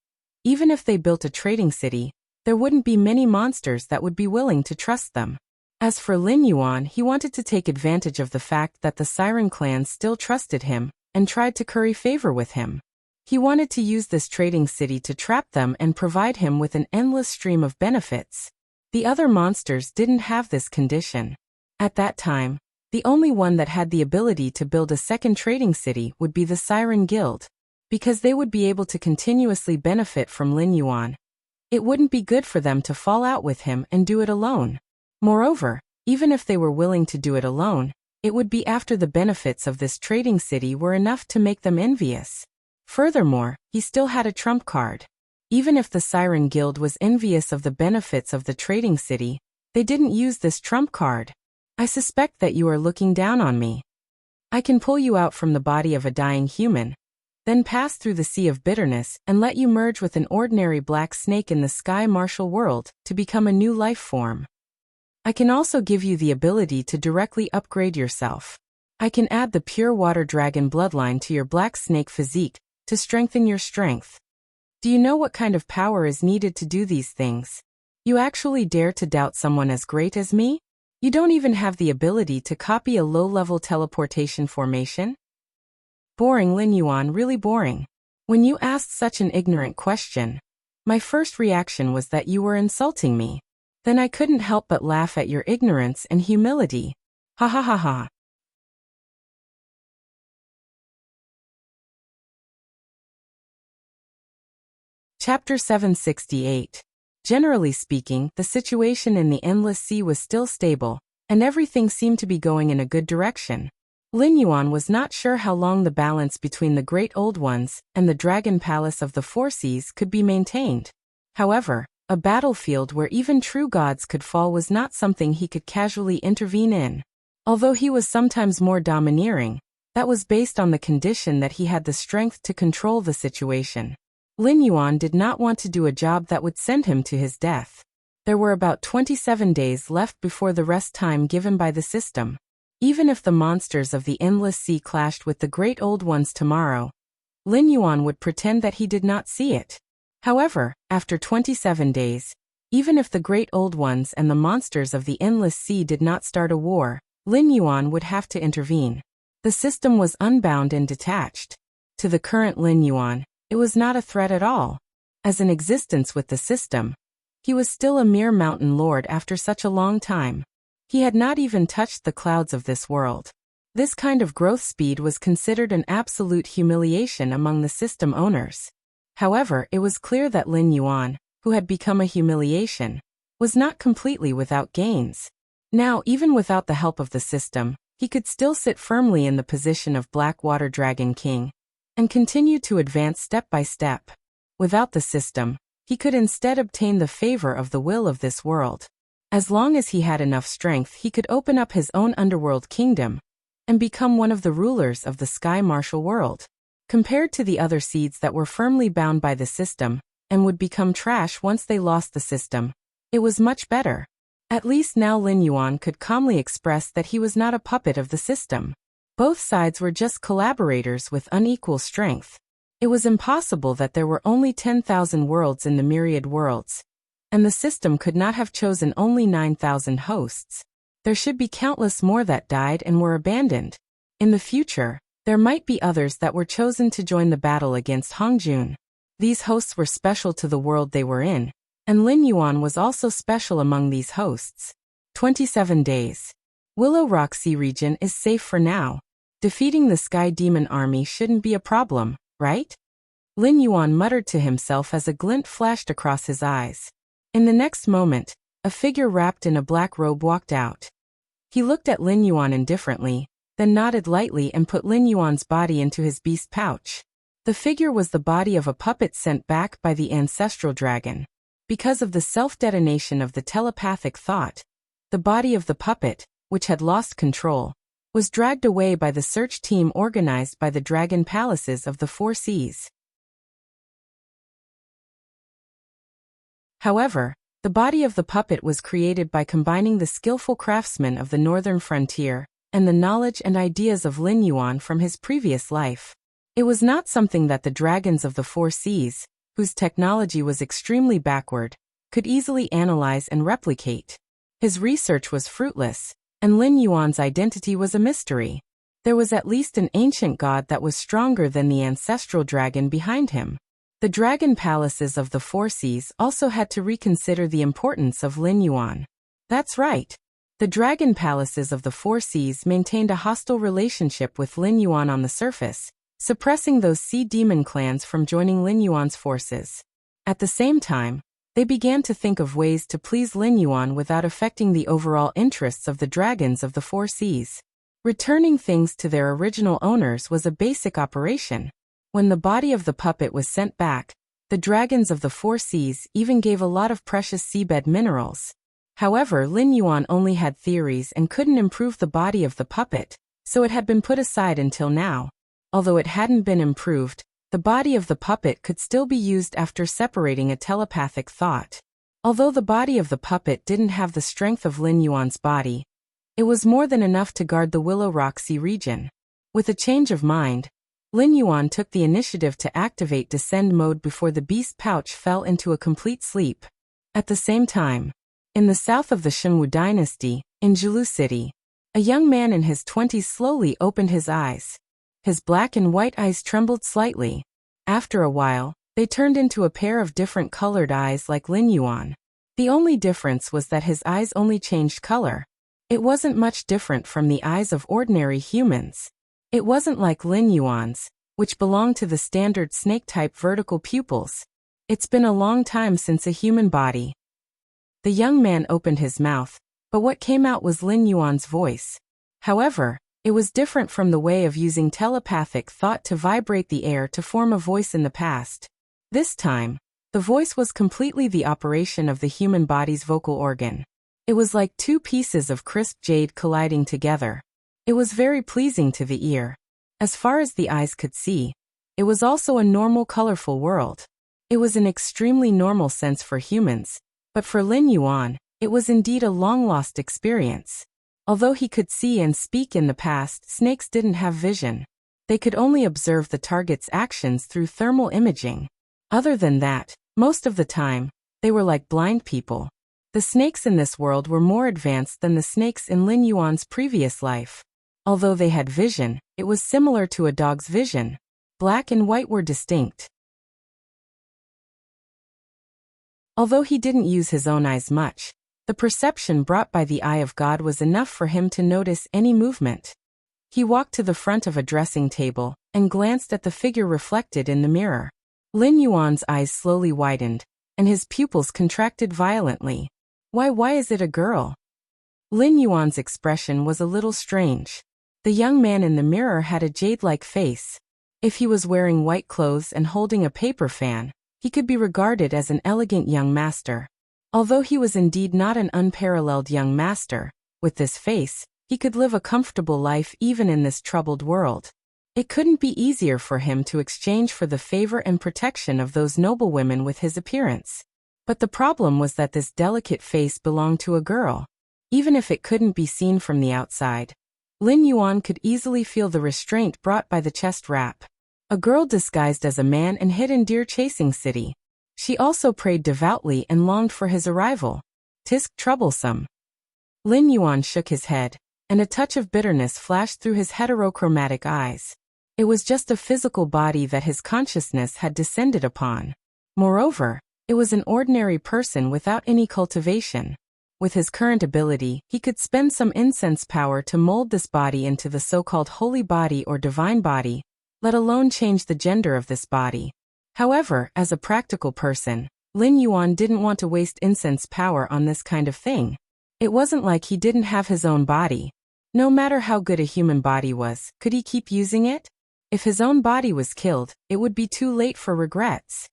even if they built a trading city, there wouldn't be many monsters that would be willing to trust them. As for Lin Yuan, he wanted to take advantage of the fact that the Siren clan still trusted him and tried to curry favor with him. He wanted to use this trading city to trap them and provide him with an endless stream of benefits. The other monsters didn't have this condition. At that time, the only one that had the ability to build a second trading city would be the Siren Guild. Because they would be able to continuously benefit from Lin Yuan, it wouldn't be good for them to fall out with him and do it alone. Moreover, even if they were willing to do it alone, it would be after the benefits of this trading city were enough to make them envious. Furthermore, he still had a trump card. Even if the Siren Guild was envious of the benefits of the trading city, they didn't use this trump card. I suspect that you are looking down on me. I can pull you out from the body of a dying human, then pass through the sea of bitterness and let you merge with an ordinary black snake in the sky martial world to become a new life form. I can also give you the ability to directly upgrade yourself. I can add the pure water dragon bloodline to your black snake physique to strengthen your strength. Do you know what kind of power is needed to do these things? You actually dare to doubt someone as great as me? You don't even have the ability to copy a low-level teleportation formation? Boring, Lin Yuan, really boring. When you asked such an ignorant question, my first reaction was that you were insulting me. Then I couldn't help but laugh at your ignorance and humility. Ha ha ha ha. Chapter 768. Generally speaking, the situation in the Endless Sea was still stable, and everything seemed to be going in a good direction. Lin Yuan was not sure how long the balance between the Great Old Ones and the Dragon Palace of the Four Seas could be maintained. However, a battlefield where even true gods could fall was not something he could casually intervene in. Although he was sometimes more domineering, that was based on the condition that he had the strength to control the situation. Lin Yuan did not want to do a job that would send him to his death. There were about 27 days left before the rest time given by the system. Even if the monsters of the Endless Sea clashed with the Great Old Ones tomorrow, Lin Yuan would pretend that he did not see it. However, after 27 days, even if the Great Old Ones and the monsters of the Endless Sea did not start a war, Lin Yuan would have to intervene. The system was unbound and detached. To the current Lin Yuan, it was not a threat at all. As in existence with the system, he was still a mere mountain lord after such a long time. He had not even touched the clouds of this world. This kind of growth speed was considered an absolute humiliation among the system owners. However, it was clear that Lin Yuan, who had become a humiliation, was not completely without gains. Now, even without the help of the system, he could still sit firmly in the position of Black Water Dragon King and continue to advance step by step. Without the system, he could instead obtain the favor of the will of this world. As long as he had enough strength, he could open up his own underworld kingdom and become one of the rulers of the Sky Martial world. Compared to the other seeds that were firmly bound by the system and would become trash once they lost the system, it was much better. At least now Lin Yuan could calmly express that he was not a puppet of the system. Both sides were just collaborators with unequal strength. It was impossible that there were only 10,000 worlds in the myriad worlds, and the system could not have chosen only 9,000 hosts. There should be countless more that died and were abandoned. In the future, there might be others that were chosen to join the battle against Hongjun. These hosts were special to the world they were in, and Lin Yuan was also special among these hosts. 27 days. Willow Rock Sea region is safe for now. Defeating the Sky Demon army shouldn't be a problem, right? Lin Yuan muttered to himself as a glint flashed across his eyes. In the next moment, a figure wrapped in a black robe walked out. He looked at Lin Yuan indifferently, then nodded lightly and put Lin Yuan's body into his beast pouch. The figure was the body of a puppet sent back by the ancestral dragon. Because of the self-detonation of the telepathic thought, the body of the puppet, which had lost control, was dragged away by the search team organized by the Dragon Palaces of the Four Seas. However, the body of the puppet was created by combining the skillful craftsmen of the northern frontier and the knowledge and ideas of Lin Yuan from his previous life. It was not something that the dragons of the Four Seas, whose technology was extremely backward, could easily analyze and replicate. His research was fruitless, and Lin Yuan's identity was a mystery. There was at least an ancient god that was stronger than the ancestral dragon behind him. The Dragon Palaces of the Four Seas also had to reconsider the importance of Lin Yuan. That's right. The Dragon Palaces of the Four Seas maintained a hostile relationship with Lin Yuan on the surface, suppressing those sea demon clans from joining Lin Yuan's forces. At the same time, they began to think of ways to please Lin Yuan without affecting the overall interests of the dragons of the Four Seas. Returning things to their original owners was a basic operation. When the body of the puppet was sent back, the dragons of the Four Seas even gave a lot of precious seabed minerals. However, Lin Yuan only had theories and couldn't improve the body of the puppet, so it had been put aside until now. Although it hadn't been improved, the body of the puppet could still be used after separating a telepathic thought. Although the body of the puppet didn't have the strength of Lin Yuan's body, it was more than enough to guard the Willow Rock Sea region. With a change of mind, Lin Yuan took the initiative to activate descend mode before the beast pouch fell into a complete sleep. At the same time, in the south of the Shunwu dynasty, in Jilu City, a young man in his 20s slowly opened his eyes. His black and white eyes trembled slightly. After a while, they turned into a pair of different colored eyes like Lin Yuan. The only difference was that his eyes only changed color. It wasn't much different from the eyes of ordinary humans. It wasn't like Lin Yuan's, which belonged to the standard snake-type vertical pupils. It's been a long time since a human body. The young man opened his mouth, but what came out was Lin Yuan's voice. However, it was different from the way of using telepathic thought to vibrate the air to form a voice in the past. This time, the voice was completely the operation of the human body's vocal organ. It was like two pieces of crisp jade colliding together. It was very pleasing to the ear. As far as the eyes could see, it was also a normal, colorful world. It was an extremely normal sense for humans, but for Lin Yuan, it was indeed a long-lost experience. Although he could see and speak in the past, snakes didn't have vision. They could only observe the target's actions through thermal imaging. Other than that, most of the time, they were like blind people. The snakes in this world were more advanced than the snakes in Lin Yuan's previous life. Although they had vision, it was similar to a dog's vision. Black and white were distinct. Although he didn't use his own eyes much, the perception brought by the eye of God was enough for him to notice any movement. He walked to the front of a dressing table and glanced at the figure reflected in the mirror. Lin Yuan's eyes slowly widened, and his pupils contracted violently. Why is it a girl? Lin Yuan's expression was a little strange. The young man in the mirror had a jade-like face. If he was wearing white clothes and holding a paper fan, he could be regarded as an elegant young master. Although he was indeed not an unparalleled young master, with this face, he could live a comfortable life even in this troubled world. It couldn't be easier for him to exchange for the favor and protection of those noblewomen with his appearance. But the problem was that this delicate face belonged to a girl. Even if it couldn't be seen from the outside, Lin Yuan could easily feel the restraint brought by the chest wrap. A girl disguised as a man and hid in deer chasing city. She also prayed devoutly and longed for his arrival. 'Tis troublesome. Lin Yuan shook his head, and a touch of bitterness flashed through his heterochromatic eyes. It was just a physical body that his consciousness had descended upon. Moreover, it was an ordinary person without any cultivation. With his current ability, he could spend some incense power to mold this body into the so-called holy body or divine body, let alone change the gender of this body. However, as a practical person, Lin Yuan didn't want to waste incense power on this kind of thing. It wasn't like he didn't have his own body. No matter how good a human body was, could he keep using it? If his own body was killed, it would be too late for regrets.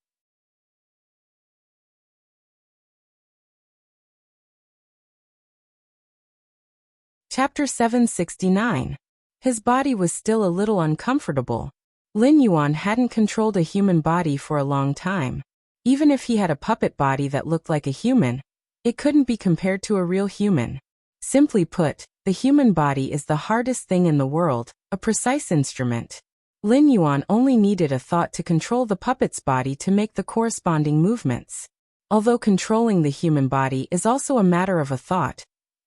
Chapter 769. His body was still a little uncomfortable. Lin Yuan hadn't controlled a human body for a long time. Even if he had a puppet body that looked like a human, it couldn't be compared to a real human. Simply put, the human body is the hardest thing in the world, a precise instrument. Lin Yuan only needed a thought to control the puppet's body to make the corresponding movements. Although controlling the human body is also a matter of a thought,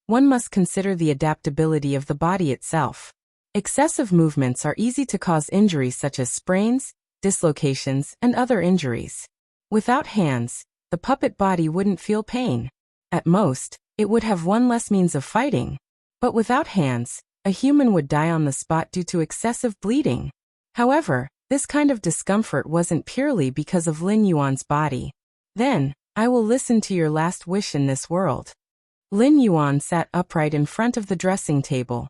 one must consider the adaptability of the body itself. Excessive movements are easy to cause injuries such as sprains, dislocations, and other injuries. Without hands, the puppet body wouldn't feel pain. At most, it would have one less means of fighting. But without hands, a human would die on the spot due to excessive bleeding. However, this kind of discomfort wasn't purely because of Lin Yuan's body. Then, I will listen to your last wish in this world. Lin Yuan sat upright in front of the dressing table.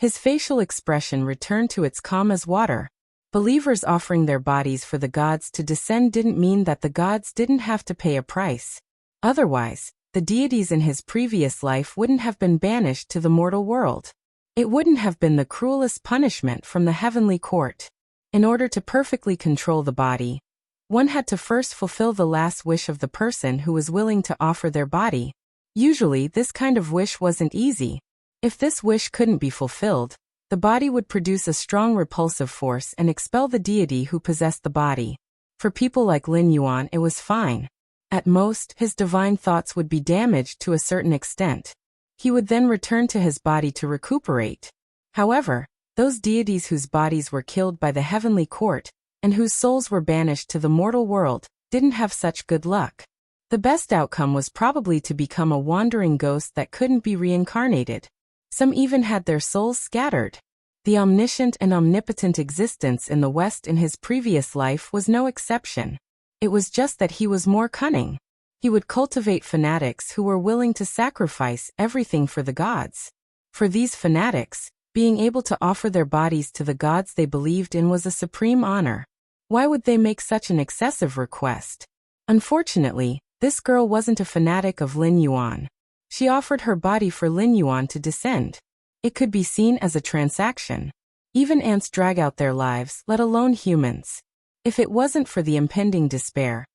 His facial expression returned to its calm as water. Believers offering their bodies for the gods to descend didn't mean that the gods didn't have to pay a price. Otherwise, the deities in his previous life wouldn't have been banished to the mortal world. It wouldn't have been the cruelest punishment from the heavenly court. In order to perfectly control the body, one had to first fulfill the last wish of the person who was willing to offer their body. Usually, this kind of wish wasn't easy. If this wish couldn't be fulfilled, the body would produce a strong repulsive force and expel the deity who possessed the body. For people like Lin Yuan, it was fine. At most, his divine thoughts would be damaged to a certain extent. He would then return to his body to recuperate. However, those deities whose bodies were killed by the heavenly court, and whose souls were banished to the mortal world, didn't have such good luck. The best outcome was probably to become a wandering ghost that couldn't be reincarnated. Some even had their souls scattered. The omniscient and omnipotent existence in the West in his previous life was no exception. It was just that he was more cunning. He would cultivate fanatics who were willing to sacrifice everything for the gods. For these fanatics, being able to offer their bodies to the gods they believed in was a supreme honor. Why would they make such an excessive request? Unfortunately, this girl wasn't a fanatic of Lin Yuan. She offered her body for Lin Yuan to descend. It could be seen as a transaction. Even ants drag out their lives, let alone humans. If it wasn't for the impending despair,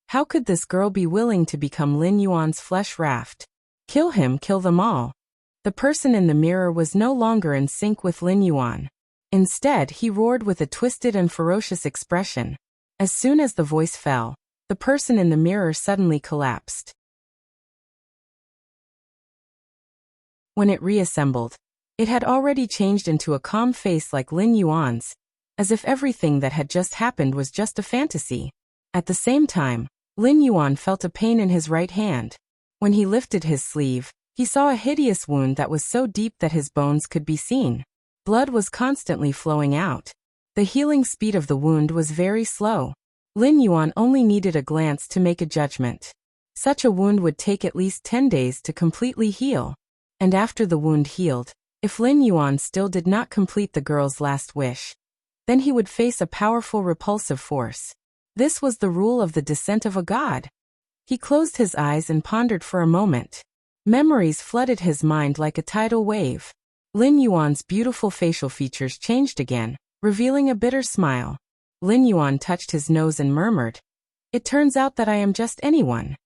how could this girl be willing to become Lin Yuan's flesh raft? Kill him, kill them all. The person in the mirror was no longer in sync with Lin Yuan. Instead, he roared with a twisted and ferocious expression. As soon as the voice fell, the person in the mirror suddenly collapsed. When it reassembled, it had already changed into a calm face like Lin Yuan's, as if everything that had just happened was just a fantasy. At the same time, Lin Yuan felt a pain in his right hand. When he lifted his sleeve, he saw a hideous wound that was so deep that his bones could be seen. Blood was constantly flowing out. The healing speed of the wound was very slow. Lin Yuan only needed a glance to make a judgment. Such a wound would take at least 10 days to completely heal. And after the wound healed, if Lin Yuan still did not complete the girl's last wish, then he would face a powerful repulsive force. This was the rule of the descent of a god. He closed his eyes and pondered for a moment. Memories flooded his mind like a tidal wave. Lin Yuan's beautiful facial features changed again, revealing a bitter smile. Lin Yuan touched his nose and murmured, "It turns out that I am just anyone."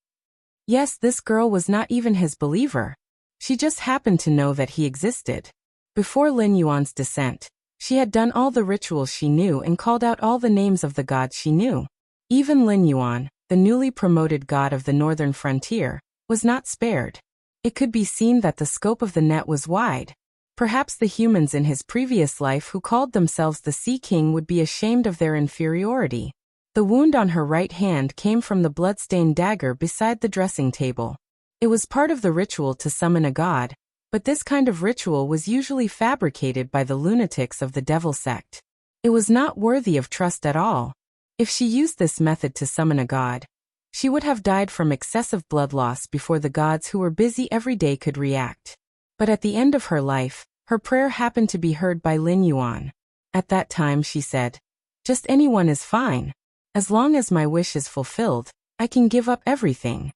Yes, this girl was not even his believer. She just happened to know that he existed. Before Lin Yuan's descent, she had done all the rituals she knew and called out all the names of the gods she knew. Even Lin Yuan, the newly promoted god of the northern frontier, was not spared. It could be seen that the scope of the net was wide. Perhaps the humans in his previous life who called themselves the Sea King would be ashamed of their inferiority. The wound on her right hand came from the blood-stained dagger beside the dressing table. It was part of the ritual to summon a god, but this kind of ritual was usually fabricated by the lunatics of the devil sect. It was not worthy of trust at all. If she used this method to summon a god, she would have died from excessive blood loss before the gods who were busy every day could react. But at the end of her life, her prayer happened to be heard by Lin Yuan. At that time she said, "Just anyone is fine. As long as my wish is fulfilled, I can give up everything."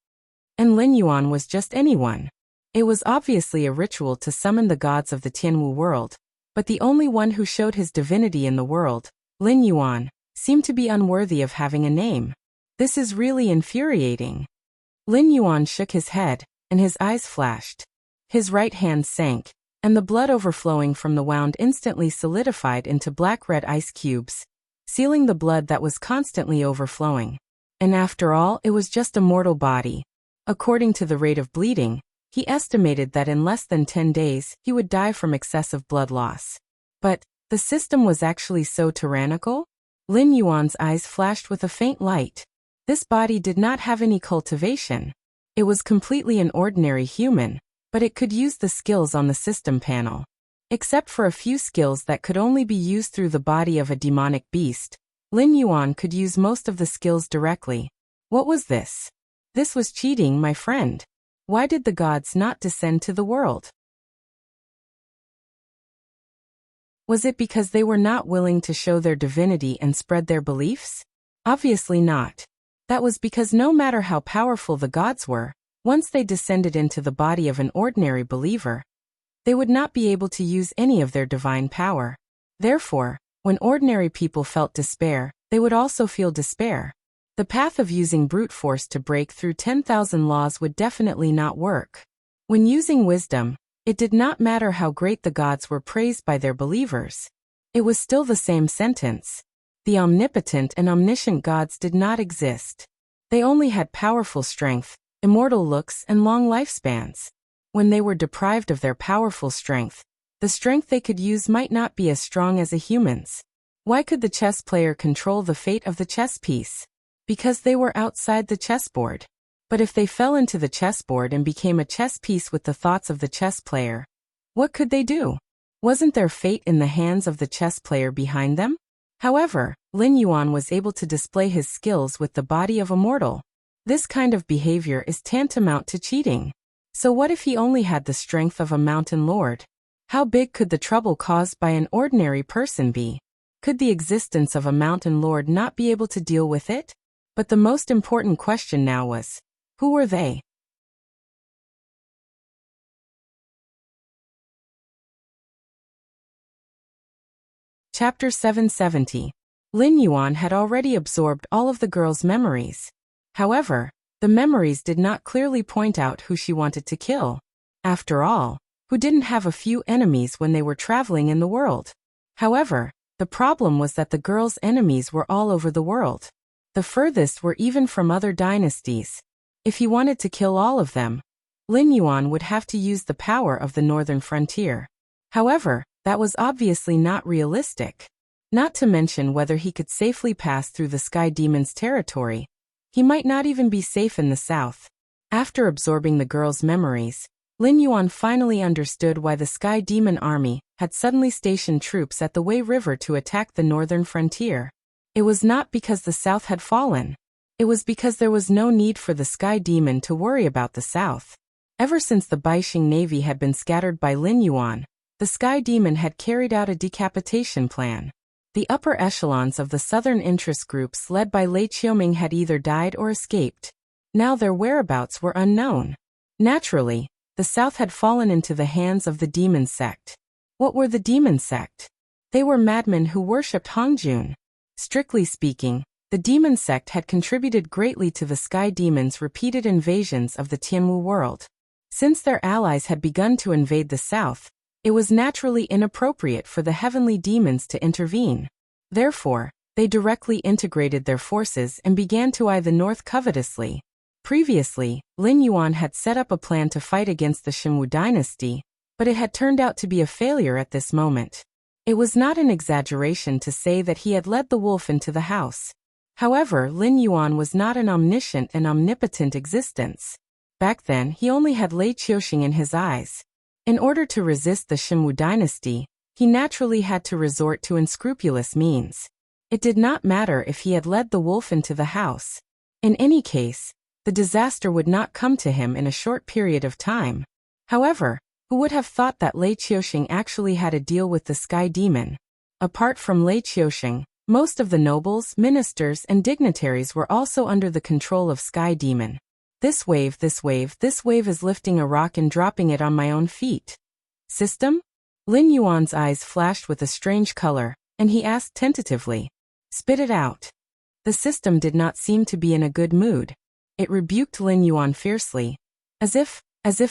And Lin Yuan was just anyone. It was obviously a ritual to summon the gods of the Tianwu world, but the only one who showed his divinity in the world, Lin Yuan, seemed to be unworthy of having a name. This is really infuriating. Lin Yuan shook his head, and his eyes flashed. His right hand sank, and the blood overflowing from the wound instantly solidified into black-red ice cubes, sealing the blood that was constantly overflowing. And after all, it was just a mortal body. According to the rate of bleeding, he estimated that in less than 10 days, he would die from excessive blood loss. But the system was actually so tyrannical? Lin Yuan's eyes flashed with a faint light. This body did not have any cultivation. It was completely an ordinary human, but it could use the skills on the system panel. Except for a few skills that could only be used through the body of a demonic beast, Lin Yuan could use most of the skills directly. What was this? This was cheating, my friend. Why did the gods not descend to the world? Was it because they were not willing to show their divinity and spread their beliefs? Obviously not. That was because no matter how powerful the gods were, once they descended into the body of an ordinary believer, they would not be able to use any of their divine power. Therefore, when ordinary people felt despair, they would also feel despair. The path of using brute force to break through 10,000 laws would definitely not work. When using wisdom, it did not matter how great the gods were praised by their believers. It was still the same sentence. The omnipotent and omniscient gods did not exist. They only had powerful strength, immortal looks, and long lifespans. When they were deprived of their powerful strength, the strength they could use might not be as strong as a human's. Why could the chess player control the fate of the chess piece? Because they were outside the chessboard. But if they fell into the chessboard and became a chess piece with the thoughts of the chess player, what could they do? Wasn't their fate in the hands of the chess player behind them? However, Lin Yuan was able to display his skills with the body of a mortal. This kind of behavior is tantamount to cheating. So what if he only had the strength of a mountain lord? How big could the trouble caused by an ordinary person be? Could the existence of a mountain lord not be able to deal with it? But the most important question now was, who were they? Chapter 770. Lin Yuan had already absorbed all of the girl's memories. However, the memories did not clearly point out who she wanted to kill. After all, who didn't have a few enemies when they were traveling in the world? However, the problem was that the girl's enemies were all over the world. The furthest were even from other dynasties. If he wanted to kill all of them, Lin Yuan would have to use the power of the northern frontier. However, that was obviously not realistic. Not to mention whether he could safely pass through the Sky Demon's territory. He might not even be safe in the south. After absorbing the girl's memories, Lin Yuan finally understood why the Sky Demon army had suddenly stationed troops at the Wei River to attack the northern frontier. It was not because the south had fallen. It was because there was no need for the Sky Demon to worry about the south. Ever since the Baixing navy had been scattered by Lin Yuan, the Sky Demon had carried out a decapitation plan. The upper echelons of the southern interest groups led by Lei Qiuming had either died or escaped. Now their whereabouts were unknown. Naturally, the south had fallen into the hands of the demon sect. What were the demon sect? They were madmen who worshipped Hongjun. Strictly speaking, the demon sect had contributed greatly to the Sky Demon's repeated invasions of the Tianwu world. Since their allies had begun to invade the south, it was naturally inappropriate for the heavenly demons to intervene. Therefore, they directly integrated their forces and began to eye the north covetously. Previously, Lin Yuan had set up a plan to fight against the Shenwu dynasty, but it had turned out to be a failure at this moment. It was not an exaggeration to say that he had led the wolf into the house. However, Lin Yuan was not an omniscient and omnipotent existence. Back then, he only had Lei Qiuxing in his eyes. In order to resist the Shenwu dynasty, he naturally had to resort to unscrupulous means. It did not matter if he had led the wolf into the house. In any case, the disaster would not come to him in a short period of time. However, who would have thought that Lei Qiuxing actually had a deal with the Sky Demon? Apart from Lei Qiuxing, most of the nobles, ministers, and dignitaries were also under the control of Sky Demon. This wave is lifting a rock and dropping it on my own feet. System? Lin Yuan's eyes flashed with a strange color, and he asked tentatively. Spit it out. The system did not seem to be in a good mood. It rebuked Lin Yuan fiercely, as if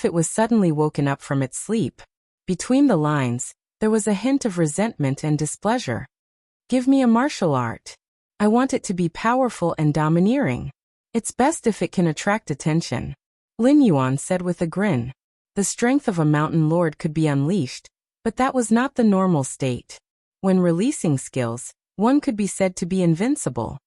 it was suddenly woken up from its sleep. Between the lines, there was a hint of resentment and displeasure. Give me a martial art. I want it to be powerful and domineering. It's best if it can attract attention. Lin Yuan said with a grin. The strength of a mountain lord could be unleashed, but that was not the normal state. When releasing skills, one could be said to be invincible.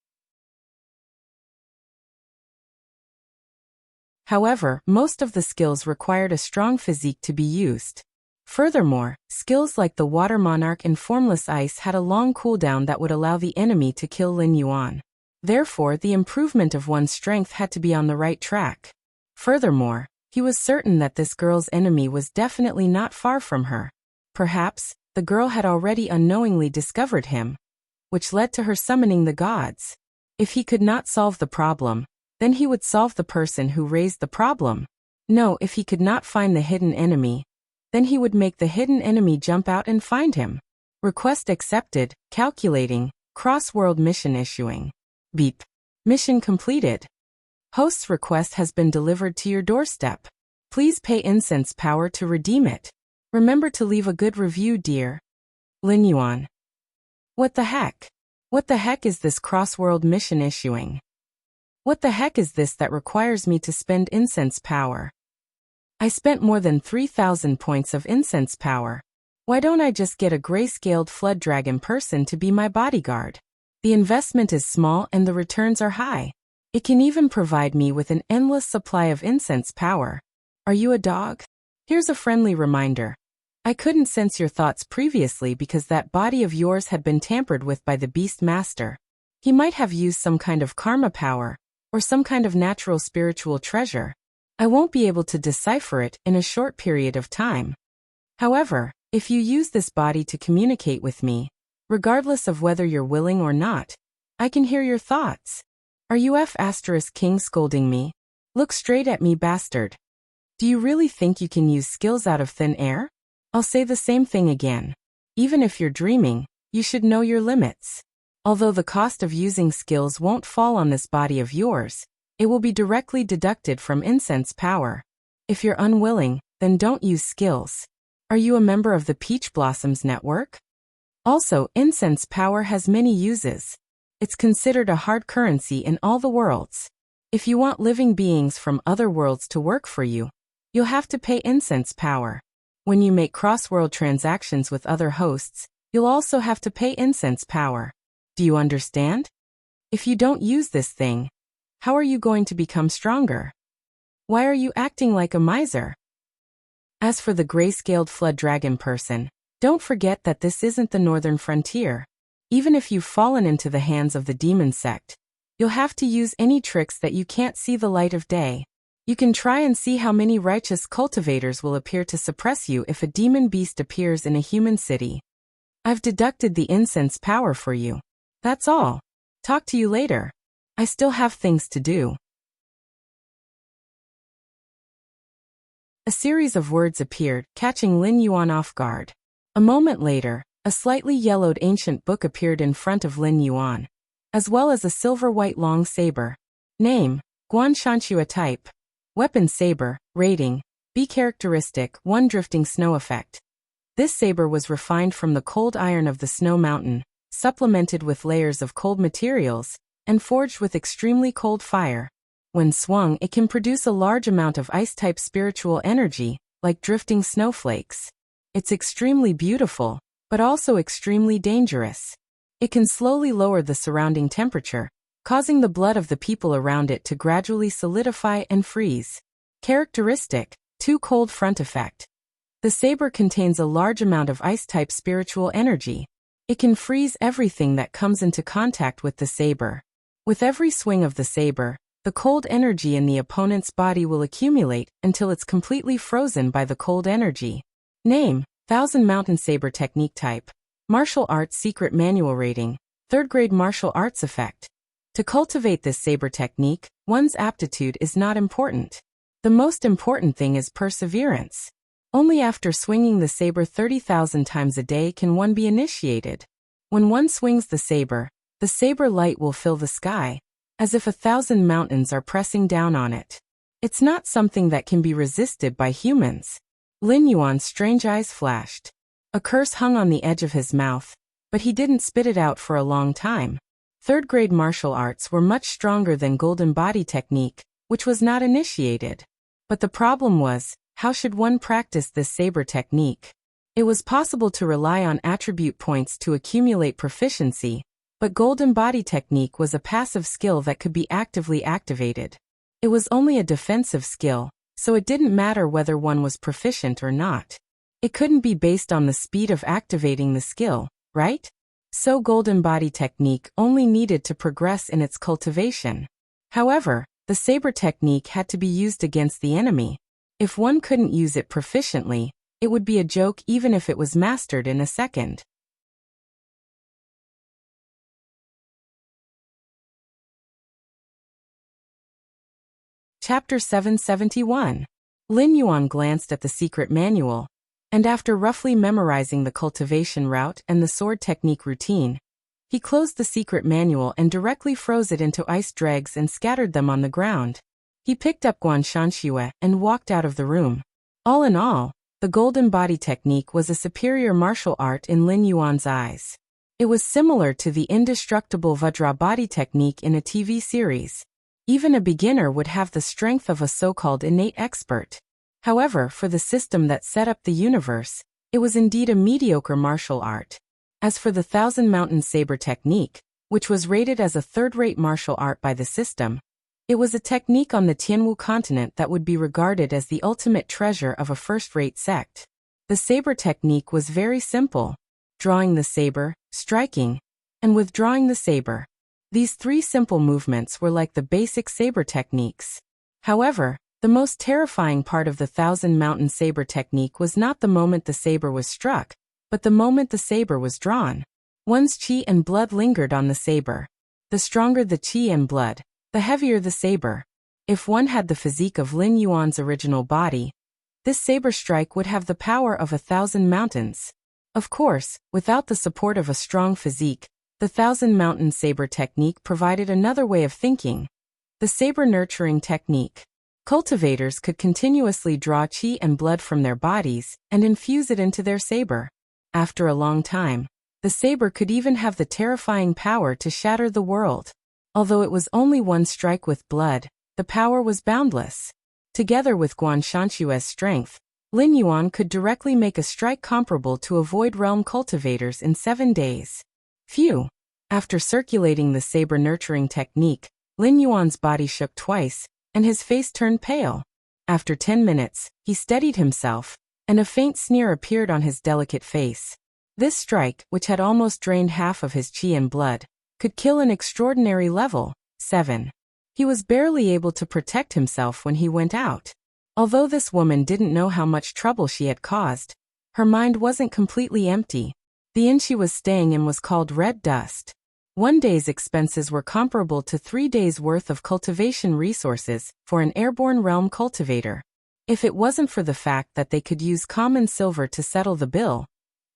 However, most of the skills required a strong physique to be used. Furthermore, skills like the Water Monarch and Formless Ice had a long cooldown that would allow the enemy to kill Lin Yuan. Therefore, the improvement of one's strength had to be on the right track. Furthermore, he was certain that this girl's enemy was definitely not far from her. Perhaps, the girl had already unknowingly discovered him, which led to her summoning the gods. If he could not solve the problem, then he would solve the person who raised the problem. No, if he could not find the hidden enemy, then he would make the hidden enemy jump out and find him. Request accepted, calculating, cross-world mission issuing. Beep. Mission completed. Host's request has been delivered to your doorstep. Please pay incense power to redeem it. Remember to leave a good review, dear. Lin Yuan. What the heck? What the heck is this cross-world mission issuing? What the heck is this that requires me to spend incense power? I spent more than 3,000 points of incense power. Why don't I just get a gray-scaled flood dragon person to be my bodyguard? The investment is small and the returns are high. It can even provide me with an endless supply of incense power. Are you a dog? Here's a friendly reminder. I couldn't sense your thoughts previously because that body of yours had been tampered with by the Beast Master. He might have used some kind of karma power, or some kind of natural spiritual treasure. I won't be able to decipher it in a short period of time. However, if you use this body to communicate with me, regardless of whether you're willing or not, I can hear your thoughts. Are you King scolding me? Look straight at me, bastard. Do you really think you can use skills out of thin air? I'll say the same thing again. Even if you're dreaming, you should know your limits. Although the cost of using skills won't fall on this body of yours, it will be directly deducted from incense power. If you're unwilling, then don't use skills. Are you a member of the Peach Blossoms Network? Also, incense power has many uses. It's considered a hard currency in all the worlds. If you want living beings from other worlds to work for you, you'll have to pay incense power. When you make cross-world transactions with other hosts, you'll also have to pay incense power. Do you understand? If you don't use this thing, how are you going to become stronger? Why are you acting like a miser? As for the gray-scaled flood dragon person, don't forget that this isn't the northern frontier. Even if you've fallen into the hands of the demon sect, you'll have to use any tricks that you can't see the light of day. You can try and see how many righteous cultivators will appear to suppress you if a demon beast appears in a human city. I've deducted the incense power for you. That's all. Talk to you later. I still have things to do. A series of words appeared, catching Lin Yuan off guard. A moment later, a slightly yellowed ancient book appeared in front of Lin Yuan, as well as a silver-white long saber. Name, Guan Shanxue type. Weapon saber, rating, B characteristic, 1 drifting snow effect. This saber was refined from the cold iron of the snow mountain, supplemented with layers of cold materials, and forged with extremely cold fire. When swung, it can produce a large amount of ice-type spiritual energy, like drifting snowflakes. It's extremely beautiful, but also extremely dangerous. It can slowly lower the surrounding temperature, causing the blood of the people around it to gradually solidify and freeze. Characteristic, 2 cold front effect. The saber contains a large amount of ice-type spiritual energy. It can freeze everything that comes into contact with the saber. With every swing of the saber, the cold energy in the opponent's body will accumulate until it's completely frozen by the cold energy. Name, Thousand Mountain Saber Technique Type. Martial Arts Secret Manual Rating, 3rd Grade Martial Arts Effect. To cultivate this saber technique, one's aptitude is not important. The most important thing is perseverance. Only after swinging the saber 30,000 times a day can one be initiated. When one swings the saber light will fill the sky, as if 1,000 mountains are pressing down on it. It's not something that can be resisted by humans. Lin Yuan's strange eyes flashed. A curse hung on the edge of his mouth, but he didn't spit it out for a long time. 3rd grade martial arts were much stronger than Golden Body Technique, which was not initiated. But the problem was, how should one practice this saber technique? It was possible to rely on attribute points to accumulate proficiency, but Golden Body Technique was a passive skill that could be actively activated. It was only a defensive skill, so it didn't matter whether one was proficient or not. It couldn't be based on the speed of activating the skill, right? So Golden Body Technique only needed to progress in its cultivation. However, the saber technique had to be used against the enemy. If one couldn't use it proficiently, it would be a joke even if it was mastered in a second. Chapter 771. Lin Yuan glanced at the secret manual, and after roughly memorizing the cultivation route and the sword technique routine, he closed the secret manual and directly froze it into ice dregs and scattered them on the ground. He picked up Guan Shanxue and walked out of the room. All in all, the Golden Body Technique was a superior martial art in Lin Yuan's eyes. It was similar to the indestructible Vajra Body Technique in a TV series. Even a beginner would have the strength of a so-called innate expert. However, for the system that set up the universe, it was indeed a mediocre martial art. As for the Thousand Mountain Saber Technique, which was rated as a third-rate martial art by the system, it was a technique on the Tianwu continent that would be regarded as the ultimate treasure of a first-rate sect. The saber technique was very simple: drawing the saber, striking, and withdrawing the saber. These three simple movements were like the basic saber techniques. However, the most terrifying part of the Thousand Mountain Saber technique was not the moment the saber was struck, but the moment the saber was drawn. One's chi and blood lingered on the saber. The stronger the chi and blood, the heavier the saber. If one had the physique of Lin Yuan's original body, this saber strike would have the power of 1,000 mountains. Of course, without the support of a strong physique, the Thousand Mountain Saber technique provided another way of thinking: the saber nurturing technique. Cultivators could continuously draw chi and blood from their bodies and infuse it into their saber. After a long time, the saber could even have the terrifying power to shatter the world. Although it was only one strike with blood, the power was boundless. Together with Guan Shanshue's strength, Lin Yuan could directly make a strike comparable to a Void Realm cultivators in 7 days. Phew! After circulating the saber nurturing technique, Lin Yuan's body shook twice, and his face turned pale. After 10 minutes, he steadied himself, and a faint sneer appeared on his delicate face. This strike, which had almost drained half of his chi and blood, could kill an extraordinary level 7. He was barely able to protect himself when he went out. Although this woman didn't know how much trouble she had caused, her mind wasn't completely empty. The inn she was staying in was called Red Dust. 1 day's expenses were comparable to 3 days' worth of cultivation resources for an airborne realm cultivator. If it wasn't for the fact that they could use common silver to settle the bill,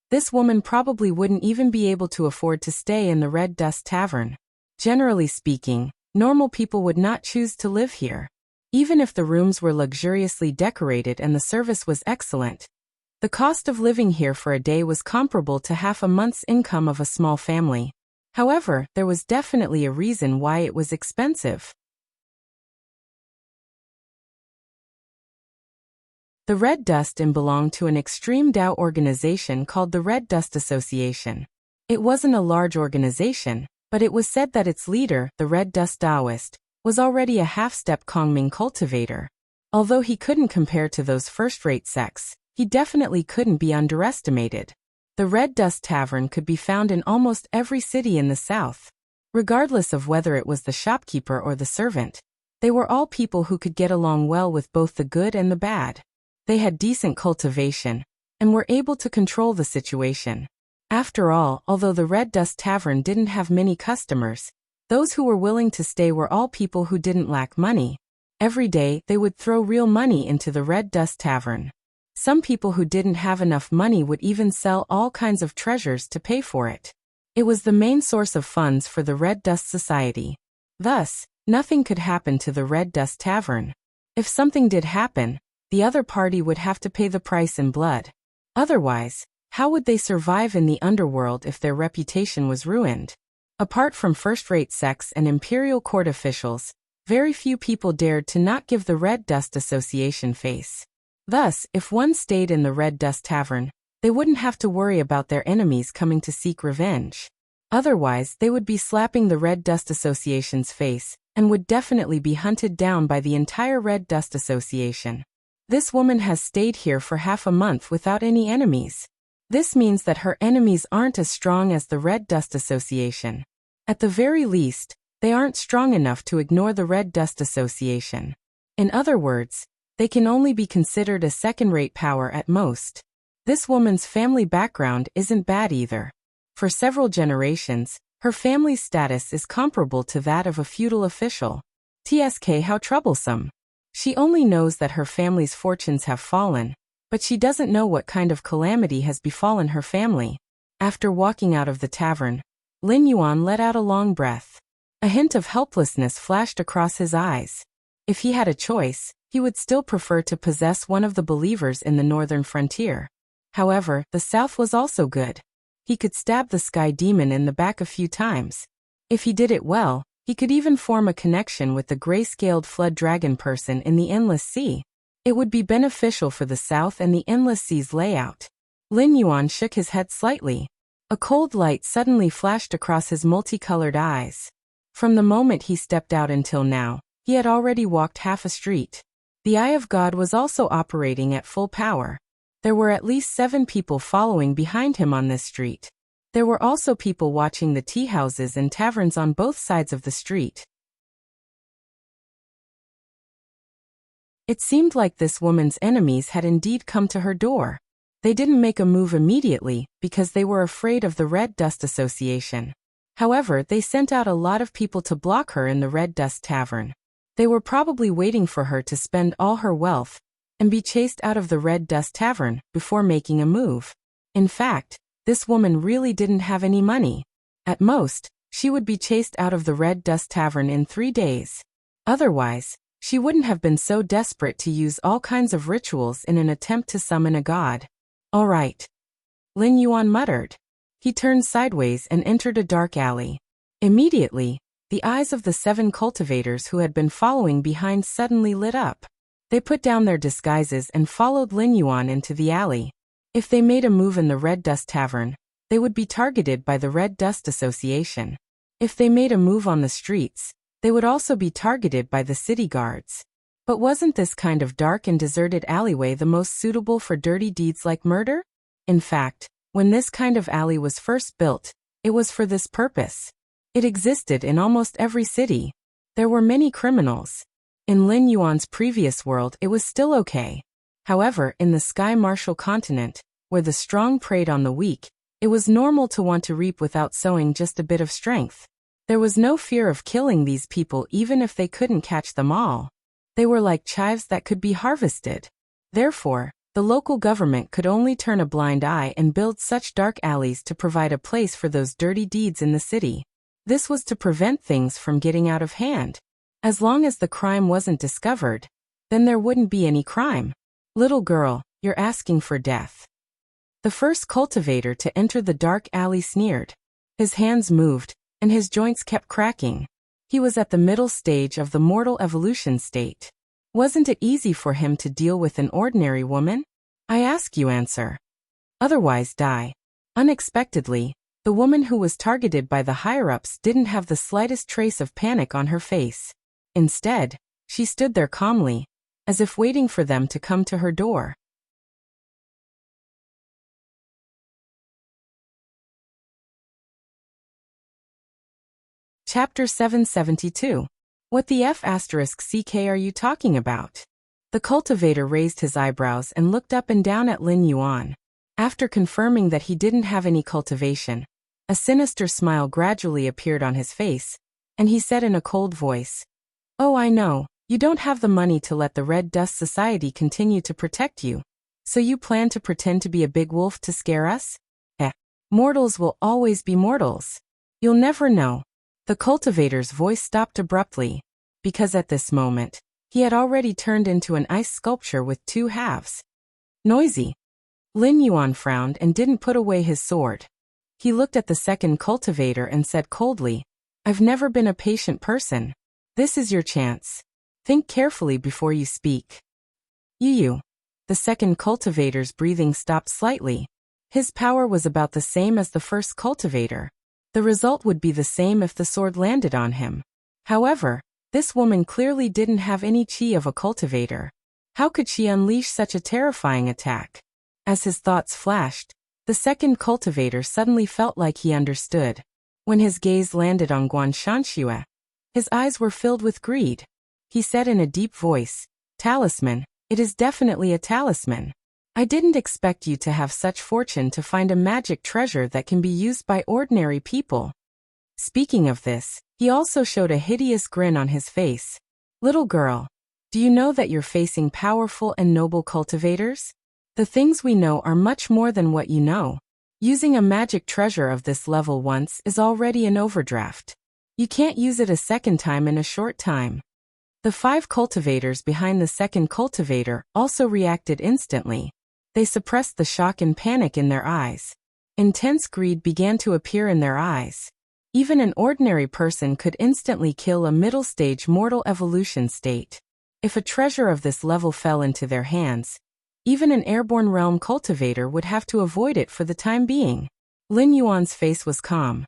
this woman probably wouldn't even be able to afford to stay in the Red Dust Tavern. Generally speaking, normal people would not choose to live here. Even if the rooms were luxuriously decorated and the service was excellent, the cost of living here for a day was comparable to half a month's income of a small family. However, there was definitely a reason why it was expensive. The Red Dust Inn belonged to an extreme Dao organization called the Red Dust Association. It wasn't a large organization, but it was said that its leader, the Red Dust Taoist, was already a half-step Kongming cultivator. Although he couldn't compare to those first-rate sects, he definitely couldn't be underestimated. The Red Dust Tavern could be found in almost every city in the south. Regardless of whether it was the shopkeeper or the servant, they were all people who could get along well with both the good and the bad. They had decent cultivation, and were able to control the situation. After all, although the Red Dust Tavern didn't have many customers, those who were willing to stay were all people who didn't lack money. Every day, they would throw real money into the Red Dust Tavern. Some people who didn't have enough money would even sell all kinds of treasures to pay for it. It was the main source of funds for the Red Dust Society. Thus, nothing could happen to the Red Dust Tavern. If something did happen, the other party would have to pay the price in blood. Otherwise, how would they survive in the underworld if their reputation was ruined? Apart from first-rate sects and imperial court officials, very few people dared to not give the Red Dust Association face. Thus, if one stayed in the Red Dust Tavern, they wouldn't have to worry about their enemies coming to seek revenge. Otherwise, they would be slapping the Red Dust Association's face, and would definitely be hunted down by the entire Red Dust Association. This woman has stayed here for half a month without any enemies. This means that her enemies aren't as strong as the Red Dust Association. At the very least, they aren't strong enough to ignore the Red Dust Association. In other words, they can only be considered a second-rate power at most. This woman's family background isn't bad either. For several generations, her family's status is comparable to that of a feudal official. TSK, how troublesome. She only knows that her family's fortunes have fallen, but she doesn't know what kind of calamity has befallen her family. After walking out of the tavern, Lin Yuan let out a long breath. A hint of helplessness flashed across his eyes. If he had a choice, he would still prefer to possess one of the believers in the northern frontier. However, the south was also good. He could stab the sky demon in the back a few times. If he did it well, he could even form a connection with the gray-scaled flood dragon person in the Endless Sea. It would be beneficial for the south and the Endless Sea's layout. Lin Yuan shook his head slightly. A cold light suddenly flashed across his multicolored eyes. From the moment he stepped out until now, he had already walked half a street. The Eye of God was also operating at full power. There were at least 7 people following behind him on this street. There were also people watching the tea houses and taverns on both sides of the street. It seemed like this woman's enemies had indeed come to her door. They didn't make a move immediately because they were afraid of the Red Dust Association. However, they sent out a lot of people to block her in the Red Dust Tavern. They were probably waiting for her to spend all her wealth and be chased out of the Red Dust Tavern before making a move. In fact, this woman really didn't have any money. At most, she would be chased out of the Red Dust Tavern in 3 days. Otherwise, she wouldn't have been so desperate to use all kinds of rituals in an attempt to summon a god. "All right," Lin Yuan muttered. He turned sideways and entered a dark alley. Immediately, the eyes of the 7 cultivators who had been following behind suddenly lit up. They put down their disguises and followed Lin Yuan into the alley. If they made a move in the Red Dust Tavern, they would be targeted by the Red Dust Association. If they made a move on the streets, they would also be targeted by the city guards. But wasn't this kind of dark and deserted alleyway the most suitable for dirty deeds like murder? In fact, when this kind of alley was first built, it was for this purpose. It existed in almost every city. There were many criminals. In Lin Yuan's previous world it was still okay. However, in the Sky Martial continent, where the strong preyed on the weak, it was normal to want to reap without sowing just a bit of strength. There was no fear of killing these people even if they couldn't catch them all. They were like chives that could be harvested. Therefore, the local government could only turn a blind eye and build such dark alleys to provide a place for those dirty deeds in the city. This was to prevent things from getting out of hand. As long as the crime wasn't discovered, then there wouldn't be any crime. "Little girl, you're asking for death." The first cultivator to enter the dark alley sneered. His hands moved, and his joints kept cracking. He was at the middle stage of the mortal evolution state. Wasn't it easy for him to deal with an ordinary woman? "I ask you answer. Otherwise die." Unexpectedly, the woman who was targeted by the higher-ups didn't have the slightest trace of panic on her face. Instead, she stood there calmly, as if waiting for them to come to her door. Chapter 772. What the F***ck are you talking about? The cultivator raised his eyebrows and looked up and down at Lin Yuan. After confirming that he didn't have any cultivation, a sinister smile gradually appeared on his face, and he said in a cold voice, "Oh, I know, you don't have the money to let the Red Dust Society continue to protect you. So you plan to pretend to be a big wolf to scare us? Mortals will always be mortals. You'll never know." The cultivator's voice stopped abruptly, because at this moment, he had already turned into an ice sculpture with 2 halves. "Noisy." Lin Yuan frowned and didn't put away his sword. He looked at the second cultivator and said coldly, "I've never been a patient person. This is your chance. Think carefully before you speak." You. The second cultivator's breathing stopped slightly. His power was about the same as the first cultivator. The result would be the same if the sword landed on him. However, this woman clearly didn't have any chi of a cultivator. How could she unleash such a terrifying attack? As his thoughts flashed, the second cultivator suddenly felt like he understood. When his gaze landed on Guan Shanxue, his eyes were filled with greed. He said in a deep voice, "Talisman, it is definitely a talisman. I didn't expect you to have such fortune to find a magic treasure that can be used by ordinary people." Speaking of this, he also showed a hideous grin on his face. "Little girl, do you know that you're facing powerful and noble cultivators? The things we know are much more than what you know. Using a magic treasure of this level once is already an overdraft. You can't use it a second time in a short time." The 5 cultivators behind the second cultivator also reacted instantly. They suppressed the shock and panic in their eyes. Intense greed began to appear in their eyes. Even an ordinary person could instantly kill a middle-stage mortal evolution state. If a treasure of this level fell into their hands, even an airborne realm cultivator would have to avoid it for the time being. Lin Yuan's face was calm.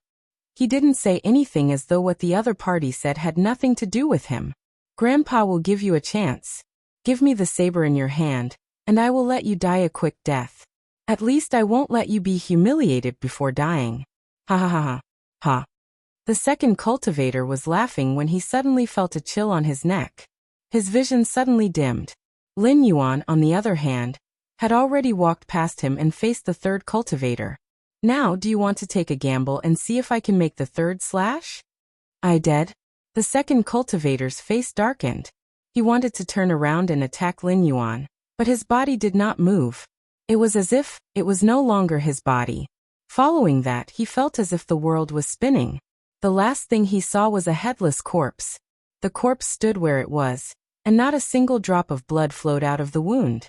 He didn't say anything as though what the other party said had nothing to do with him. "Grandpa will give you a chance. Give me the saber in your hand, and I will let you die a quick death. At least I won't let you be humiliated before dying. Ha ha ha ha. Ha. The second cultivator was laughing when he suddenly felt a chill on his neck. His vision suddenly dimmed. Lin Yuan, on the other hand, had already walked past him and faced the third cultivator. Now, do you want to take a gamble and see if I can make the third slash? I dead? The second cultivator's face darkened. He wanted to turn around and attack Lin Yuan, but his body did not move. It was as if it was no longer his body. Following that, he felt as if the world was spinning. The last thing he saw was a headless corpse. The corpse stood where it was, and not a single drop of blood flowed out of the wound.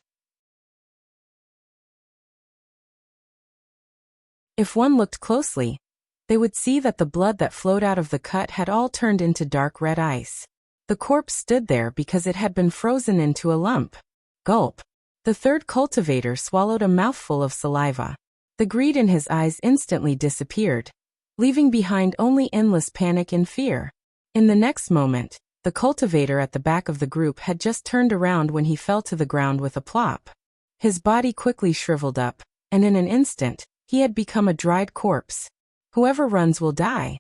If one looked closely, they would see that the blood that flowed out of the cut had all turned into dark red ice. The corpse stood there because it had been frozen into a lump. Gulp. The third cultivator swallowed a mouthful of saliva. The greed in his eyes instantly disappeared, leaving behind only endless panic and fear. In the next moment, the cultivator at the back of the group had just turned around when he fell to the ground with a plop. His body quickly shriveled up, and in an instant, he had become a dried corpse. Whoever runs will die.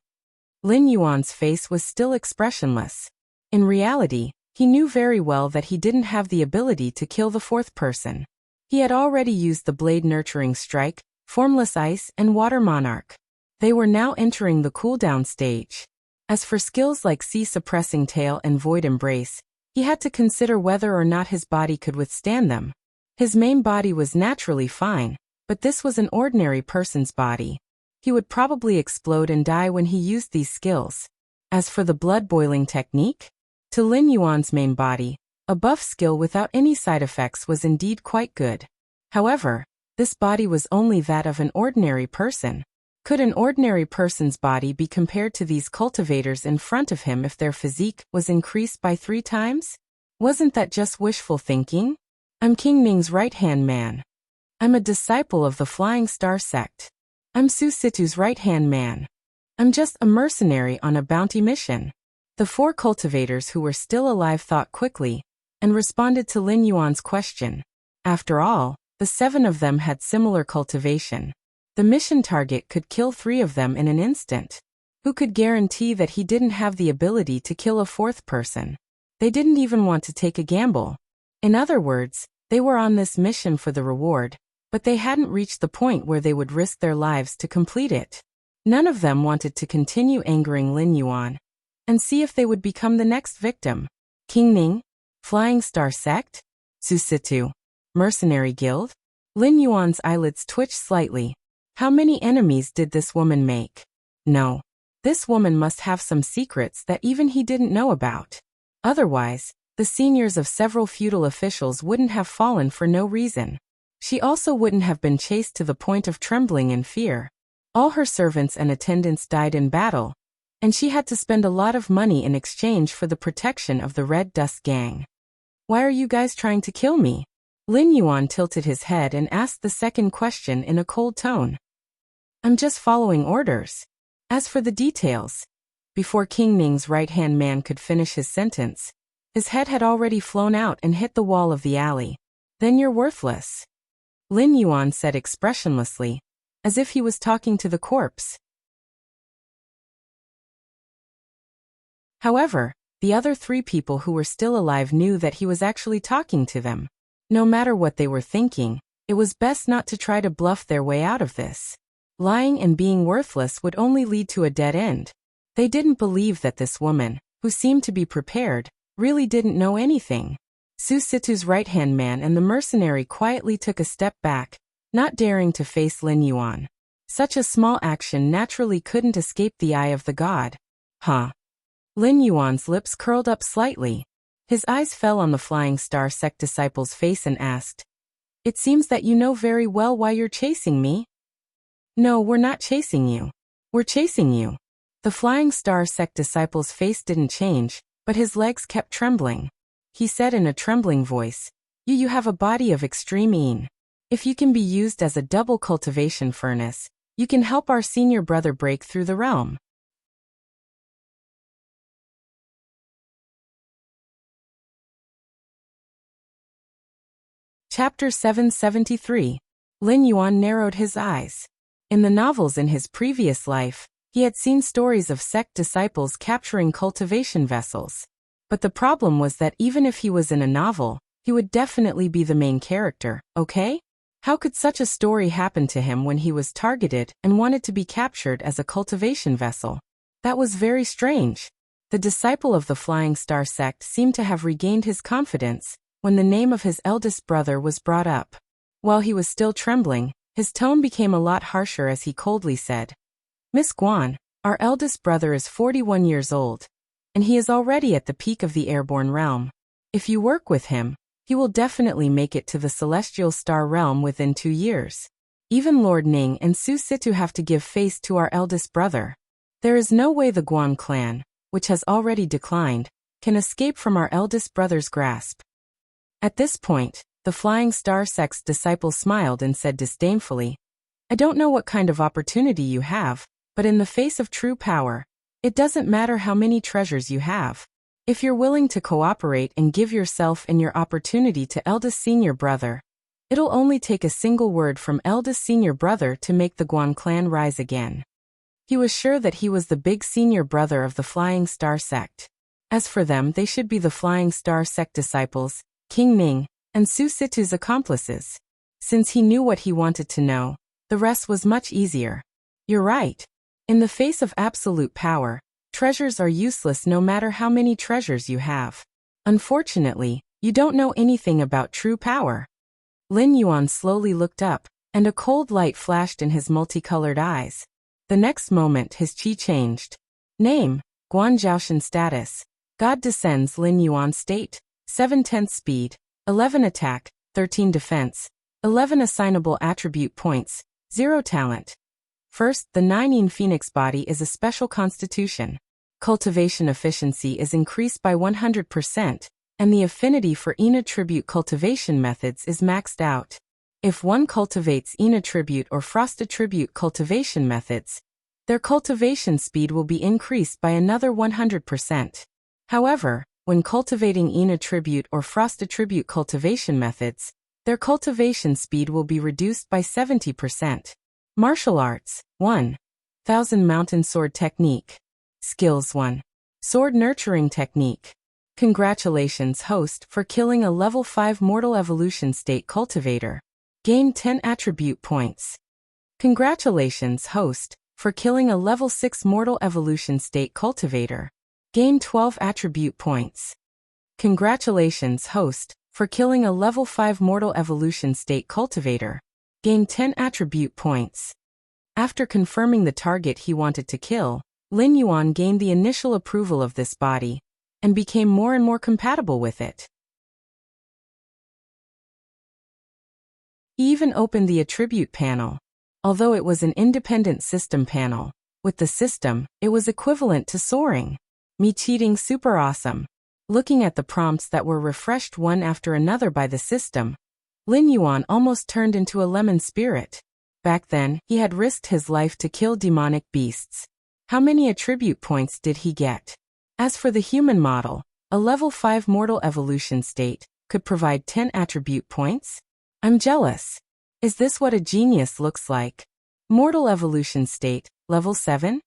Lin Yuan's face was still expressionless. In reality, he knew very well that he didn't have the ability to kill the fourth person. He had already used the blade nurturing strike, formless ice, and water monarch. They were now entering the cooldown stage. As for skills like sea suppressing tail and void embrace, he had to consider whether or not his body could withstand them. His main body was naturally fine, but this was an ordinary person's body. He would probably explode and die when he used these skills. As for the blood boiling technique, to Lin Yuan's main body, a buff skill without any side effects was indeed quite good. However, this body was only that of an ordinary person. Could an ordinary person's body be compared to these cultivators in front of him if their physique was increased by 3 times? Wasn't that just wishful thinking? I'm King Ming's right-hand man. I'm a disciple of the Flying Star sect. I'm Su Situ's right-hand man. I'm just a mercenary on a bounty mission. The 4 cultivators who were still alive thought quickly and responded to Lin Yuan's question. After all, the 7 of them had similar cultivation. The mission target could kill 3 of them in an instant. Who could guarantee that he didn't have the ability to kill a 4th person? They didn't even want to take a gamble. In other words, they were on this mission for the reward, but they hadn't reached the point where they would risk their lives to complete it. None of them wanted to continue angering Lin Yuan and see if they would become the next victim. King Ming? Flying Star sect? Su Situ? Mercenary guild? Lin Yuan's eyelids twitched slightly. How many enemies did this woman make? No. This woman must have some secrets that even he didn't know about. Otherwise, the seniors of several feudal officials wouldn't have fallen for no reason. She also wouldn't have been chased to the point of trembling in fear. All her servants and attendants died in battle, and she had to spend a lot of money in exchange for the protection of the Red Dust Gang. Why are you guys trying to kill me? Lin Yuan tilted his head and asked the second question in a cold tone. I'm just following orders. As for the details, before King Ming's right-hand man could finish his sentence, his head had already flown out and hit the wall of the alley. Then you're worthless. Lin Yuan said expressionlessly, as if he was talking to the corpse. However, the other 3 people who were still alive knew that he was actually talking to them. No matter what they were thinking, it was best not to try to bluff their way out of this. Lying and being worthless would only lead to a dead end. They didn't believe that this woman, who seemed to be prepared, really didn't know anything. Su Situ's right-hand man and the mercenary quietly took a step back, not daring to face Lin Yuan. Such a small action naturally couldn't escape the eye of the god. Huh? Lin Yuan's lips curled up slightly. His eyes fell on the Flying Star sect disciple's face and asked, "It seems that you know very well why you're chasing me." "No, we're not chasing you. We're chasing you." The Flying Star sect disciple's face didn't change, but his legs kept trembling. He said in a trembling voice, You have a body of extreme een. If you can be used as a double cultivation furnace, you can help our senior brother break through the realm." Chapter 773. Lin Yuan narrowed his eyes. In the novels in his previous life, he had seen stories of sect disciples capturing cultivation vessels. But the problem was that even if he was in a novel, he would definitely be the main character, okay? How could such a story happen to him when he was targeted and wanted to be captured as a cultivation vessel? That was very strange. The disciple of the Flying Star sect seemed to have regained his confidence when the name of his eldest brother was brought up. While he was still trembling, his tone became a lot harsher as he coldly said, "Miss Guan, our eldest brother is 41 years old, and he is already at the peak of the airborne realm. If you work with him, he will definitely make it to the celestial star realm within 2 years. Even Lord Ning and Su Situ have to give face to our eldest brother. There is no way the Guan clan, which has already declined, can escape from our eldest brother's grasp." At this point, the Flying Star sect's disciple smiled and said disdainfully, "I don't know what kind of opportunity you have, but in the face of true power, it doesn't matter how many treasures you have. If you're willing to cooperate and give yourself and your opportunity to eldest senior brother, it'll only take a single word from eldest senior brother to make the Guan clan rise again." He was sure that he was the big senior brother of the Flying Star sect. As for them, they should be the Flying Star sect disciples, King Ning, and Su Situ's accomplices. Since he knew what he wanted to know, the rest was much easier. You're right. In the face of absolute power, treasures are useless no matter how many treasures you have. Unfortunately, you don't know anything about true power. Lin Yuan slowly looked up, and a cold light flashed in his multicolored eyes. The next moment his chi changed. Name, Guan Zhaoshan status. God descends Lin Yuan state. 7/10 speed, 11 attack, 13 defense, 11 assignable attribute points, 0 talent. First, the 9 Phoenix body is a special constitution. Cultivation efficiency is increased by 100%, and the affinity for Yin attribute cultivation methods is maxed out. If one cultivates Yin attribute or Frost attribute cultivation methods, their cultivation speed will be increased by another 100%. However, when cultivating Yin attribute or Frost attribute cultivation methods, their cultivation speed will be reduced by 70%. Martial Arts 1. Thousand Mountain Sword Technique. Skills 1. Sword Nurturing Technique. Congratulations, host, for killing a level 5 Mortal Evolution State Cultivator. Gain 10 attribute points. Congratulations, host, for killing a level 6 Mortal Evolution State Cultivator. Gain 12 attribute points. Congratulations, host, for killing a level 5 Mortal Evolution State Cultivator. Gain 10 attribute points. After confirming the target he wanted to kill, Lin Yuan gained the initial approval of this body, and became more and more compatible with it. He even opened the attribute panel. Although it was an independent system panel, with the system, it was equivalent to soaring. Me cheating super awesome. Looking at the prompts that were refreshed one after another by the system, Lin Yuan almost turned into a lemon spirit. Back then, he had risked his life to kill demonic beasts. How many attribute points did he get? As for the human model, a level 5 Mortal Evolution State could provide 10 attribute points? I'm jealous. Is this what a genius looks like? Mortal Evolution State, level 7?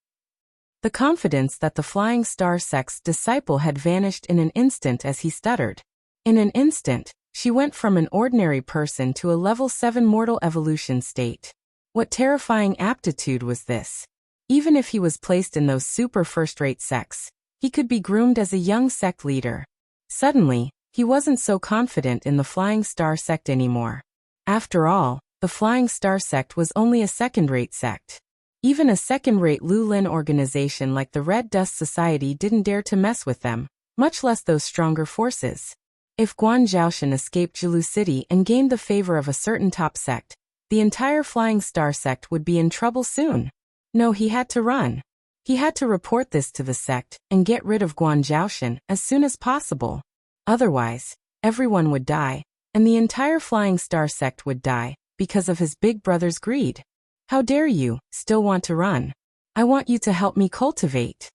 The confidence that the Flying Star sect's disciple had vanished in an instant as he stuttered. In an instant, she went from an ordinary person to a level 7 Mortal Evolution State. What terrifying aptitude was this? Even if he was placed in those super first-rate sects, he could be groomed as a young sect leader. Suddenly, he wasn't so confident in the Flying Star sect anymore. After all, the Flying Star sect was only a second-rate sect. Even a second-rate Lulin organization like the Red Dust Society didn't dare to mess with them, much less those stronger forces. If Guan Zhaoshan escaped Jilu City and gained the favor of a certain top sect, the entire Flying Star sect would be in trouble soon. No, he had to run. He had to report this to the sect and get rid of Guan Zhaoshan as soon as possible. Otherwise, everyone would die, and the entire Flying Star sect would die because of his big brother's greed. How dare you still want to run? I want you to help me cultivate.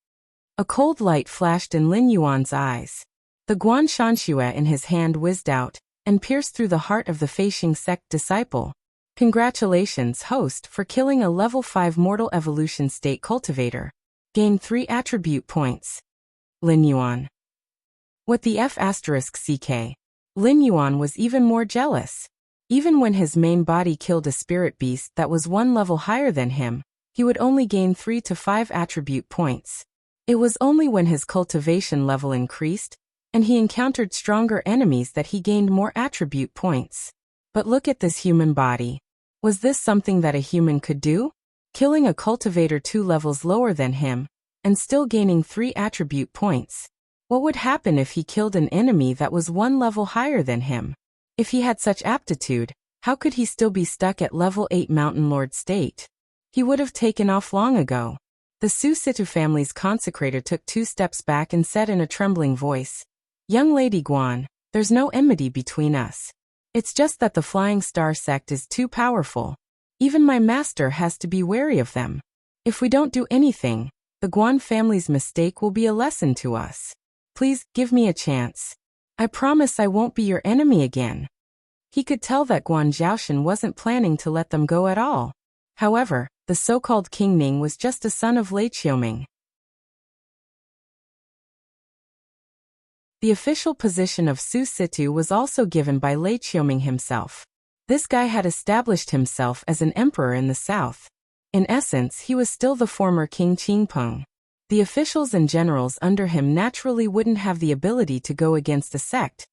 A cold light flashed in Lin Yuan's eyes. The Guan Shanxue in his hand whizzed out, and pierce through the heart of the Feishing sect disciple. Congratulations, host, for killing a level 5 mortal evolution state cultivator. Gain 3 attribute points. Lin Yuan. What the F***ck? Lin Yuan was even more jealous. Even when his main body killed a spirit beast that was 1 level higher than him, he would only gain 3 to 5 attribute points. It was only when his cultivation level increased, and he encountered stronger enemies that he gained more attribute points. But look at this human body. Was this something that a human could do? Killing a cultivator 2 levels lower than him, and still gaining 3 attribute points. What would happen if he killed an enemy that was 1 level higher than him? If he had such aptitude, how could he still be stuck at level 8 Mountain Lord state? He would have taken off long ago. The Su Situ family's consecrator took 2 steps back and said in a trembling voice, "Young Lady Guan, there's no enmity between us. It's just that the Flying Star sect is too powerful. Even my master has to be wary of them. If we don't do anything, the Guan family's mistake will be a lesson to us. Please, give me a chance. I promise I won't be your enemy again." He could tell that Guan Zhaoshan wasn't planning to let them go at all. However, the so-called King Ning was just a son of Lei Qiuming. The official position of Su Situ was also given by Lei Qiuming himself. This guy had established himself as an emperor in the south. In essence, he was still the former King Qingpeng. The officials and generals under him naturally wouldn't have the ability to go against a sect,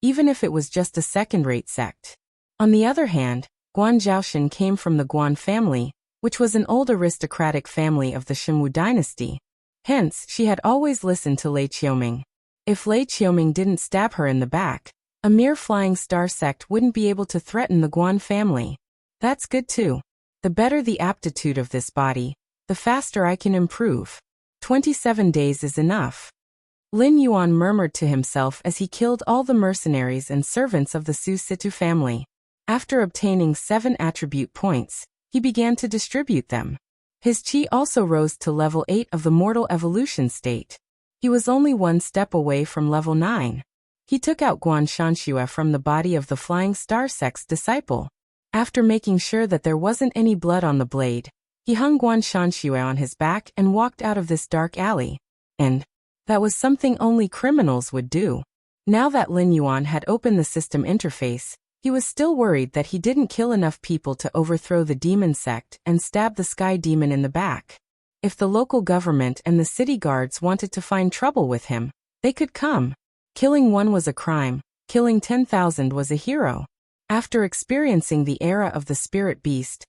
even if it was just a second-rate sect. On the other hand, Guan Zhaoshan came from the Guan family, which was an old aristocratic family of the Shenwu dynasty. Hence, she had always listened to Lei Qiuming. If Lei Qiuming didn't stab her in the back, a mere Flying Star sect wouldn't be able to threaten the Guan family. That's good too. The better the aptitude of this body, the faster I can improve. 27 days is enough. Lin Yuan murmured to himself as he killed all the mercenaries and servants of the Su Situ family. After obtaining 7 attribute points, he began to distribute them. His chi also rose to level 8 of the mortal evolution state. He was only 1 step away from level 9. He took out Guan Shanxue from the body of the Flying Star sect's disciple. After making sure that there wasn't any blood on the blade, he hung Guan Shanxue on his back and walked out of this dark alley. And that was something only criminals would do. Now that Lin Yuan had opened the system interface, he was still worried that he didn't kill enough people to overthrow the demon sect and stab the sky demon in the back. If the local government and the city guards wanted to find trouble with him, they could come. Killing 1 was a crime, killing 10,000 was a hero. After experiencing the era of the spirit beast,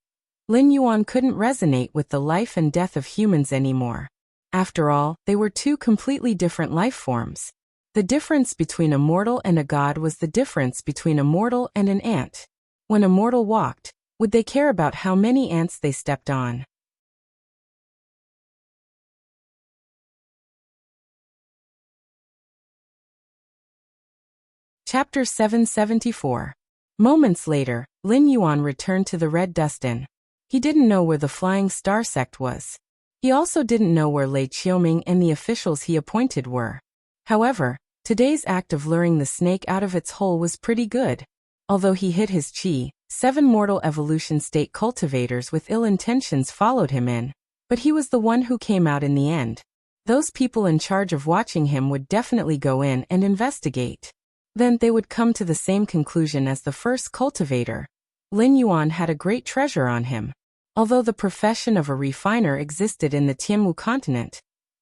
Lin Yuan couldn't resonate with the life and death of humans anymore. After all, they were 2 completely different life forms. The difference between a mortal and a god was the difference between a mortal and an ant. When a mortal walked, would they care about how many ants they stepped on? Chapter 774. Moments later, Lin Yuan returned to the Red Dust Inn. He didn't know where the Flying Star sect was. He also didn't know where Lei Qiuming and the officials he appointed were. However, today's act of luring the snake out of its hole was pretty good. Although he hid his chi, 7 mortal evolution state cultivators with ill intentions followed him in, but he was the one who came out in the end. Those people in charge of watching him would definitely go in and investigate. Then they would come to the same conclusion as the first cultivator. Lin Yuan had a great treasure on him. Although the profession of a refiner existed in the Tianmu continent,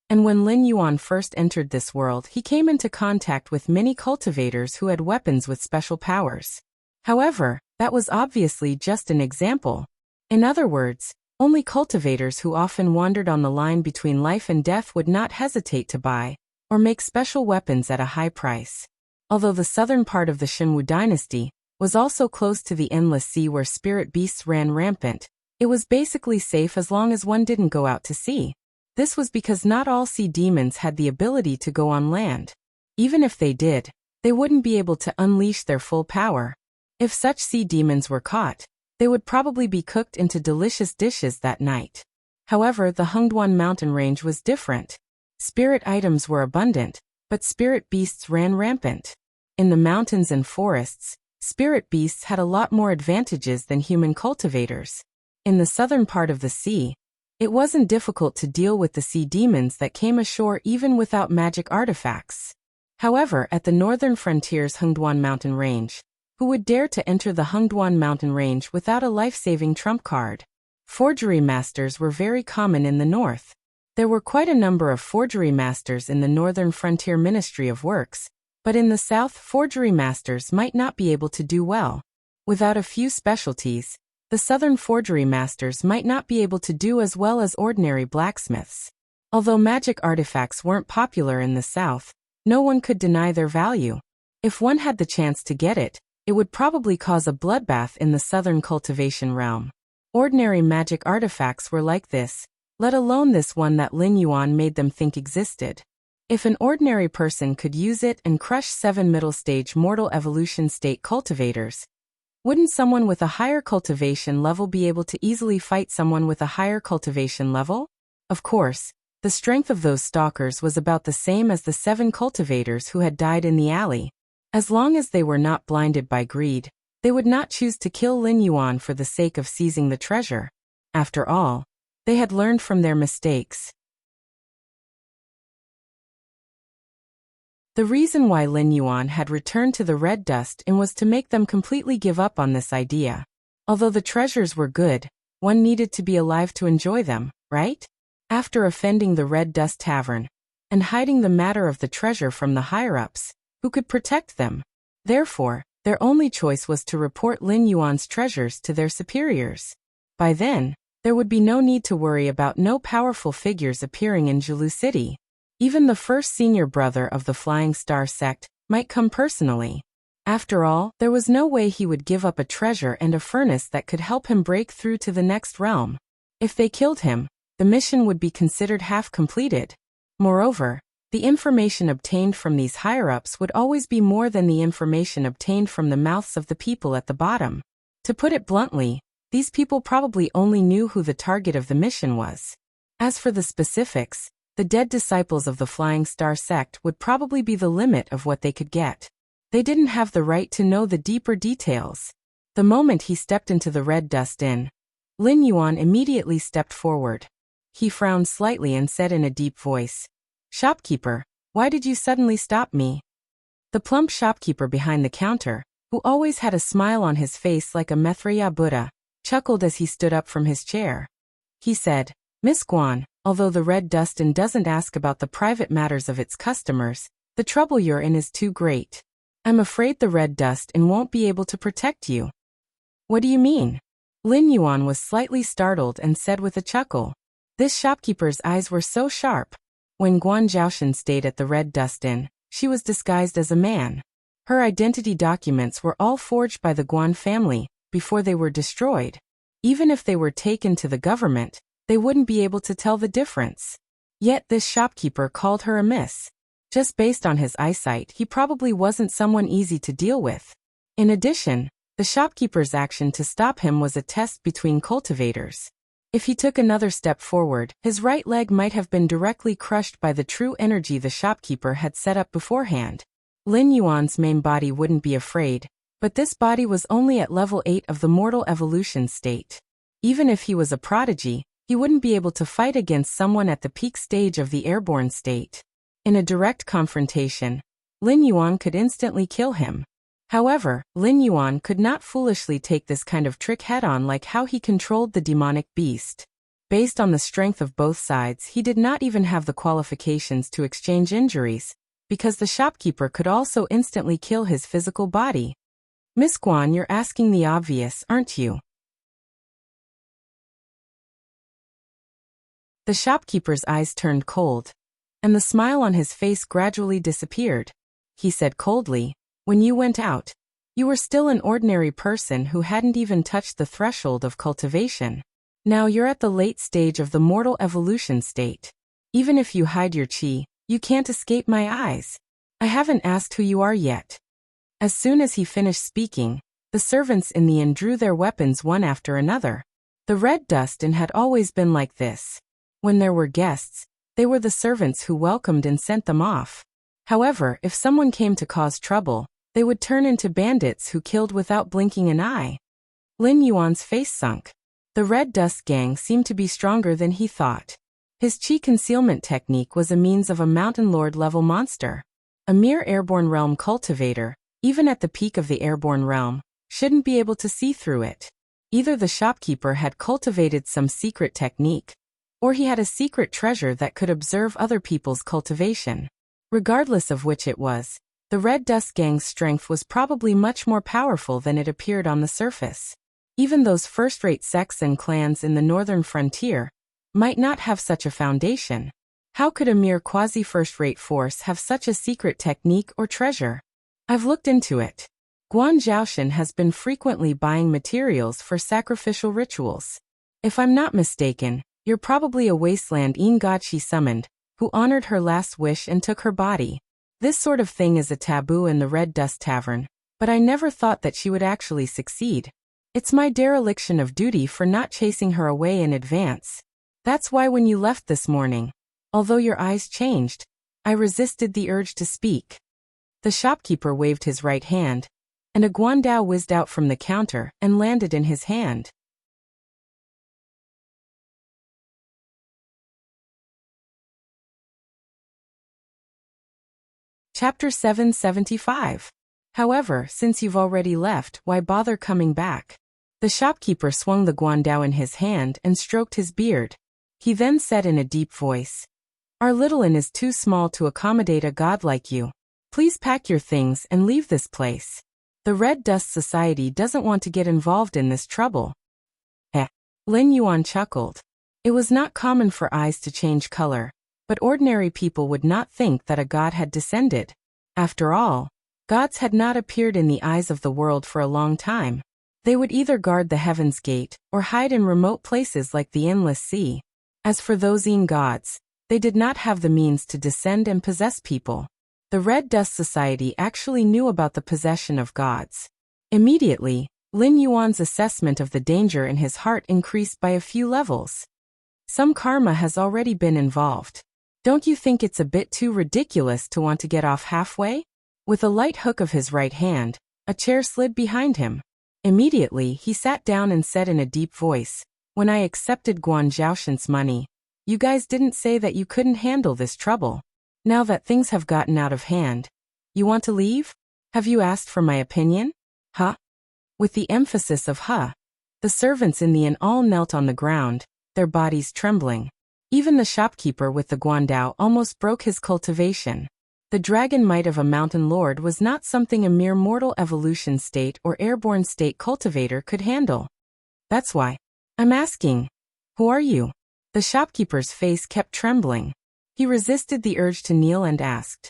and when Lin Yuan first entered this world, he came into contact with many cultivators who had weapons with special powers. However, that was obviously just an example. In other words, only cultivators who often wandered on the line between life and death would not hesitate to buy or make special weapons at a high price. Although the southern part of the Shenwu dynasty was also close to the endless sea where spirit beasts ran rampant, it was basically safe as long as one didn't go out to sea. This was because not all sea demons had the ability to go on land. Even if they did, they wouldn't be able to unleash their full power. If such sea demons were caught, they would probably be cooked into delicious dishes that night. However, the Hengduan mountain range was different. Spirit items were abundant, but spirit beasts ran rampant. In the mountains and forests, Spirit beasts had a lot more advantages than human cultivators. In the southern part of the sea, it wasn't difficult to deal with the sea demons that came ashore even without magic artifacts. However, at the northern frontier's Hengduan mountain range, who would dare to enter the Hengduan mountain range without a life-saving trump card? Forgery masters were very common in the north. There were quite a number of forgery masters in the northern frontier Ministry of Works, but in the south, forgery masters might not be able to do well. Without a few specialties, the southern forgery masters might not be able to do as well as ordinary blacksmiths. Although magic artifacts weren't popular in the south, no one could deny their value. If one had the chance to get it, it would probably cause a bloodbath in the southern cultivation realm. Ordinary magic artifacts were like this, let alone this one that Lin Yuan made them think existed. If an ordinary person could use it and crush 7 middle-stage mortal evolution state cultivators, wouldn't someone with a higher cultivation level be able to easily fight someone with a higher cultivation level? Of course, the strength of those stalkers was about the same as the 7 cultivators who had died in the alley. As long as they were not blinded by greed, they would not choose to kill Lin Yuan for the sake of seizing the treasure. After all, they had learned from their mistakes. The reason why Lin Yuan had returned to the Red Dust Inn was to make them completely give up on this idea. Although the treasures were good, one needed to be alive to enjoy them, right? After offending the Red Dust Tavern and hiding the matter of the treasure from the higher-ups, who could protect them? Therefore, their only choice was to report Lin Yuan's treasures to their superiors. By then, there would be no need to worry about no powerful figures appearing in Jilu City. Even the first senior brother of the Flying Star sect might come personally. After all, there was no way he would give up a treasure and a furnace that could help him break through to the next realm. If they killed him, the mission would be considered half completed. Moreover, the information obtained from these higher-ups would always be more than the information obtained from the mouths of the people at the bottom. To put it bluntly, these people probably only knew who the target of the mission was. As for the specifics, the dead disciples of the Flying Star sect would probably be the limit of what they could get. They didn't have the right to know the deeper details. The moment he stepped into the Red Dust Inn, Lin Yuan immediately stepped forward. He frowned slightly and said in a deep voice, "Shopkeeper, why did you suddenly stop me?" The plump shopkeeper behind the counter, who always had a smile on his face like a Maitreya Buddha, chuckled as he stood up from his chair. He said, "Miss Guan, although the Red Dust Inn doesn't ask about the private matters of its customers, the trouble you're in is too great. I'm afraid the Red Dust Inn won't be able to protect you." "What do you mean?" Lin Yuan was slightly startled and said with a chuckle. This shopkeeper's eyes were so sharp. When Guan Zhaoshan stayed at the Red Dust Inn, she was disguised as a man. Her identity documents were all forged by the Guan family before they were destroyed. Even if they were taken to the government, they wouldn't be able to tell the difference. Yet this shopkeeper called her a miss. Just based on his eyesight, he probably wasn't someone easy to deal with. In addition, the shopkeeper's action to stop him was a test between cultivators. If he took another step forward, his right leg might have been directly crushed by the true energy the shopkeeper had set up beforehand. Lin Yuan's main body wouldn't be afraid, but this body was only at level 8 of the mortal evolution state. Even if he was a prodigy, he wouldn't be able to fight against someone at the peak stage of the airborne state. In a direct confrontation, Lin Yuan could instantly kill him. However, Lin Yuan could not foolishly take this kind of trick head-on like how he controlled the demonic beast. Based on the strength of both sides, he did not even have the qualifications to exchange injuries, because the shopkeeper could also instantly kill his physical body. "Miss Guan, you're asking the obvious, aren't you?" The shopkeeper's eyes turned cold, and the smile on his face gradually disappeared. He said coldly, "When you went out, you were still an ordinary person who hadn't even touched the threshold of cultivation. Now you're at the late stage of the mortal evolution state. Even if you hide your chi, you can't escape my eyes. I haven't asked who you are yet." As soon as he finished speaking, the servants in the inn drew their weapons one after another. The Red Dust Inn had always been like this. When there were guests, they were the servants who welcomed and sent them off. However, if someone came to cause trouble, They would turn into bandits who killed without blinking an eye. Lin Yuan's face sunk. The Red Dust Gang seemed to be stronger than he thought. His chi concealment technique was a means of a Mountain Lord-level monster. A mere airborne realm cultivator, even at the peak of the airborne realm, shouldn't be able to see through it. Either the shopkeeper had cultivated some secret technique, or he had a secret treasure that could observe other people's cultivation. Regardless of which it was, the Red Dust Gang's strength was probably much more powerful than it appeared on the surface. Even those first-rate sects and clans in the northern frontier might not have such a foundation. How could a mere quasi-first-rate force have such a secret technique or treasure? I've looked into it. Guan Zhaoshan has been frequently buying materials for sacrificial rituals. If I'm not mistaken, you're probably a wasteland god she summoned, who honored her last wish and took her body. This sort of thing is a taboo in the Red Dust Tavern, but I never thought that she would actually succeed. It's my dereliction of duty for not chasing her away in advance. That's why when you left this morning, although your eyes changed, I resisted the urge to speak. The shopkeeper waved his right hand, and a guandao whizzed out from the counter and landed in his hand. Chapter 775. However, since you've already left, why bother coming back? The shopkeeper swung the guandao in his hand and stroked his beard. He then said in a deep voice, "Our little inn is too small to accommodate a god like you. Please pack your things and leave this place. The Red Dust Society doesn't want to get involved in this trouble." Lin Yuan chuckled. It was not common for eyes to change color, but ordinary people would not think that a god had descended. After all, gods had not appeared in the eyes of the world for a long time. They would either guard the Heaven's Gate or hide in remote places like the Endless Sea. As for those gods, they did not have the means to descend and possess people. The Red Dust Society actually knew about the possession of gods. Immediately, Lin Yuan's assessment of the danger in his heart increased by a few levels. Some karma has already been involved. Don't you think it's a bit too ridiculous to want to get off halfway? With a light hook of his right hand, a chair slid behind him. Immediately, he sat down and said in a deep voice, "When I accepted Guan Zhaoshan's money, you guys didn't say that you couldn't handle this trouble. Now that things have gotten out of hand, you want to leave? Have you asked for my opinion? Huh?" With the emphasis of huh, the servants in the inn all knelt on the ground, their bodies trembling. Even the shopkeeper with the guandao almost broke his cultivation. The dragon might of a mountain lord was not something a mere mortal evolution state or airborne state cultivator could handle. That's why I'm asking, who are you? The shopkeeper's face kept trembling. He resisted the urge to kneel and asked.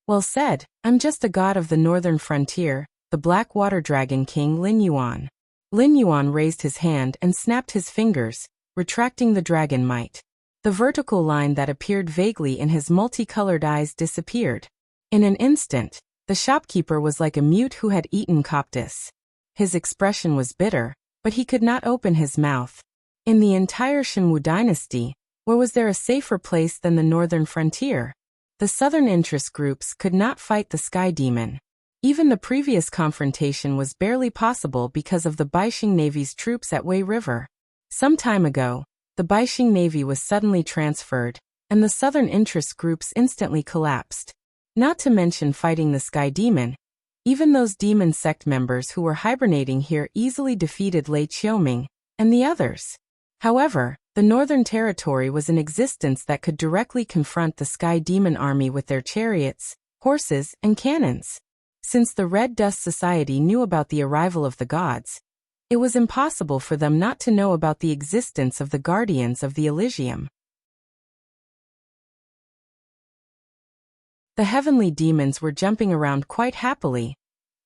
Well said, I'm just a god of the northern frontier, the Black Water Dragon King Lin Yuan. Lin Yuan raised his hand and snapped his fingers, retracting the dragon might. The vertical line that appeared vaguely in his multicolored eyes disappeared. In an instant, the shopkeeper was like a mute who had eaten coptis. His expression was bitter, but he could not open his mouth. In the entire Shenwu dynasty, where was there a safer place than the northern frontier? The southern interest groups could not fight the Sky Demon. Even the previous confrontation was barely possible because of the Baixing Navy's troops at Wei River. Some time ago, the Baixing Navy was suddenly transferred, and the southern interest groups instantly collapsed. Not to mention fighting the Sky Demon. Even those demon sect members who were hibernating here easily defeated Lei Qiuming and the others. However, the Northern Territory was in existence that could directly confront the Sky Demon army with their chariots, horses, and cannons. Since the Red Dust Society knew about the arrival of the gods, it was impossible for them not to know about the existence of the Guardians of the Elysium. The heavenly demons were jumping around quite happily,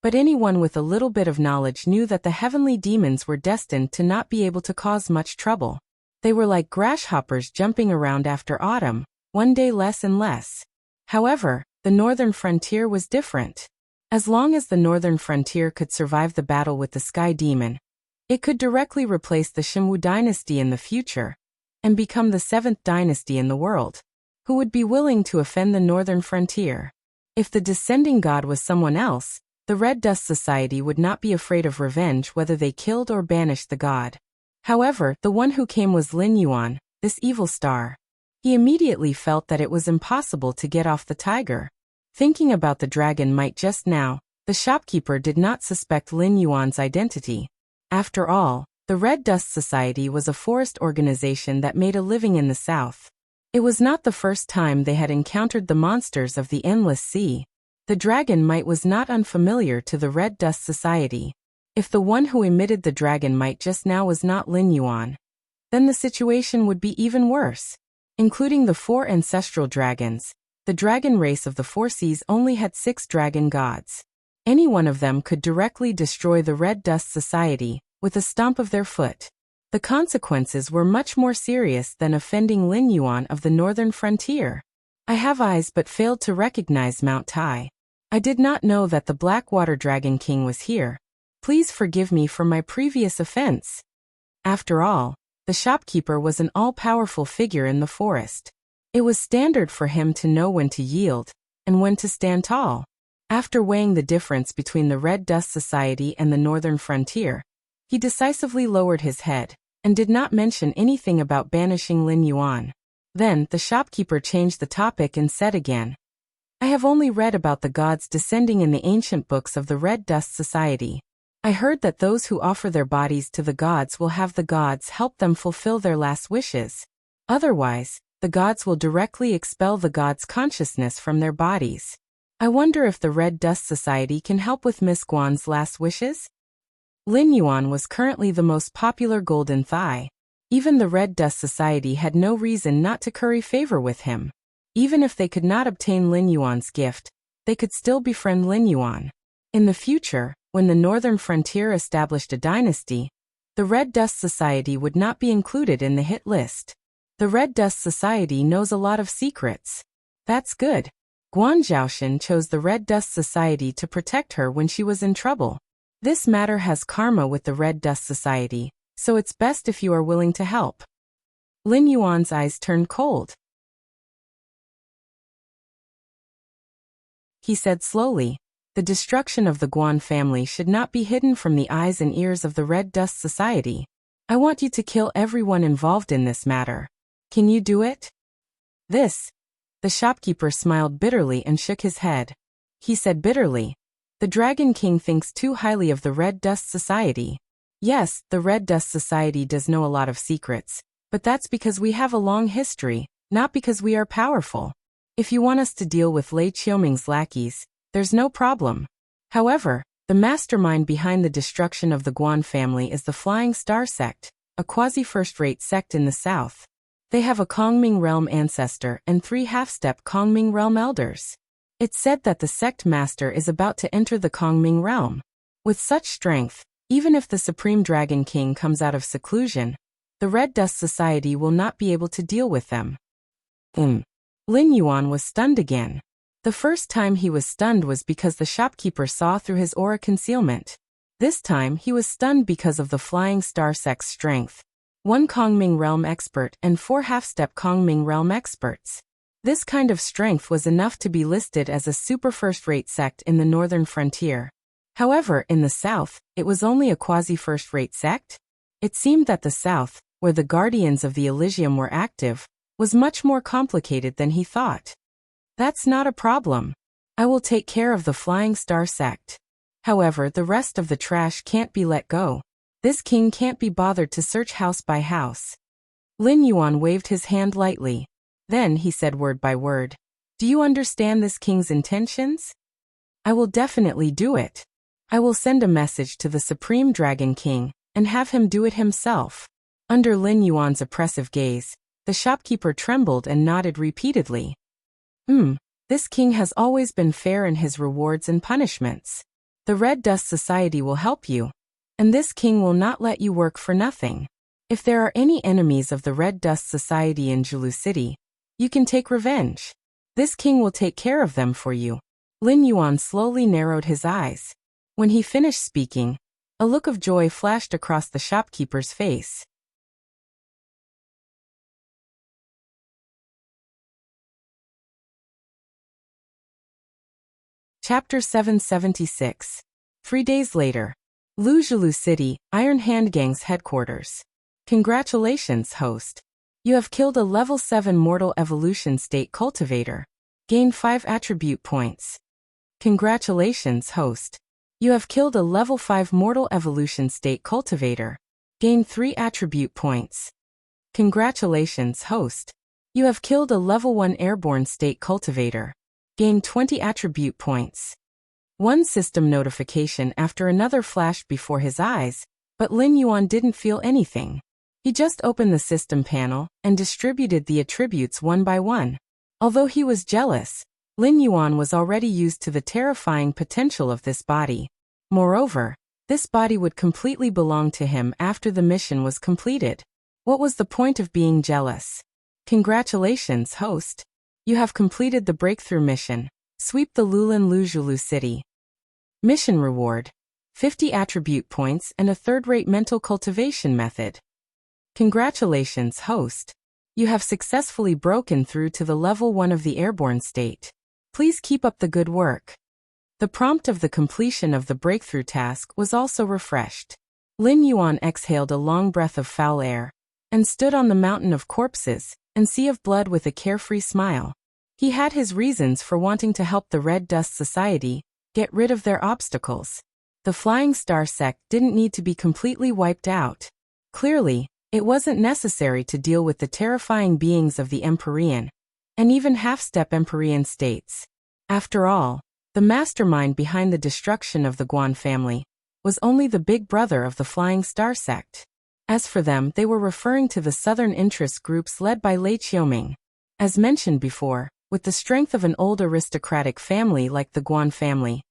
but anyone with a little bit of knowledge knew that the heavenly demons were destined to not be able to cause much trouble. They were like grasshoppers jumping around after autumn, one day less and less. However, the northern frontier was different. As long as the northern frontier could survive the battle with the Sky Demon, it could directly replace the Shenwu dynasty in the future, and become the 7th dynasty in the world, who would be willing to offend the northern frontier. If the descending god was someone else, The Red Dust Society would not be afraid of revenge whether they killed or banished the god. However, the one who came was Lin Yuan, this evil star. He immediately felt that it was impossible to get off the tiger. Thinking about the dragon might just now, the shopkeeper did not suspect Lin Yuan's identity. After all, the Red Dust Society was a forest organization that made a living in the south. It was not the first time they had encountered the monsters of the endless sea. The dragon might was not unfamiliar to the Red Dust Society. If the one who emitted the dragon might just now was not Lin Yuan, then the situation would be even worse. Including the 4 ancestral dragons, the dragon race of the 4 seas only had 6 dragon gods. Any one of them could directly destroy the Red Dust Society with a stomp of their foot. The consequences were much more serious than offending Lin Yuan of the northern frontier. I have eyes but failed to recognize Mount Tai. I did not know that the Blackwater Dragon King was here. Please forgive me for my previous offense. After all, the shopkeeper was an all-powerful figure in the forest. It was standard for him to know when to yield and when to stand tall. After weighing the difference between the Red Dust Society and the northern frontier, he decisively lowered his head and did not mention anything about banishing Lin Yuan. Then the shopkeeper changed the topic and said again, I have only read about the gods descending in the ancient books of the Red Dust Society. I heard that those who offer their bodies to the gods will have the gods help them fulfill their last wishes. Otherwise, the gods will directly expel the gods' consciousness from their bodies. I wonder if the Red Dust Society can help with Miss Guan's last wishes? Lin Yuan was currently the most popular Golden Thigh. Even the Red Dust Society had no reason not to curry favor with him. Even if they could not obtain Lin Yuan's gift, they could still befriend Lin Yuan. In the future, when the northern frontier established a dynasty, the Red Dust Society would not be included in the hit list. The Red Dust Society knows a lot of secrets. That's good. Guan Zhaoshan chose the Red Dust Society to protect her when she was in trouble. This matter has karma with the Red Dust Society, so it's best if you are willing to help. Lin Yuan's eyes turned cold. He said slowly, the destruction of the Guan family should not be hidden from the eyes and ears of the Red Dust Society. I want you to kill everyone involved in this matter. Can you do it? The shopkeeper smiled bitterly and shook his head. He said bitterly, the Dragon King thinks too highly of the Red Dust Society. Yes, the Red Dust Society does know a lot of secrets, but that's because we have a long history, not because we are powerful. If you want us to deal with Lei Qiuming's lackeys, there's no problem. However, the mastermind behind the destruction of the Guan family is the Flying Star Sect, a quasi-first-rate sect in the south. They have a Kongming realm ancestor and 3 half-step Kongming realm elders. It's said that the sect master is about to enter the Kongming realm. With such strength, even if the Supreme Dragon King comes out of seclusion, the Red Dust Society will not be able to deal with them. Lin Yuan was stunned again. The first time he was stunned was because the shopkeeper saw through his aura concealment. This time he was stunned because of the Flying Star Sect's strength. 1 Kongming realm expert and 4 half-step Kongming realm experts. This kind of strength was enough to be listed as a super first-rate sect in the northern frontier. However, in the south, it was only a quasi-first-rate sect. It seemed that the south, where the Guardians of the Elysium were active, was much more complicated than he thought. That's not a problem. I will take care of the Flying Star Sect. However, the rest of the trash can't be let go. This king can't be bothered to search house by house. Lin Yuan waved his hand lightly. Then he said word by word. Do you understand this king's intentions? I will definitely do it. I will send a message to the Supreme Dragon King and have him do it himself. Under Lin Yuan's oppressive gaze, the shopkeeper trembled and nodded repeatedly. This king has always been fair in his rewards and punishments. The Red Dust Society will help you, and this king will not let you work for nothing. If there are any enemies of the Red Dust Society in Julu City, you can take revenge. This king will take care of them for you. Lin Yuan slowly narrowed his eyes. When he finished speaking, a look of joy flashed across the shopkeeper's face. Chapter 776. 3 days later. Luzulu City, Iron Hand Gang's headquarters. Congratulations, host. You have killed a level 7 Mortal Evolution State Cultivator. Gain 5 attribute points. Congratulations, host. You have killed a level 5 Mortal Evolution State Cultivator. Gain 3 attribute points. Congratulations, host. You have killed a level 1 Airborne State Cultivator. Gain 20 attribute points. One system notification after another flashed before his eyes, but Lin Yuan didn't feel anything. He just opened the system panel and distributed the attributes one by one. Although he was jealous, Lin Yuan was already used to the terrifying potential of this body. Moreover, this body would completely belong to him after the mission was completed. What was the point of being jealous? Congratulations, host. You have completed the breakthrough mission. Sweep the Luzulu City. Mission reward. 50 attribute points and a third-rate mental cultivation method. Congratulations, host. You have successfully broken through to the level 1 of the airborne state. Please keep up the good work. The prompt of the completion of the breakthrough task was also refreshed. Lin Yuan exhaled a long breath of foul air and stood on the mountain of corpses and sea of blood with a carefree smile. He had his reasons for wanting to help the Red Dust Society get rid of their obstacles. The Flying Star sect didn't need to be completely wiped out. Clearly, it wasn't necessary to deal with the terrifying beings of the Empyrean and even half-step Empyrean states. After all, the mastermind behind the destruction of the Guan family was only the big brother of the Flying Star sect. As for them, they were referring to the southern interest groups led by Lei Qiuming. As mentioned before, with the strength of an old aristocratic family like the Guan family,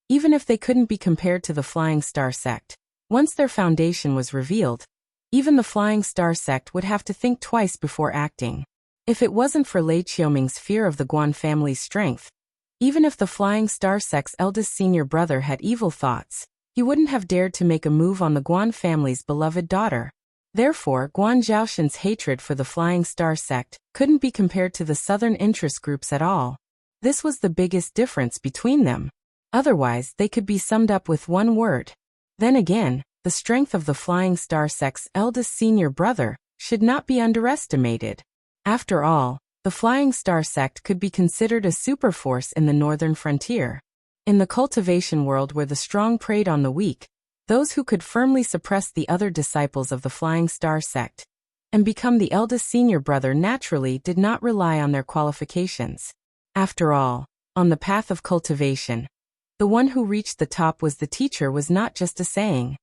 even if they couldn't be compared to the Flying Star sect, once their foundation was revealed, even the Flying Star sect would have to think twice before acting. If it wasn't for Lei Qiuming's fear of the Guan family's strength, even if the Flying Star sect's eldest senior brother had evil thoughts, he wouldn't have dared to make a move on the Guan family's beloved daughter. Therefore, Guan Zhaoshan's hatred for the Flying Star sect couldn't be compared to the southern interest groups at all. This was the biggest difference between them. Otherwise, they could be summed up with one word. Then again, the strength of the Flying Star sect's eldest senior brother should not be underestimated. After all, the Flying Star sect could be considered a superforce in the northern frontier. In the cultivation world where the strong preyed on the weak, those who could firmly suppress the other disciples of the Flying Star sect and become the eldest senior brother naturally did not rely on their qualifications. After all, on the path of cultivation, the one who reached the top was the teacher was not just a saying.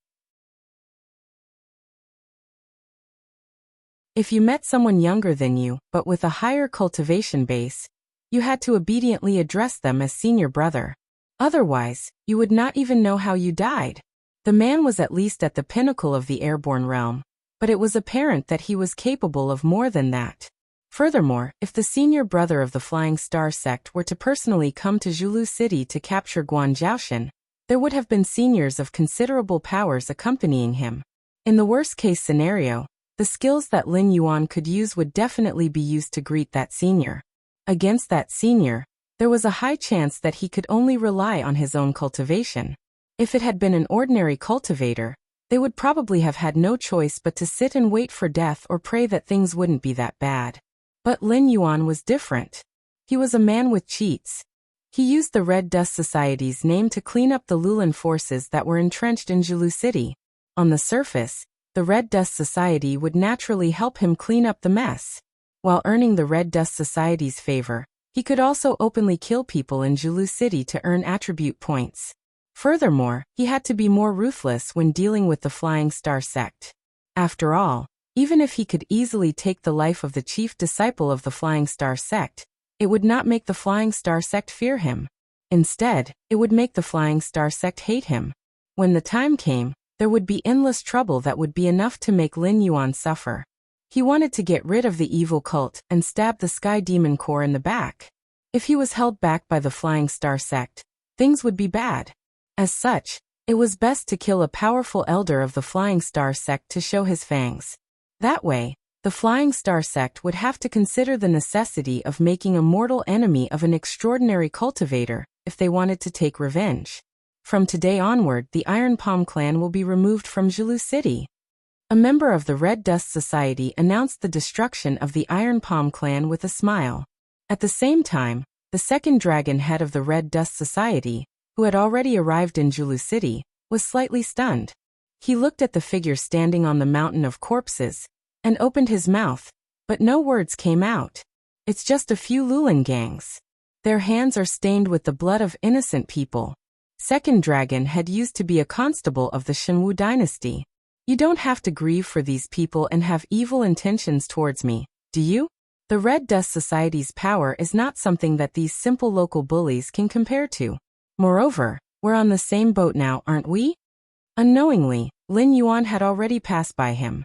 If you met someone younger than you, but with a higher cultivation base, you had to obediently address them as senior brother. Otherwise, you would not even know how you died. The man was at least at the pinnacle of the airborne realm, but it was apparent that he was capable of more than that. Furthermore, if the senior brother of the Flying Star sect were to personally come to Zulu City to capture Guan Zhaoshan, there would have been seniors of considerable powers accompanying him. In the worst-case scenario, the skills that Lin Yuan could use would definitely be used to greet that senior. Against that senior, there was a high chance that he could only rely on his own cultivation. If it had been an ordinary cultivator, they would probably have had no choice but to sit and wait for death or pray that things wouldn't be that bad. But Lin Yuan was different. He was a man with cheats. He used the Red Dust Society's name to clean up the Lulan forces that were entrenched in Zulu City. On the surface, the Red Dust Society would naturally help him clean up the mess. While earning the Red Dust Society's favor, he could also openly kill people in Zulu City to earn attribute points. Furthermore, he had to be more ruthless when dealing with the Flying Star sect. After all, even if he could easily take the life of the chief disciple of the Flying Star sect, it would not make the Flying Star sect fear him. Instead, it would make the Flying Star sect hate him. When the time came, there would be endless trouble that would be enough to make Lin Yuan suffer. He wanted to get rid of the evil cult and stab the Sky Demon Corps in the back. If he was held back by the Flying Star sect, things would be bad. As such, it was best to kill a powerful elder of the Flying Star sect to show his fangs. That way, the Flying Star sect would have to consider the necessity of making a mortal enemy of an extraordinary cultivator if they wanted to take revenge. From today onward, the Iron Palm clan will be removed from Zulu City. A member of the Red Dust Society announced the destruction of the Iron Palm clan with a smile. At the same time, the second dragon head of the Red Dust Society, who had already arrived in Zulu City, was slightly stunned. He looked at the figure standing on the mountain of corpses, and opened his mouth, but no words came out. It's just a few Lulan gangs. Their hands are stained with the blood of innocent people. Second dragon head used to be a constable of the Shenwu dynasty. You don't have to grieve for these people and have evil intentions towards me, do you? The Red Dust Society's power is not something that these simple local bullies can compare to. Moreover, we're on the same boat now, aren't we? Unknowingly, Lin Yuan had already passed by him.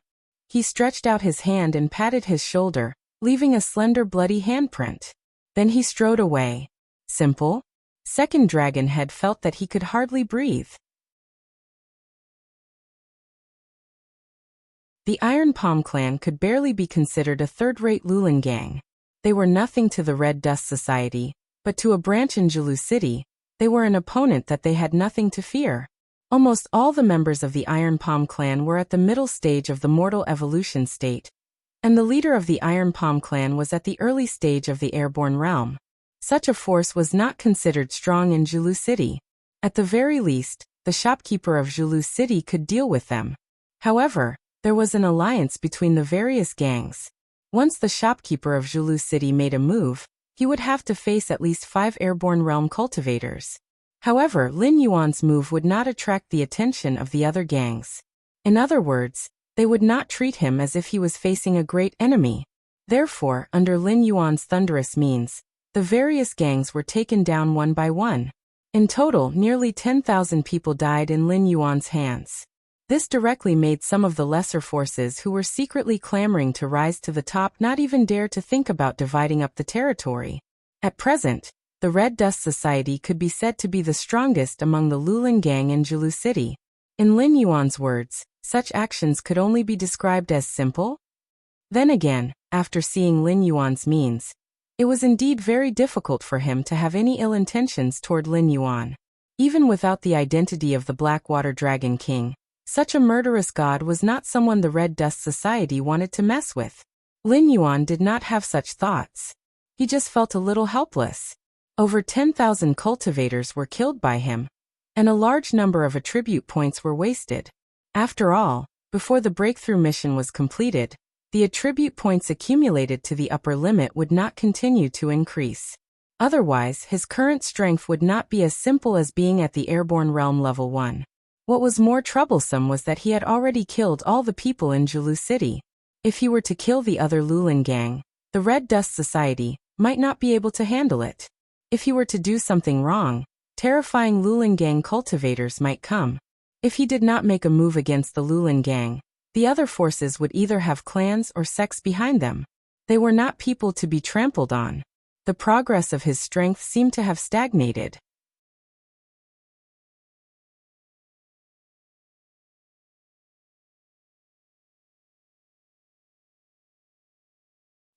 He stretched out his hand and patted his shoulder, leaving a slender bloody handprint. Then he strode away. Simple? Second dragon head felt that he could hardly breathe. The Iron Palm clan could barely be considered a third-rate Lulan gang. They were nothing to the Red Dust Society, but to a branch in Zulu City, they were an opponent that they had nothing to fear. Almost all the members of the Iron Palm clan were at the middle stage of the mortal evolution state, and the leader of the Iron Palm clan was at the early stage of the airborne realm. Such a force was not considered strong in Zulu City. At the very least, the shopkeeper of Zulu City could deal with them. However, there was an alliance between the various gangs. Once the shopkeeper of Zulu City made a move, he would have to face at least 5 airborne realm cultivators. However, Lin Yuan's move would not attract the attention of the other gangs. In other words, they would not treat him as if he was facing a great enemy. Therefore, under Lin Yuan's thunderous means, the various gangs were taken down one by one. In total, nearly 10,000 people died in Lin Yuan's hands. This directly made some of the lesser forces who were secretly clamoring to rise to the top not even dare to think about dividing up the territory. At present, the Red Dust Society could be said to be the strongest among the Lulan gang in Zulu City. In Lin Yuan's words, such actions could only be described as simple. Then again, after seeing Lin Yuan's means, it was indeed very difficult for him to have any ill intentions toward Lin Yuan. Even without the identity of the Blackwater Dragon King, such a murderous god was not someone the Red Dust Society wanted to mess with. Lin Yuan did not have such thoughts. He just felt a little helpless. Over 10,000 cultivators were killed by him, and a large number of attribute points were wasted. After all, before the breakthrough mission was completed, the attribute points accumulated to the upper limit would not continue to increase. Otherwise, his current strength would not be as simple as being at the airborne realm level 1. What was more troublesome was that he had already killed all the people in Zulu City. If he were to kill the other Lulan gang, the Red Dust Society might not be able to handle it. If he were to do something wrong, terrifying Lulan gang cultivators might come. If he did not make a move against the Lulan gang, the other forces would either have clans or sects behind them. They were not people to be trampled on. The progress of his strength seemed to have stagnated.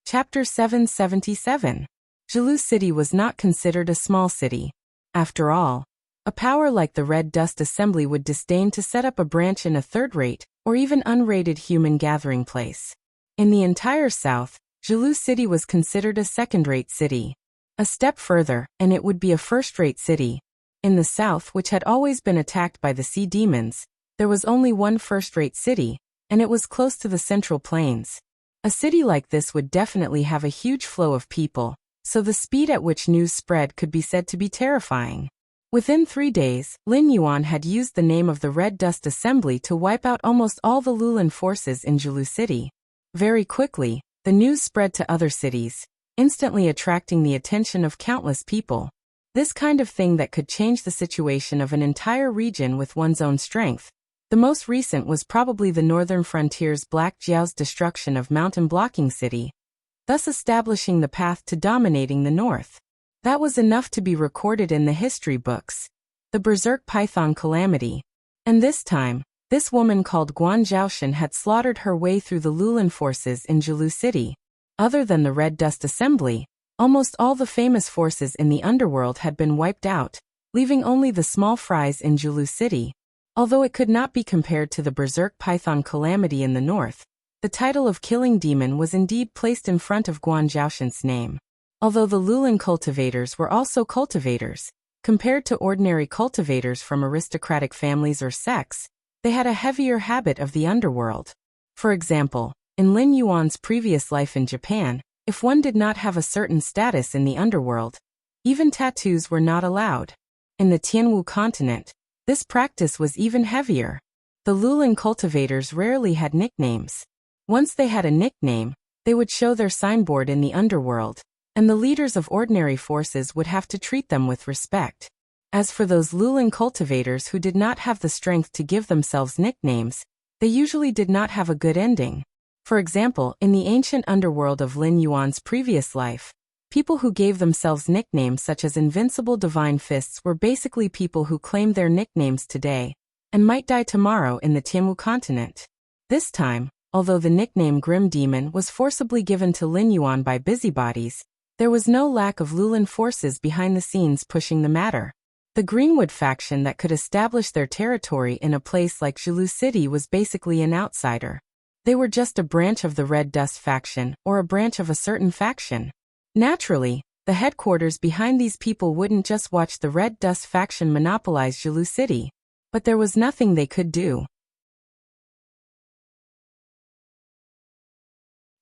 Chapter 777. Zulu City was not considered a small city. After all, a power like the Red Dust Assembly would disdain to set up a branch in a third-rate, or even unrated human gathering place. In the entire South, Zulu City was considered a second-rate city. A step further, and it would be a first-rate city. In the South, which had always been attacked by the sea demons, there was only one first-rate city, and it was close to the Central Plains. A city like this would definitely have a huge flow of people, so the speed at which news spread could be said to be terrifying. Within 3 days, Lin Yuan had used the name of the Red Dust Assembly to wipe out almost all the Lulan forces in Zulu City. Very quickly, the news spread to other cities, instantly attracting the attention of countless people. This kind of thing that could change the situation of an entire region with one's own strength. The most recent was probably the northern frontier's Black Jiao's destruction of Mountain Blocking City, thus establishing the path to dominating the north. That was enough to be recorded in the history books. The Berserk Python Calamity. And this time, this woman called Guan Zhaoshan had slaughtered her way through the Lulan forces in Zulu City. Other than the Red Dust Assembly, Almost all the famous forces in the underworld had been wiped out, leaving only the small fries in Julu City. Although it could not be compared to the berserk python calamity in the north, the title of killing demon was indeed placed in front of Guan Zhaoshen's name. Although the Lulin cultivators were also cultivators, compared to ordinary cultivators from aristocratic families or sects, they had a heavier habit of the underworld. For example, in Lin Yuan's previous life in Japan, if one did not have a certain status in the underworld, even tattoos were not allowed. In the Tianwu continent, this practice was even heavier. The Lulin cultivators rarely had nicknames. Once they had a nickname, they would show their signboard in the underworld, and the leaders of ordinary forces would have to treat them with respect. As for those Lulin cultivators who did not have the strength to give themselves nicknames, they usually did not have a good ending. For example, in the ancient underworld of Lin Yuan's previous life, people who gave themselves nicknames such as Invincible Divine Fists were basically people who claimed their nicknames today and might die tomorrow in the Tianwu continent. This time, although the nickname Grim Demon was forcibly given to Lin Yuan by busybodies, there was no lack of Lulin forces behind the scenes pushing the matter. The Greenwood faction that could establish their territory in a place like Julu City was basically an outsider. They were just a branch of the Red Dust faction or a branch of a certain faction. Naturally, the headquarters behind these people wouldn't just watch the Red Dust faction monopolize Julu City, but there was nothing they could do.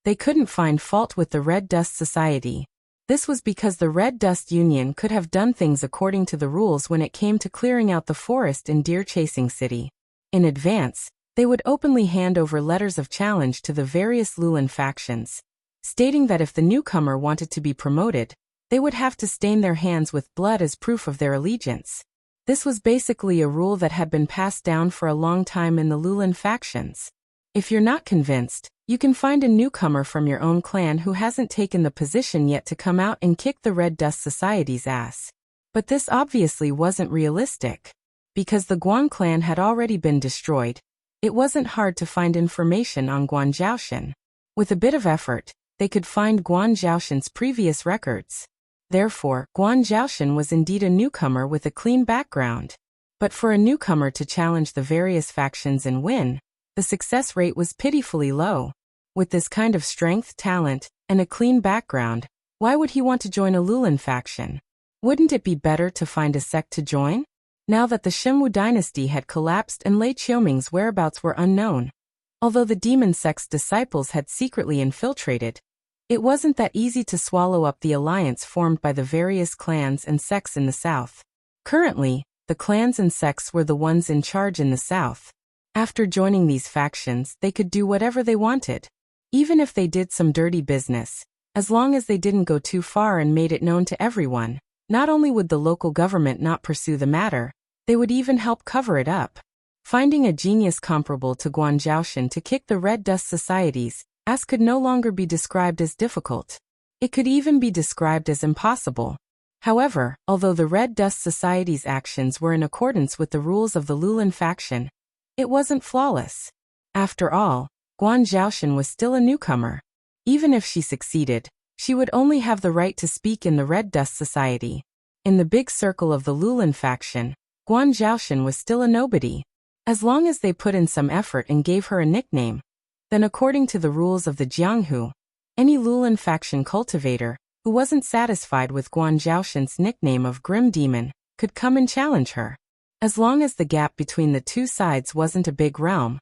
They couldn't find fault with the Red Dust Society. This was because the Red Dust Union could have done things according to the rules when it came to clearing out the forest in Deer Chasing City. In advance, they would openly hand over letters of challenge to the various Lulin factions, stating that if the newcomer wanted to be promoted, they would have to stain their hands with blood as proof of their allegiance. This was basically a rule that had been passed down for a long time in the Lulin factions. If you're not convinced, you can find a newcomer from your own clan who hasn't taken the position yet to come out and kick the Red Dust Society's ass. But this obviously wasn't realistic. Because the Guan clan had already been destroyed, it wasn't hard to find information on Guan Zhaoshen. With a bit of effort, they could find Guan Zhaoshen's previous records. Therefore, Guan Zhaoshen was indeed a newcomer with a clean background. But for a newcomer to challenge the various factions and win, the success rate was pitifully low. With this kind of strength, talent, and a clean background, why would he want to join a Lulin faction? Wouldn't it be better to find a sect to join? Now that the Shimwu dynasty had collapsed and Lei Qiuming's whereabouts were unknown, although the demon sect's disciples had secretly infiltrated, it wasn't that easy to swallow up the alliance formed by the various clans and sects in the south. Currently, the clans and sects were the ones in charge in the south. After joining these factions, they could do whatever they wanted. Even if they did some dirty business, as long as they didn't go too far and made it known to everyone, not only would the local government not pursue the matter, they would even help cover it up. Finding a genius comparable to Guan Zhaoshen to kick the Red Dust Society's ass could no longer be described as difficult. It could even be described as impossible. However, although the Red Dust Society's actions were in accordance with the rules of the Lulin faction, it wasn't flawless. After all, Guan Zhaoshen was still a newcomer. Even if she succeeded, she would only have the right to speak in the Red Dust Society. In the big circle of the Lulin faction, Guan Zhaoshen was still a nobody. As long as they put in some effort and gave her a nickname, then according to the rules of the Jianghu, any Lulin faction cultivator who wasn't satisfied with Guan Zhaoshen's nickname of Grim Demon could come and challenge her. As long as the gap between the two sides wasn't a big realm,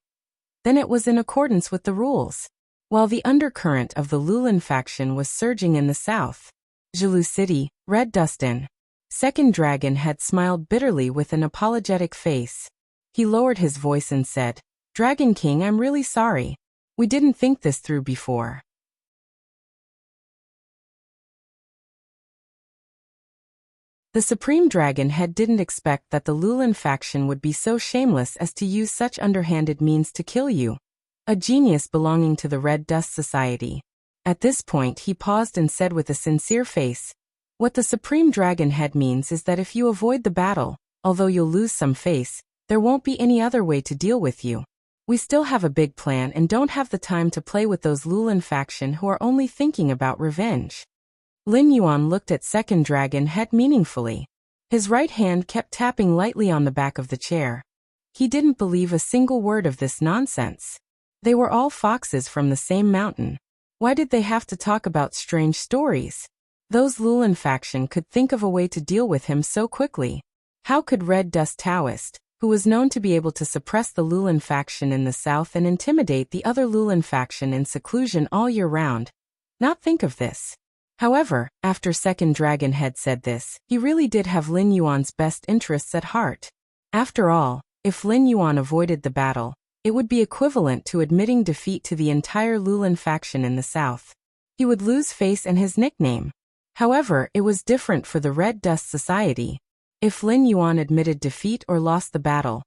then it was in accordance with the rules. While the undercurrent of the Lulin faction was surging in the south, Julu City, Red Dustin. Second Dragon had smiled bitterly with an apologetic face. He lowered his voice and said, "Dragon King, I'm really sorry. We didn't think this through before." The Supreme Dragon Head didn't expect that the Lulin faction would be so shameless as to use such underhanded means to kill you, a genius belonging to the Red Dust Society. At this point he paused and said with a sincere face, "What the Supreme Dragon Head means is that if you avoid the battle, although you'll lose some face, there won't be any other way to deal with you. We still have a big plan and don't have the time to play with those Lulin faction who are only thinking about revenge." Lin Yuan looked at second dragon head meaningfully. His right hand kept tapping lightly on the back of the chair. He didn't believe a single word of this nonsense. They were all foxes from the same mountain. Why did they have to talk about strange stories? Those Lulin faction could think of a way to deal with him so quickly. How could Red Dust Taoist, who was known to be able to suppress the Lulin faction in the south and intimidate the other Lulin faction in seclusion all year round, not think of this? However, after Second Dragon Head said this, he really did have Lin Yuan's best interests at heart. After all, if Lin Yuan avoided the battle, it would be equivalent to admitting defeat to the entire Lulin faction in the south. He would lose face and his nickname. However, it was different for the Red Dust Society. If Lin Yuan admitted defeat or lost the battle,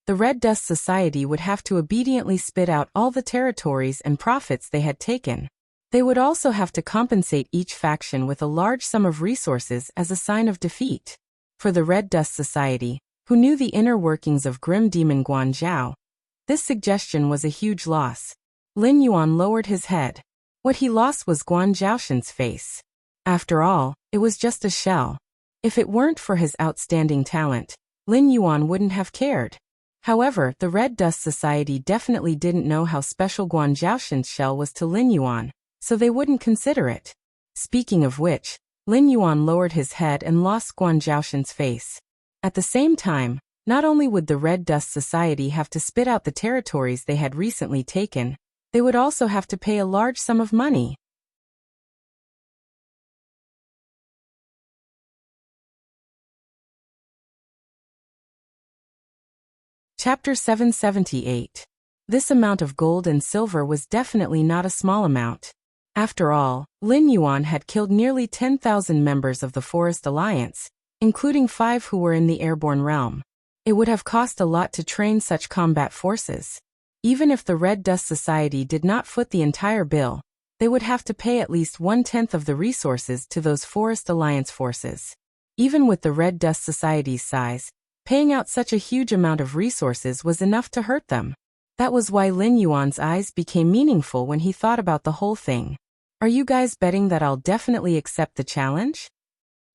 the Red Dust Society would have to obediently spit out all the territories and profits they had taken. They would also have to compensate each faction with a large sum of resources as a sign of defeat. For the Red Dust Society, who knew the inner workings of Grim Demon Guanzhao, this suggestion was a huge loss. Lin Yuan lowered his head. What he lost was Guan Zhaoshan's face. After all, it was just a shell. If it weren't for his outstanding talent, Lin Yuan wouldn't have cared. However, the Red Dust Society definitely didn't know how special Guan Zhaoshan's shell was to Lin Yuan, so they wouldn't consider it. Speaking of which, Lin Yuan lowered his head and lost Guan Zhaoshan's face. At the same time, not only would the Red Dust Society have to spit out the territories they had recently taken, they would also have to pay a large sum of money. Chapter 778. This amount of gold and silver was definitely not a small amount. After all, Lin Yuan had killed nearly 10,000 members of the Forest Alliance, including 5 who were in the airborne realm. It would have cost a lot to train such combat forces. Even if the Red Dust Society did not foot the entire bill, they would have to pay at least 1/10 of the resources to those Forest Alliance forces. Even with the Red Dust Society's size, paying out such a huge amount of resources was enough to hurt them. That was why Lin Yuan's eyes became meaningful when he thought about the whole thing. Are you guys betting that I'll definitely accept the challenge?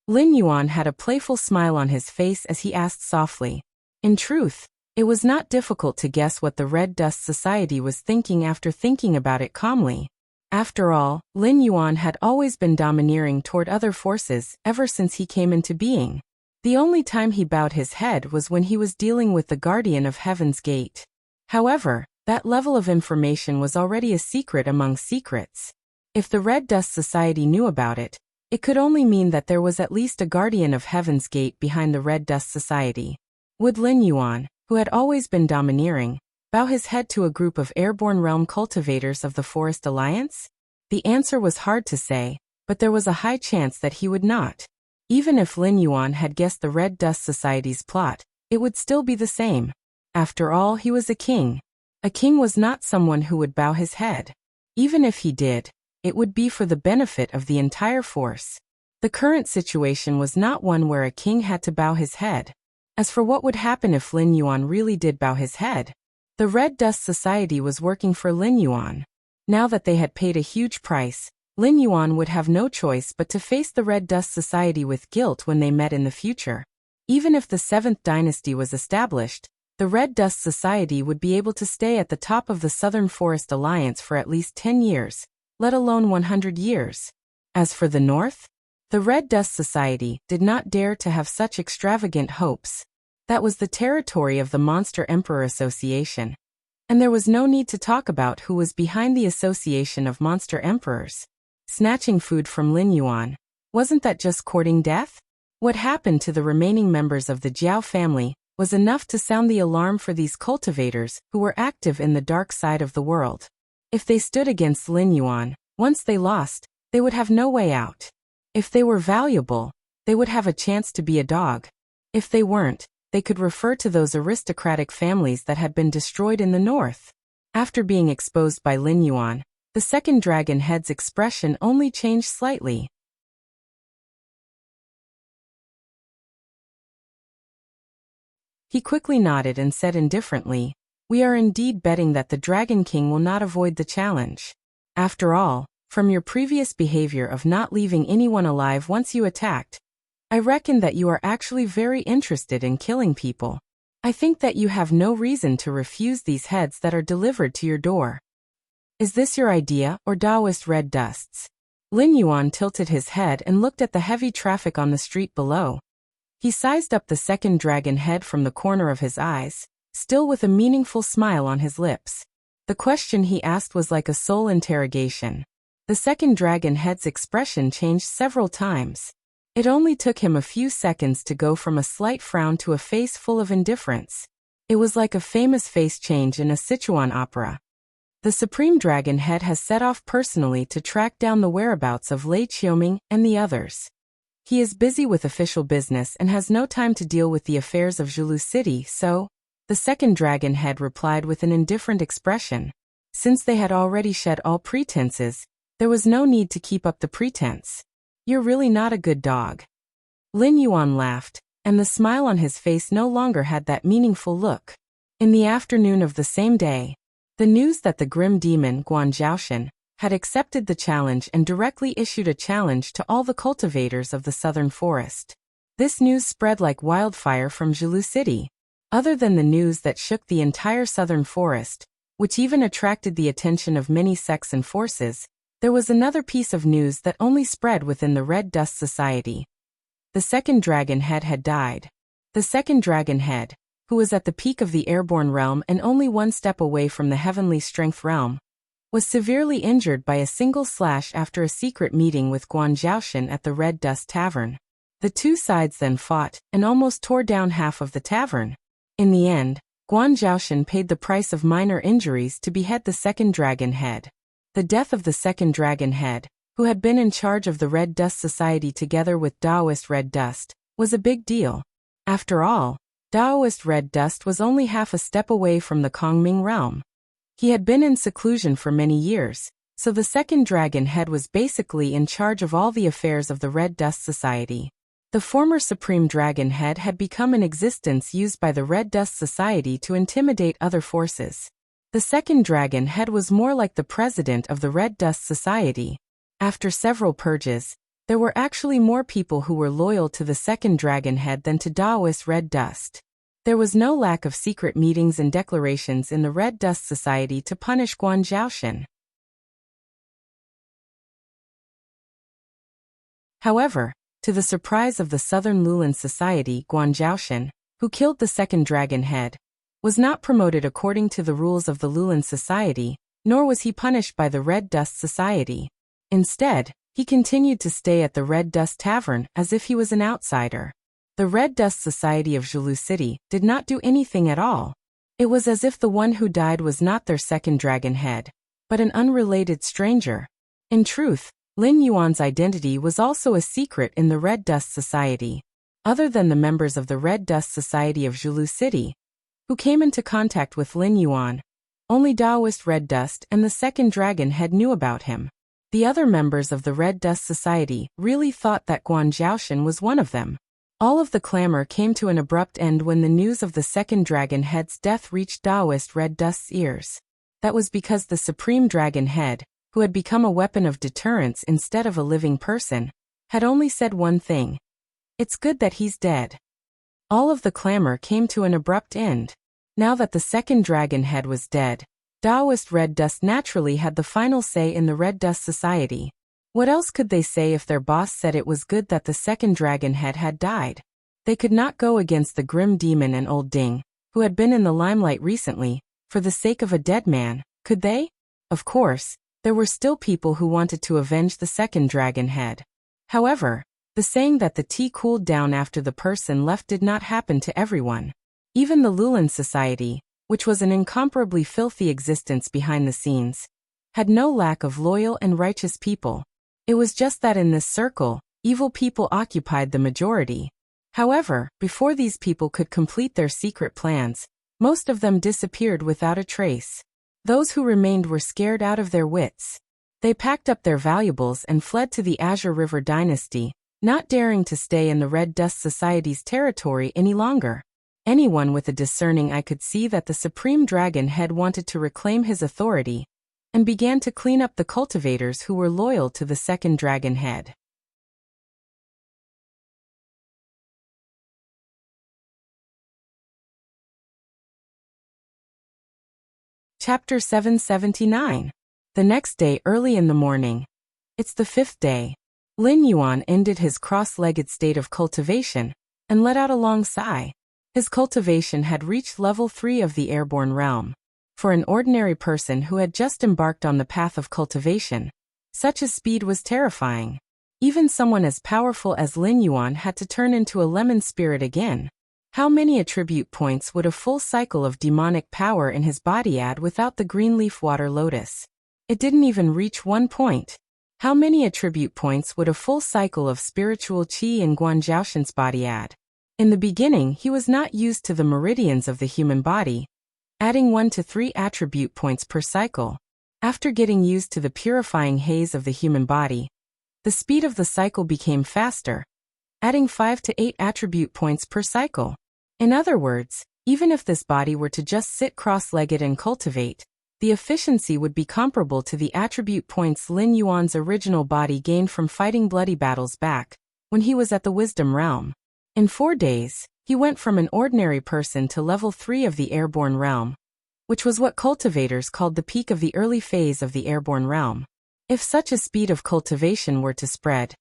Lin Yuan had a playful smile on his face as he asked softly. In truth, it was not difficult to guess what the Red Dust Society was thinking after thinking about it calmly. After all, Lin Yuan had always been domineering toward other forces ever since he came into being. The only time he bowed his head was when he was dealing with the Guardian of Heaven's Gate. However, that level of information was already a secret among secrets. If the Red Dust Society knew about it, it could only mean that there was at least a Guardian of Heaven's Gate behind the Red Dust Society. Would Lin Yuan, who had always been domineering, bow his head to a group of airborne realm cultivators of the Forest Alliance? The answer was hard to say, but there was a high chance that he would not. Even if Lin Yuan had guessed the Red Dust Society's plot, it would still be the same. After all, he was a king. A king was not someone who would bow his head. Even if he did, it would be for the benefit of the entire force. The current situation was not one where a king had to bow his head. As for what would happen if Lin Yuan really did bow his head, the Red Dust Society was working for Lin Yuan. Now that they had paid a huge price, Lin Yuan would have no choice but to face the Red Dust Society with guilt when they met in the future. Even if the 7th dynasty was established, the Red Dust Society would be able to stay at the top of the Southern Forest Alliance for at least 10 years, let alone 100 years. As for the North, the Red Dust Society did not dare to have such extravagant hopes. That was the territory of the Monster Emperor Association. And there was no need to talk about who was behind the Association of Monster Emperors. Snatching food from Lin Yuan, wasn't that just courting death? What happened to the remaining members of the Jiao family was enough to sound the alarm for these cultivators who were active in the dark side of the world. If they stood against Lin Yuan, once they lost, they would have no way out. If they were valuable, they would have a chance to be a dog. If they weren't, they could refer to those aristocratic families that had been destroyed in the north. After being exposed by Lin Yuan, the second dragon head's expression only changed slightly. He quickly nodded and said indifferently, "We are indeed betting that the Dragon King will not avoid the challenge. After all, From your previous behavior of not leaving anyone alive once you attacked, I reckon that you are actually very interested in killing people. I think that you have no reason to refuse these heads that are delivered to your door. Is this your idea, or Taoist red dust's? Lin Yuan tilted his head and looked at the heavy traffic on the street below. He sized up the second dragon head from the corner of his eyes, still with a meaningful smile on his lips. The question he asked was like a soul interrogation. The second dragon head's expression changed several times. It only took him a few seconds to go from a slight frown to a face full of indifference. It was like a famous face change in a Sichuan opera. The Supreme Dragon Head has set off personally to track down the whereabouts of Lei Qiuming and the others. He is busy with official business and has no time to deal with the affairs of Zhulu City, so, the second Dragon Head replied with an indifferent expression. Since they had already shed all pretenses, there was no need to keep up the pretense. You're really not a good dog. Lin Yuan laughed, and the smile on his face no longer had that meaningful look. In the afternoon of the same day, the news that the grim demon Guan Zhaoshan had accepted the challenge and directly issued a challenge to all the cultivators of the southern forest. This news spread like wildfire from Zhulu City. Other than the news that shook the entire southern forest, which even attracted the attention of many sects and forces, there was another piece of news that only spread within the Red Dust Society. The second dragon head had died. The second dragon head, who was at the peak of the airborne realm and only one step away from the heavenly strength realm, was severely injured by a single slash after a secret meeting with Guan Zhaoshan at the Red Dust Tavern. The two sides then fought and almost tore down half of the tavern. In the end, Guan Zhaoshan paid the price of minor injuries to behead the second dragon head. The death of the second dragon head, who had been in charge of the Red Dust Society together with Taoist Red Dust, was a big deal. After all, Taoist Red Dust was only half a step away from the Kongming realm. He had been in seclusion for many years, so the second dragon head was basically in charge of all the affairs of the Red Dust Society. The former Supreme Dragon Head had become an existence used by the Red Dust Society to intimidate other forces. The second Dragon Head was more like the president of the Red Dust Society. After several purges, there were actually more people who were loyal to the second Dragon Head than to Taoist Red Dust. There was no lack of secret meetings and declarations in the Red Dust Society to punish Guan Zhaoshan. However, to the surprise of the Southern Lulan Society, Guan Zhaoshan, who killed the second Dragon Head, was not promoted according to the rules of the Lulan Society, nor was he punished by the Red Dust Society. Instead, he continued to stay at the Red Dust Tavern as if he was an outsider. The Red Dust Society of Zhulu City did not do anything at all. It was as if the one who died was not their second dragon head, but an unrelated stranger. In truth, Lin Yuan's identity was also a secret in the Red Dust Society. Other than the members of the Red Dust Society of Zhulu City, who came into contact with Lin Yuan, only Taoist Red Dust and the second dragon head knew about him. The other members of the Red Dust Society really thought that Guan Zhaoshan was one of them. All of the clamor came to an abrupt end when the news of the second dragon head's death reached Taoist Red Dust's ears. That was because the Supreme Dragon Head, who had become a weapon of deterrence instead of a living person, had only said one thing. It's good that he's dead. All of the clamor came to an abrupt end. Now that the second dragon head was dead, Taoist Red Dust naturally had the final say in the Red Dust Society. What else could they say if their boss said it was good that the second dragon head had died? They could not go against the grim demon and old Ding, who had been in the limelight recently, for the sake of a dead man, could they? Of course, there were still people who wanted to avenge the second dragon head. However, the saying that the tea cooled down after the person left did not happen to everyone. Even the Lulan Society, which was an incomparably filthy existence behind the scenes, had no lack of loyal and righteous people. It was just that in this circle, evil people occupied the majority. However, before these people could complete their secret plans, most of them disappeared without a trace. Those who remained were scared out of their wits. They packed up their valuables and fled to the Azure River Dynasty, not daring to stay in the Red Dust Society's territory any longer. Anyone with a discerning eye could see that the Supreme Dragon Head wanted to reclaim his authority, and began to clean up the cultivators who were loyal to the second dragon head. Chapter 779. The next day early in the morning. It's the 5th day. Lin Yuan ended his cross-legged state of cultivation and let out a long sigh. His cultivation had reached level 3 of the airborne realm. For an ordinary person who had just embarked on the path of cultivation, such a speed was terrifying. Even someone as powerful as Lin Yuan had to turn into a lemon spirit again. How many attribute points would a full cycle of demonic power in his body add without the green leaf water lotus? It didn't even reach 1 point. How many attribute points would a full cycle of spiritual qi in Guan Zhaoshan's body add? In the beginning, he was not used to the meridians of the human body, adding 1 to 3 attribute points per cycle. After getting used to the purifying haze of the human body, the speed of the cycle became faster, adding 5 to 8 attribute points per cycle. In other words, even if this body were to just sit cross-legged and cultivate, the efficiency would be comparable to the attribute points Lin Yuan's original body gained from fighting bloody battles back when he was at the Wisdom Realm. In 4 days, he went from an ordinary person to level 3 of the airborne realm, which was what cultivators called the peak of the early phase of the airborne realm. If such a speed of cultivation were to spread,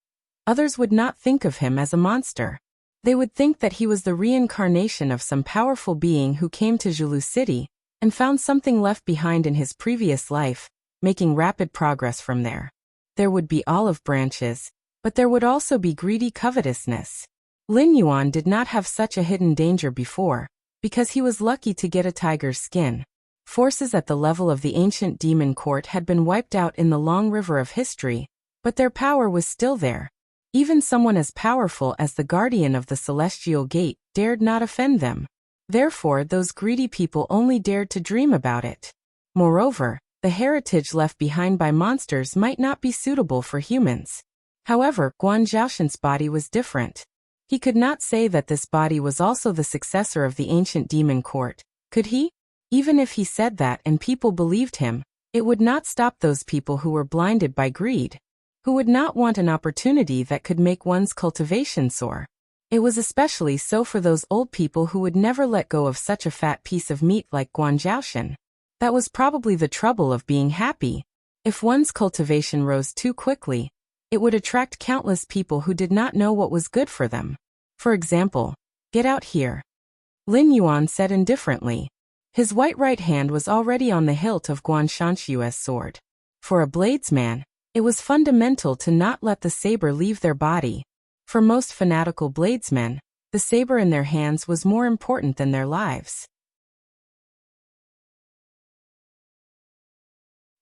others would not think of him as a monster. They would think that he was the reincarnation of some powerful being who came to Zhulu City and found something left behind in his previous life, making rapid progress from there. There would be olive branches, but there would also be greedy covetousness. Lin Yuan did not have such a hidden danger before, because he was lucky to get a tiger's skin. Forces at the level of the ancient demon court had been wiped out in the long river of history, but their power was still there. Even someone as powerful as the guardian of the celestial gate dared not offend them. Therefore, those greedy people only dared to dream about it. Moreover, the heritage left behind by monsters might not be suitable for humans. However, Guan Zhaoshan's body was different. He could not say that this body was also the successor of the ancient demon court, could he? Even if he said that and people believed him, it would not stop those people who were blinded by greed, who would not want an opportunity that could make one's cultivation soar. It was especially so for those old people who would never let go of such a fat piece of meat like Guan Zhaoshan. That was probably the trouble of being happy. If one's cultivation rose too quickly, it would attract countless people who did not know what was good for them. For example, "Get out here," Lin Yuan said indifferently. His white right hand was already on the hilt of Guan Shanshue's sword. For a bladesman, it was fundamental to not let the saber leave their body. For most fanatical bladesmen, the saber in their hands was more important than their lives.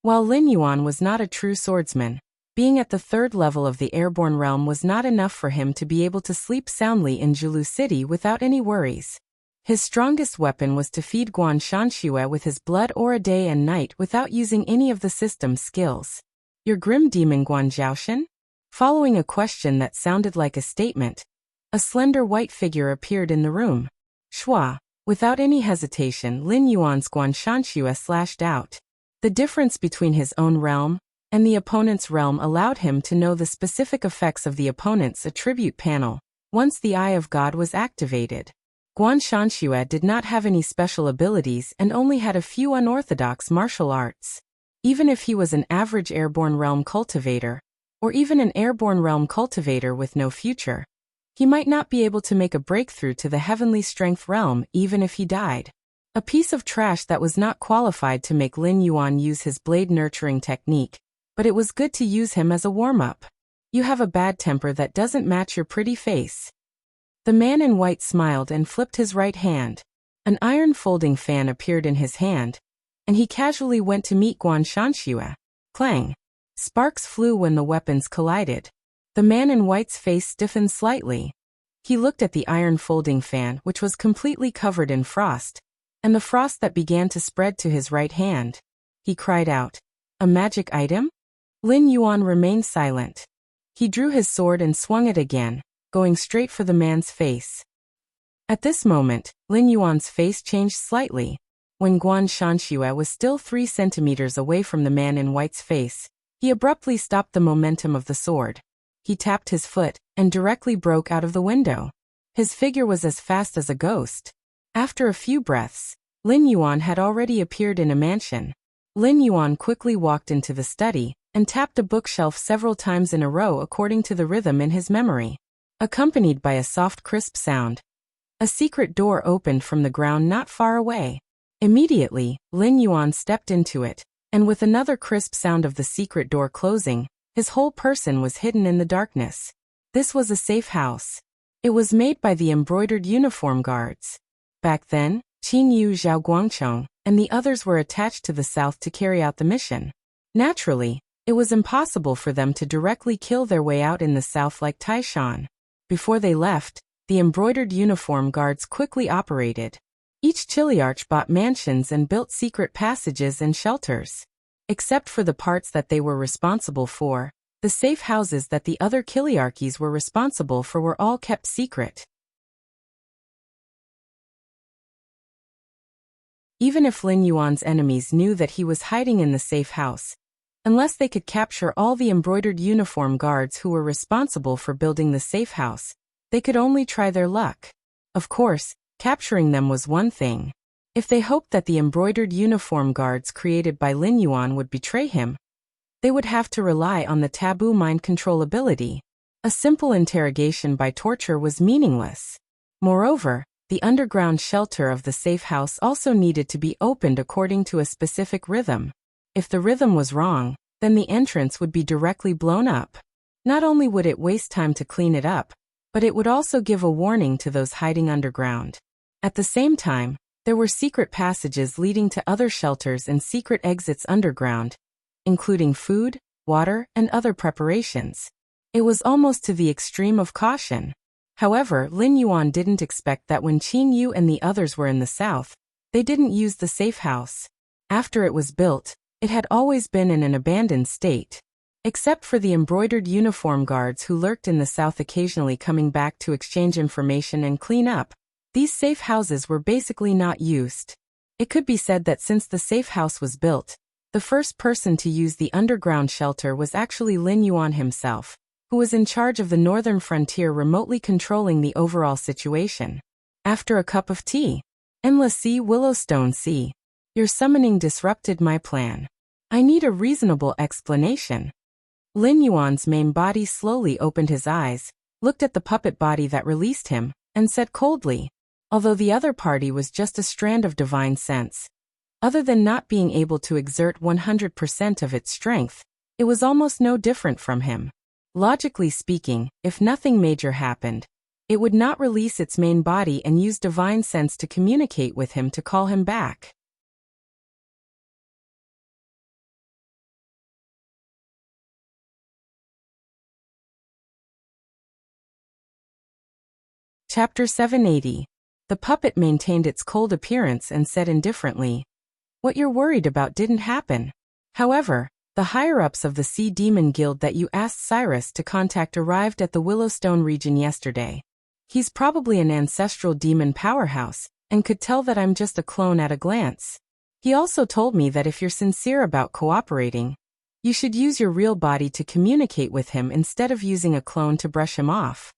While Lin Yuan was not a true swordsman, being at the 3rd level of the airborne realm was not enough for him to be able to sleep soundly in Zhulu City without any worries. His strongest weapon was to feed Guan Shanshue with his blood aura day and night without using any of the system's skills. "Your grim demon Guan Zhaoshan?" Following a question that sounded like a statement, a slender white figure appeared in the room. Shua. Without any hesitation, Lin Yuan's Guan Shanshue slashed out. The difference between his own realm and the opponent's realm allowed him to know the specific effects of the opponent's attribute panel once the Eye of God was activated. Guan Shanshue did not have any special abilities and only had a few unorthodox martial arts. Even if he was an average airborne realm cultivator, or even an airborne realm cultivator with no future, he might not be able to make a breakthrough to the heavenly strength realm even if he died. A piece of trash that was not qualified to make Lin Yuan use his blade nurturing technique, but it was good to use him as a warm-up. "You have a bad temper that doesn't match your pretty face." The man in white smiled and flipped his right hand. An iron folding fan appeared in his hand, and he casually went to meet Guan Shanshue. Clang! Sparks flew when the weapons collided. The man in white's face stiffened slightly. He looked at the iron folding fan, which was completely covered in frost, and the frost that began to spread to his right hand. He cried out, "A magic item?" Lin Yuan remained silent. He drew his sword and swung it again, going straight for the man's face. At this moment, Lin Yuan's face changed slightly. When Guan Shanxue was still 3 centimeters away from the man in white's face, he abruptly stopped the momentum of the sword. He tapped his foot and directly broke out of the window. His figure was as fast as a ghost. After a few breaths, Lin Yuan had already appeared in a mansion. Lin Yuan quickly walked into the study and tapped a bookshelf several times in a row according to the rhythm in his memory. Accompanied by a soft crisp sound, a secret door opened from the ground not far away. Immediately, Lin Yuan stepped into it, and with another crisp sound of the secret door closing, his whole person was hidden in the darkness. This was a safe house. It was made by the embroidered uniform guards. Back then, Qin Yu Zhao Guangchong and the others were attached to the south to carry out the mission. Naturally, it was impossible for them to directly kill their way out in the south like Taishan. Before they left, the embroidered uniform guards quickly operated. Each chiliarch bought mansions and built secret passages and shelters. Except for the parts that they were responsible for, the safe houses that the other chiliarchies were responsible for were all kept secret. Even if Lin Yuan's enemies knew that he was hiding in the safe house, unless they could capture all the embroidered uniform guards who were responsible for building the safe house, they could only try their luck. Of course, capturing them was one thing. If they hoped that the embroidered uniform guards created by Lin Yuan would betray him, they would have to rely on the taboo mind control ability. A simple interrogation by torture was meaningless. Moreover, the underground shelter of the safe house also needed to be opened according to a specific rhythm. If the rhythm was wrong, then the entrance would be directly blown up. Not only would it waste time to clean it up, but it would also give a warning to those hiding underground. At the same time, there were secret passages leading to other shelters and secret exits underground, including food, water, and other preparations. It was almost to the extreme of caution. However, Lin Yuan didn't expect that when Qin Yu and the others were in the south, they didn't use the safe house. After it was built, it had always been in an abandoned state. Except for the embroidered uniform guards who lurked in the south occasionally coming back to exchange information and clean up, these safe houses were basically not used. It could be said that since the safe house was built, the first person to use the underground shelter was actually Lin Yuan himself, who was in charge of the northern frontier remotely controlling the overall situation. After a cup of tea, Endless Sea Willowstone Sea. Your summoning disrupted my plan. I need a reasonable explanation. Lin Yuan's main body slowly opened his eyes, looked at the puppet body that released him, and said coldly, although the other party was just a strand of divine sense. Other than not being able to exert 100% of its strength, it was almost no different from him. Logically speaking, if nothing major happened, it would not release its main body and use divine sense to communicate with him to call him back. Chapter 780. The puppet maintained its cold appearance and said indifferently, "What you're worried about didn't happen. However, the higher-ups of the Sea Demon Guild that you asked Cyrus to contact arrived at the Willowstone region yesterday. He's probably an ancestral demon powerhouse, and could tell that I'm just a clone at a glance. He also told me that if you're sincere about cooperating, you should use your real body to communicate with him instead of using a clone to brush him off."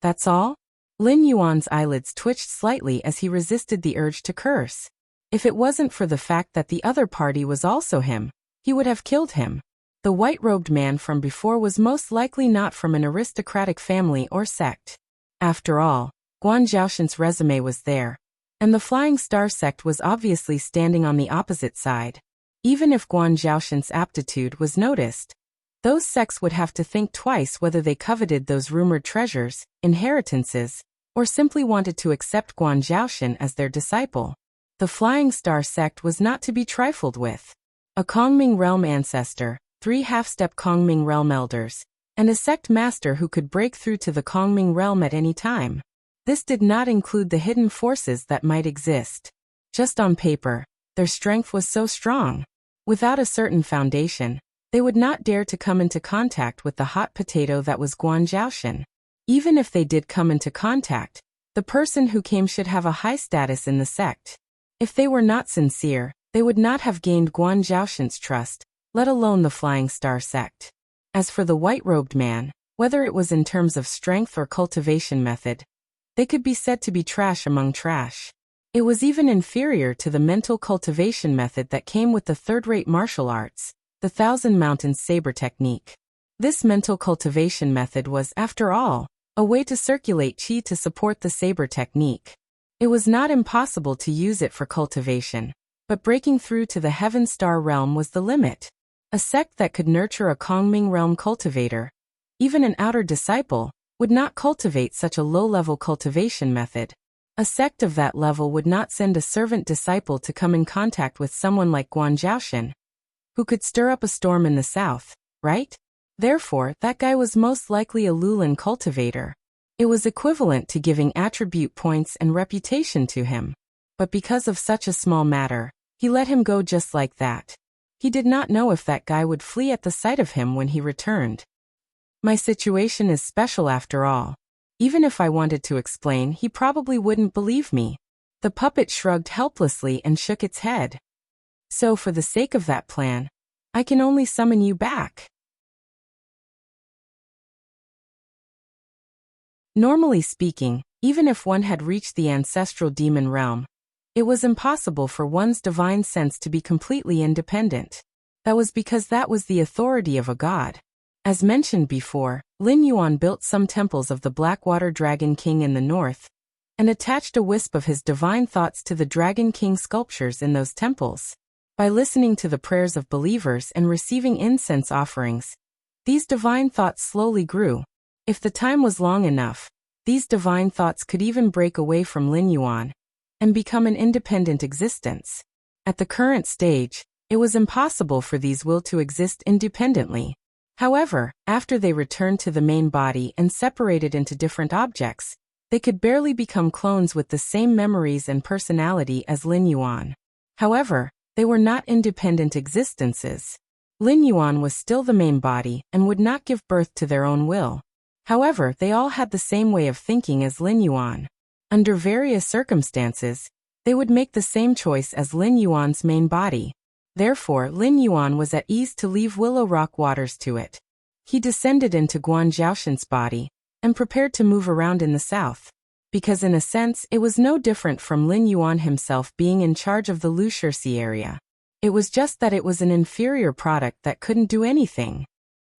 "That's all?" Lin Yuan's eyelids twitched slightly as he resisted the urge to curse. If it wasn't for the fact that the other party was also him, he would have killed him. The white-robed man from before was most likely not from an aristocratic family or sect. After all, Guan Zhaoshan's resume was there, and the Flying Star sect was obviously standing on the opposite side. Even if Guan Zhaoshan's aptitude was noticed, those sects would have to think twice whether they coveted those rumored treasures, inheritances, or simply wanted to accept Guan Zhaoshan as their disciple. The Flying Star sect was not to be trifled with. A Kongming realm ancestor, 3 half-step Kongming realm elders, and a sect master who could break through to the Kongming realm at any time. This did not include the hidden forces that might exist. Just on paper, their strength was so strong. Without a certain foundation, they would not dare to come into contact with the hot potato that was Guan Zhaoshan. Even if they did come into contact, the person who came should have a high status in the sect. If they were not sincere, they would not have gained Guan Zhaoshan's trust, let alone the Flying Star sect. As for the white-robed man, whether it was in terms of strength or cultivation method, they could be said to be trash among trash. It was even inferior to the mental cultivation method that came with the third-rate martial arts, the Thousand Mountains saber technique. This mental cultivation method was, after all, a way to circulate qi to support the saber technique. It was not impossible to use it for cultivation, but breaking through to the Heaven Star realm was the limit. A sect that could nurture a Kongming realm cultivator, even an outer disciple, would not cultivate such a low-level cultivation method. A sect of that level would not send a servant disciple to come in contact with someone like Guan Zhaoshan, who could stir up a storm in the south, right? Therefore, that guy was most likely a Lulin cultivator. It was equivalent to giving attribute points and reputation to him. But because of such a small matter, he let him go just like that. He did not know if that guy would flee at the sight of him when he returned. My situation is special after all. Even if I wanted to explain, he probably wouldn't believe me. The puppet shrugged helplessly and shook its head. So for the sake of that plan, I can only summon you back. Normally speaking, even if one had reached the ancestral demon realm, it was impossible for one's divine sense to be completely independent. That was because that was the authority of a god. As mentioned before, Lin Yuan built some temples of the Blackwater Dragon King in the north, and attached a wisp of his divine thoughts to the Dragon King sculptures in those temples. By listening to the prayers of believers and receiving incense offerings, these divine thoughts slowly grew. If the time was long enough, these divine thoughts could even break away from Lin Yuan and become an independent existence. At the current stage, it was impossible for these will to exist independently. However, after they returned to the main body and separated into different objects, they could barely become clones with the same memories and personality as Lin Yuan. However, they were not independent existences. Lin Yuan was still the main body and would not give birth to their own will. However, they all had the same way of thinking as Lin Yuan. Under various circumstances, they would make the same choice as Lin Yuan's main body. Therefore, Lin Yuan was at ease to leave Willow Rock Waters to it. He descended into Guan Zhaoshan's body and prepared to move around in the south, because in a sense it was no different from Lin Yuan himself being in charge of the Lushursi area. It was just that it was an inferior product that couldn't do anything.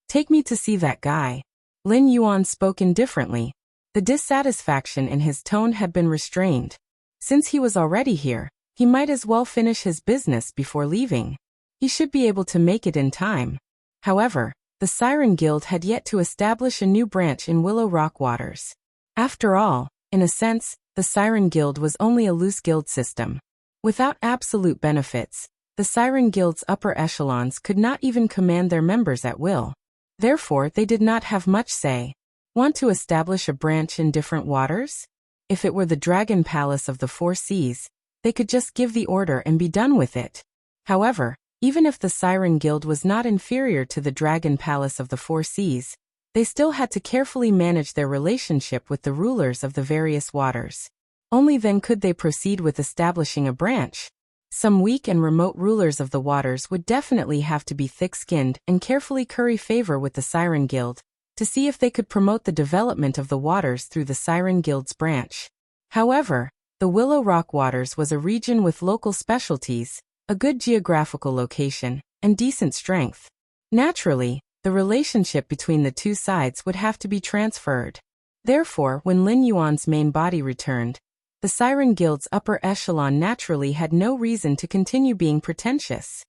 Take me to see that guy. Lin Yuan spoke indifferently. The dissatisfaction in his tone had been restrained. Since he was already here, he might as well finish his business before leaving. He should be able to make it in time. However, the Siren Guild had yet to establish a new branch in Willow Rock Waters. After all, in a sense, the Siren Guild was only a loose guild system. Without absolute benefits, the Siren Guild's upper echelons could not even command their members at will. Therefore, they did not have much say. Want to establish a branch in different waters? If it were the Dragon Palace of the Four Seas, they could just give the order and be done with it. However, even if the Siren Guild was not inferior to the Dragon Palace of the Four Seas, they still had to carefully manage their relationship with the rulers of the various waters. Only then could they proceed with establishing a branch. Some weak and remote rulers of the waters would definitely have to be thick-skinned and carefully curry favor with the Siren Guild, to see if they could promote the development of the waters through the Siren Guild's branch. However, the Willow Rock Waters was a region with local specialties, a good geographical location, and decent strength. Naturally, the relationship between the two sides would have to be transferred. Therefore, when Lin Yuan's main body returned, the Siren Guild's upper echelon naturally had no reason to continue being pretentious.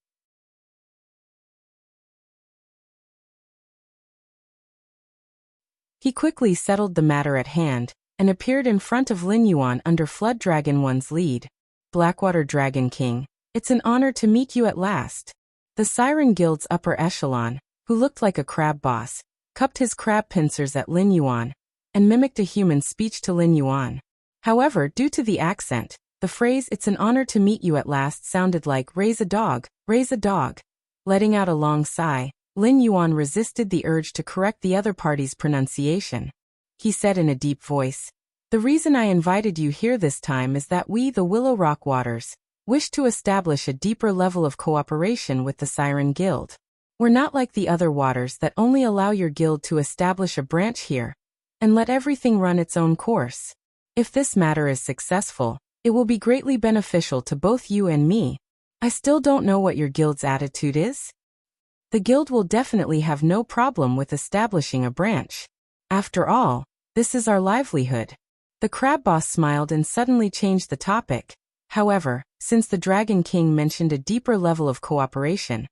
He quickly settled the matter at hand, and appeared in front of Lin Yuan under Flood Dragon One's lead. Blackwater Dragon King, it's an honor to meet you at last. The Siren Guild's upper echelon, who looked like a crab boss, cupped his crab pincers at Lin Yuan, and mimicked a human speech to Lin Yuan. However, due to the accent, the phrase "it's an honor to meet you at last" sounded like raise a dog, raise a dog. Letting out a long sigh, Lin Yuan resisted the urge to correct the other party's pronunciation. He said in a deep voice, "The reason I invited you here this time is that we, the Willow Rock Waters, wished to establish a deeper level of cooperation with the Siren Guild. We're not like the other waters that only allow your guild to establish a branch here and let everything run its own course. If this matter is successful, it will be greatly beneficial to both you and me. I still don't know what your guild's attitude is. The guild will definitely have no problem with establishing a branch. After all, this is our livelihood. The crab boss smiled and suddenly changed the topic. However, since the Dragon King mentioned a deeper level of cooperation,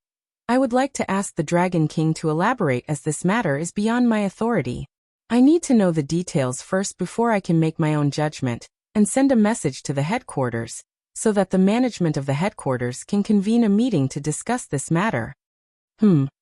I would like to ask the Dragon King to elaborate as this matter is beyond my authority. I need to know the details first before I can make my own judgment and send a message to the headquarters, so that the management of the headquarters can convene a meeting to discuss this matter.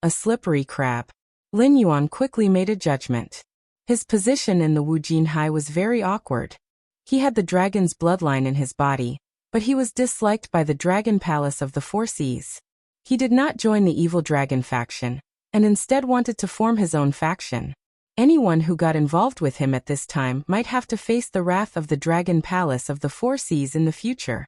A slippery crab. Lin Yuan quickly made a judgment. His position in the Wu Jinhai was very awkward. He had the dragon's bloodline in his body, but he was disliked by the Dragon Palace of the Four Seas. He did not join the evil dragon faction, and instead wanted to form his own faction. Anyone who got involved with him at this time might have to face the wrath of the Dragon Palace of the Four Seas in the future.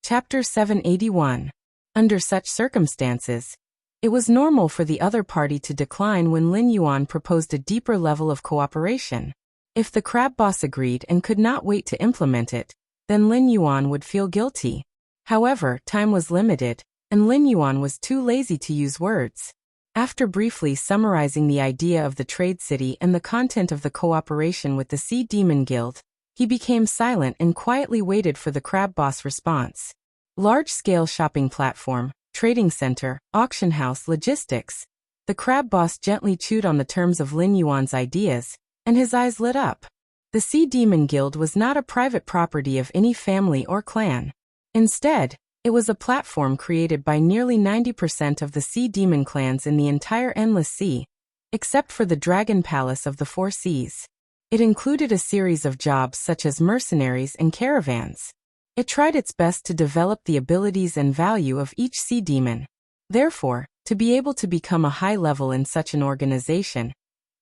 Chapter 781. Under such circumstances, it was normal for the other party to decline when Lin Yuan proposed a deeper level of cooperation. If the crab boss agreed and could not wait to implement it, then Lin Yuan would feel guilty. However, time was limited, and Lin Yuan was too lazy to use words. After briefly summarizing the idea of the trade city and the content of the cooperation with the Sea Demon Guild, he became silent and quietly waited for the crab boss response. Large-scale shopping platform, trading center, auction house, logistics. The crab boss gently chewed on the terms of Lin Yuan's ideas, and his eyes lit up. The Sea Demon Guild was not a private property of any family or clan. Instead, it was a platform created by nearly 90% of the Sea Demon clans in the entire Endless Sea, except for the Dragon Palace of the Four Seas. It included a series of jobs such as mercenaries and caravans. It tried its best to develop the abilities and value of each sea demon. Therefore, to be able to become a high level in such an organization,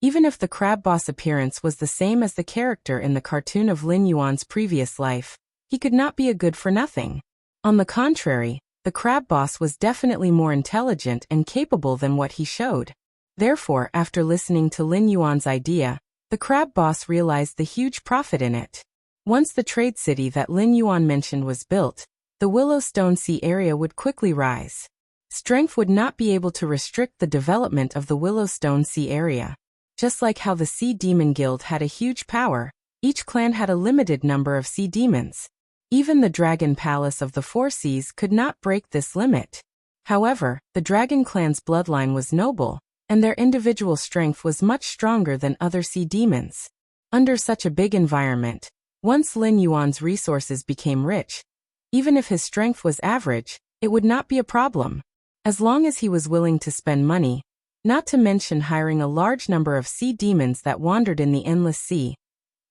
even if the crab boss appearance was the same as the character in the cartoon of Lin Yuan's previous life, he could not be a good-for-nothing. On the contrary, the crab boss was definitely more intelligent and capable than what he showed. Therefore, after listening to Lin Yuan's idea, the crab boss realized the huge profit in it. Once the trade city that Lin Yuan mentioned was built, the Willowstone Sea area would quickly rise. Strength would not be able to restrict the development of the Willowstone Sea area. Just like how the Sea Demon Guild had a huge power, each clan had a limited number of sea demons. Even the Dragon Palace of the Four Seas could not break this limit. However, the Dragon Clan's bloodline was noble, and their individual strength was much stronger than other sea demons. Under such a big environment, once Lin Yuan's resources became rich, even if his strength was average, it would not be a problem. As long as he was willing to spend money, not to mention hiring a large number of sea demons that wandered in the Endless Sea.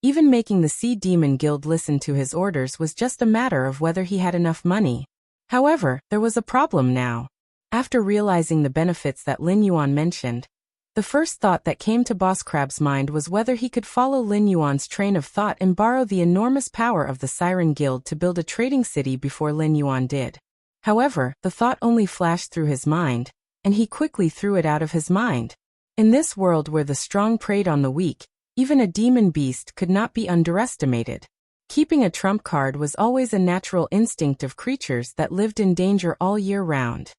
Even making the Sea Demon Guild listen to his orders was just a matter of whether he had enough money. However, there was a problem now. After realizing the benefits that Lin Yuan mentioned, the first thought that came to Boss Crab's mind was whether he could follow Lin Yuan's train of thought and borrow the enormous power of the Siren Guild to build a trading city before Lin Yuan did. However, the thought only flashed through his mind, and he quickly threw it out of his mind. In this world where the strong preyed on the weak, even a demon beast could not be underestimated. Keeping a trump card was always a natural instinct of creatures that lived in danger all year round.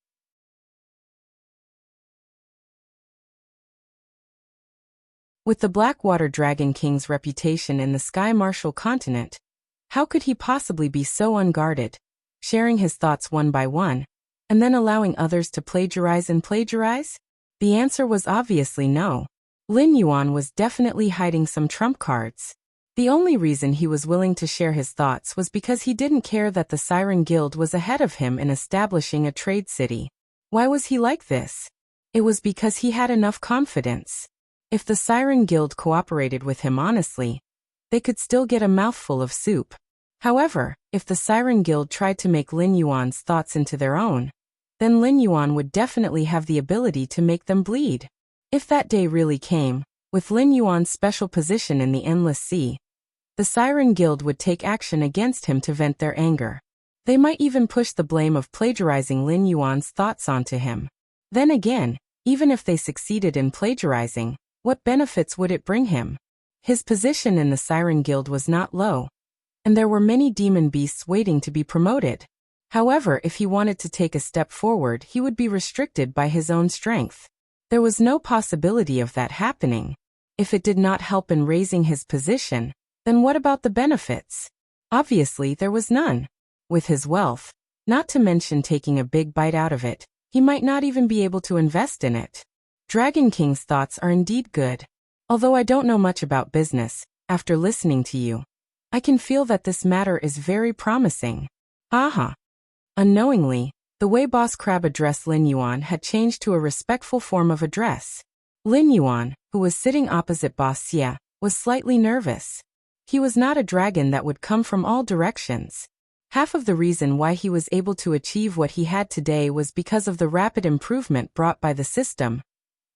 With the Blackwater Dragon King's reputation in the Sky Martial continent, how could he possibly be so unguarded, sharing his thoughts one by one, and then allowing others to plagiarize and plagiarize? The answer was obviously no. Lin Yuan was definitely hiding some trump cards. The only reason he was willing to share his thoughts was because he didn't care that the Siren Guild was ahead of him in establishing a trade city. Why was he like this? It was because he had enough confidence. If the Siren Guild cooperated with him honestly, they could still get a mouthful of soup. However, if the Siren Guild tried to make Lin Yuan's thoughts into their own, then Lin Yuan would definitely have the ability to make them bleed. If that day really came, with Lin Yuan's special position in the Endless Sea, the Siren Guild would take action against him to vent their anger. They might even push the blame of plagiarizing Lin Yuan's thoughts onto him. Then again, even if they succeeded in plagiarizing, what benefits would it bring him? His position in the Siren Guild was not low, and there were many demon beasts waiting to be promoted. However, if he wanted to take a step forward, he would be restricted by his own strength. There was no possibility of that happening. If it did not help in raising his position, then what about the benefits? Obviously, there was none. With his wealth, not to mention taking a big bite out of it, he might not even be able to invest in it. Dragon King's thoughts are indeed good. Although I don't know much about business, after listening to you, I can feel that this matter is very promising. Aha! Unknowingly, the way Boss Crab addressed Lin Yuan had changed to a respectful form of address. Lin Yuan, who was sitting opposite Boss Xia, was slightly nervous. He was not a dragon that would come from all directions. Half of the reason why he was able to achieve what he had today was because of the rapid improvement brought by the system,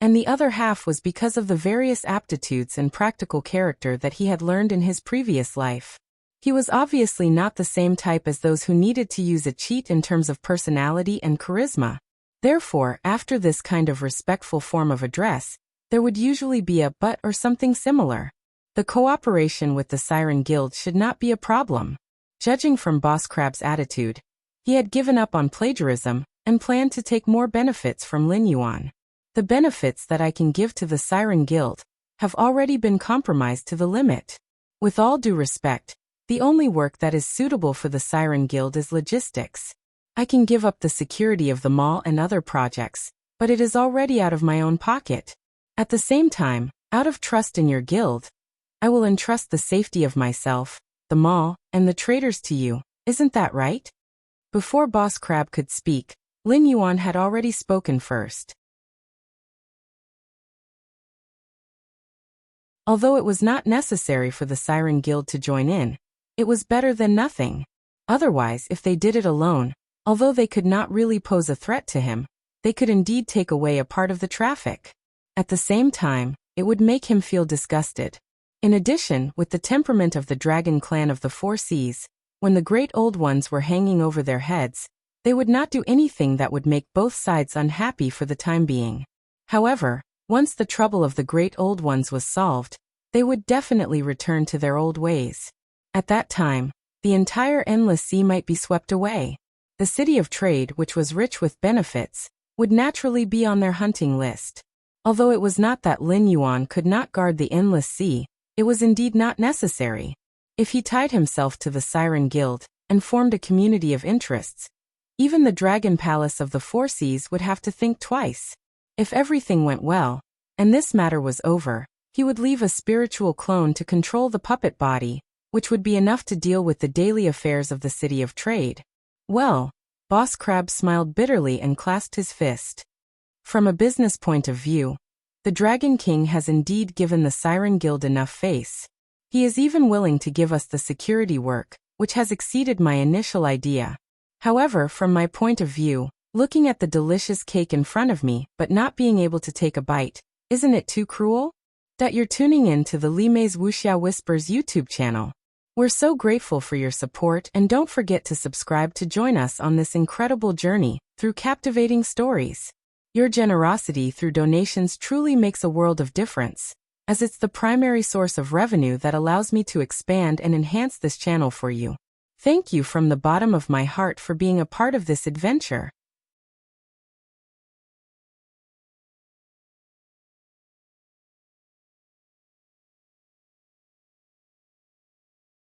and the other half was because of the various aptitudes and practical character that he had learned in his previous life. He was obviously not the same type as those who needed to use a cheat in terms of personality and charisma. Therefore, after this kind of respectful form of address, there would usually be a but or something similar. The cooperation with the Siren Guild should not be a problem. Judging from Boss Crab's attitude, he had given up on plagiarism and planned to take more benefits from Lin Yuan. The benefits that I can give to the Siren Guild have already been compromised to the limit. With all due respect, the only work that is suitable for the Siren Guild is logistics. I can give up the security of the mall and other projects, but it is already out of my own pocket. At the same time, out of trust in your guild, I will entrust the safety of myself, the mall, and the traders to you. Isn't that right? Before Boss Crab could speak, Lin Yuan had already spoken first. Although it was not necessary for the Siren Guild to join in, it was better than nothing. Otherwise, if they did it alone, although they could not really pose a threat to him, they could indeed take away a part of the traffic. At the same time, it would make him feel disgusted. In addition, with the temperament of the Dragon Clan of the Four Seas, when the Great Old Ones were hanging over their heads, they would not do anything that would make both sides unhappy for the time being. However, once the trouble of the Great Old Ones was solved, they would definitely return to their old ways. At that time, the entire Endless Sea might be swept away. The City of Trade, which was rich with benefits, would naturally be on their hunting list. Although it was not that Lin Yuan could not guard the Endless Sea, it was indeed not necessary. If he tied himself to the Siren Guild and formed a community of interests, even the Dragon Palace of the Four Seas would have to think twice. If everything went well, and this matter was over, he would leave a spiritual clone to control the puppet body, which would be enough to deal with the daily affairs of the City of Trade. Well, Boss Crab smiled bitterly and clasped his fist. From a business point of view, the Dragon King has indeed given the Siren Guild enough face. He is even willing to give us the security work, which has exceeded my initial idea. However, from my point of view, looking at the delicious cake in front of me but not being able to take a bite, isn't it too cruel? That you're tuning in to the Limei's Wuxia Whispers YouTube channel. We're so grateful for your support, and don't forget to subscribe to join us on this incredible journey through captivating stories. Your generosity through donations truly makes a world of difference, as it's the primary source of revenue that allows me to expand and enhance this channel for you. Thank you from the bottom of my heart for being a part of this adventure.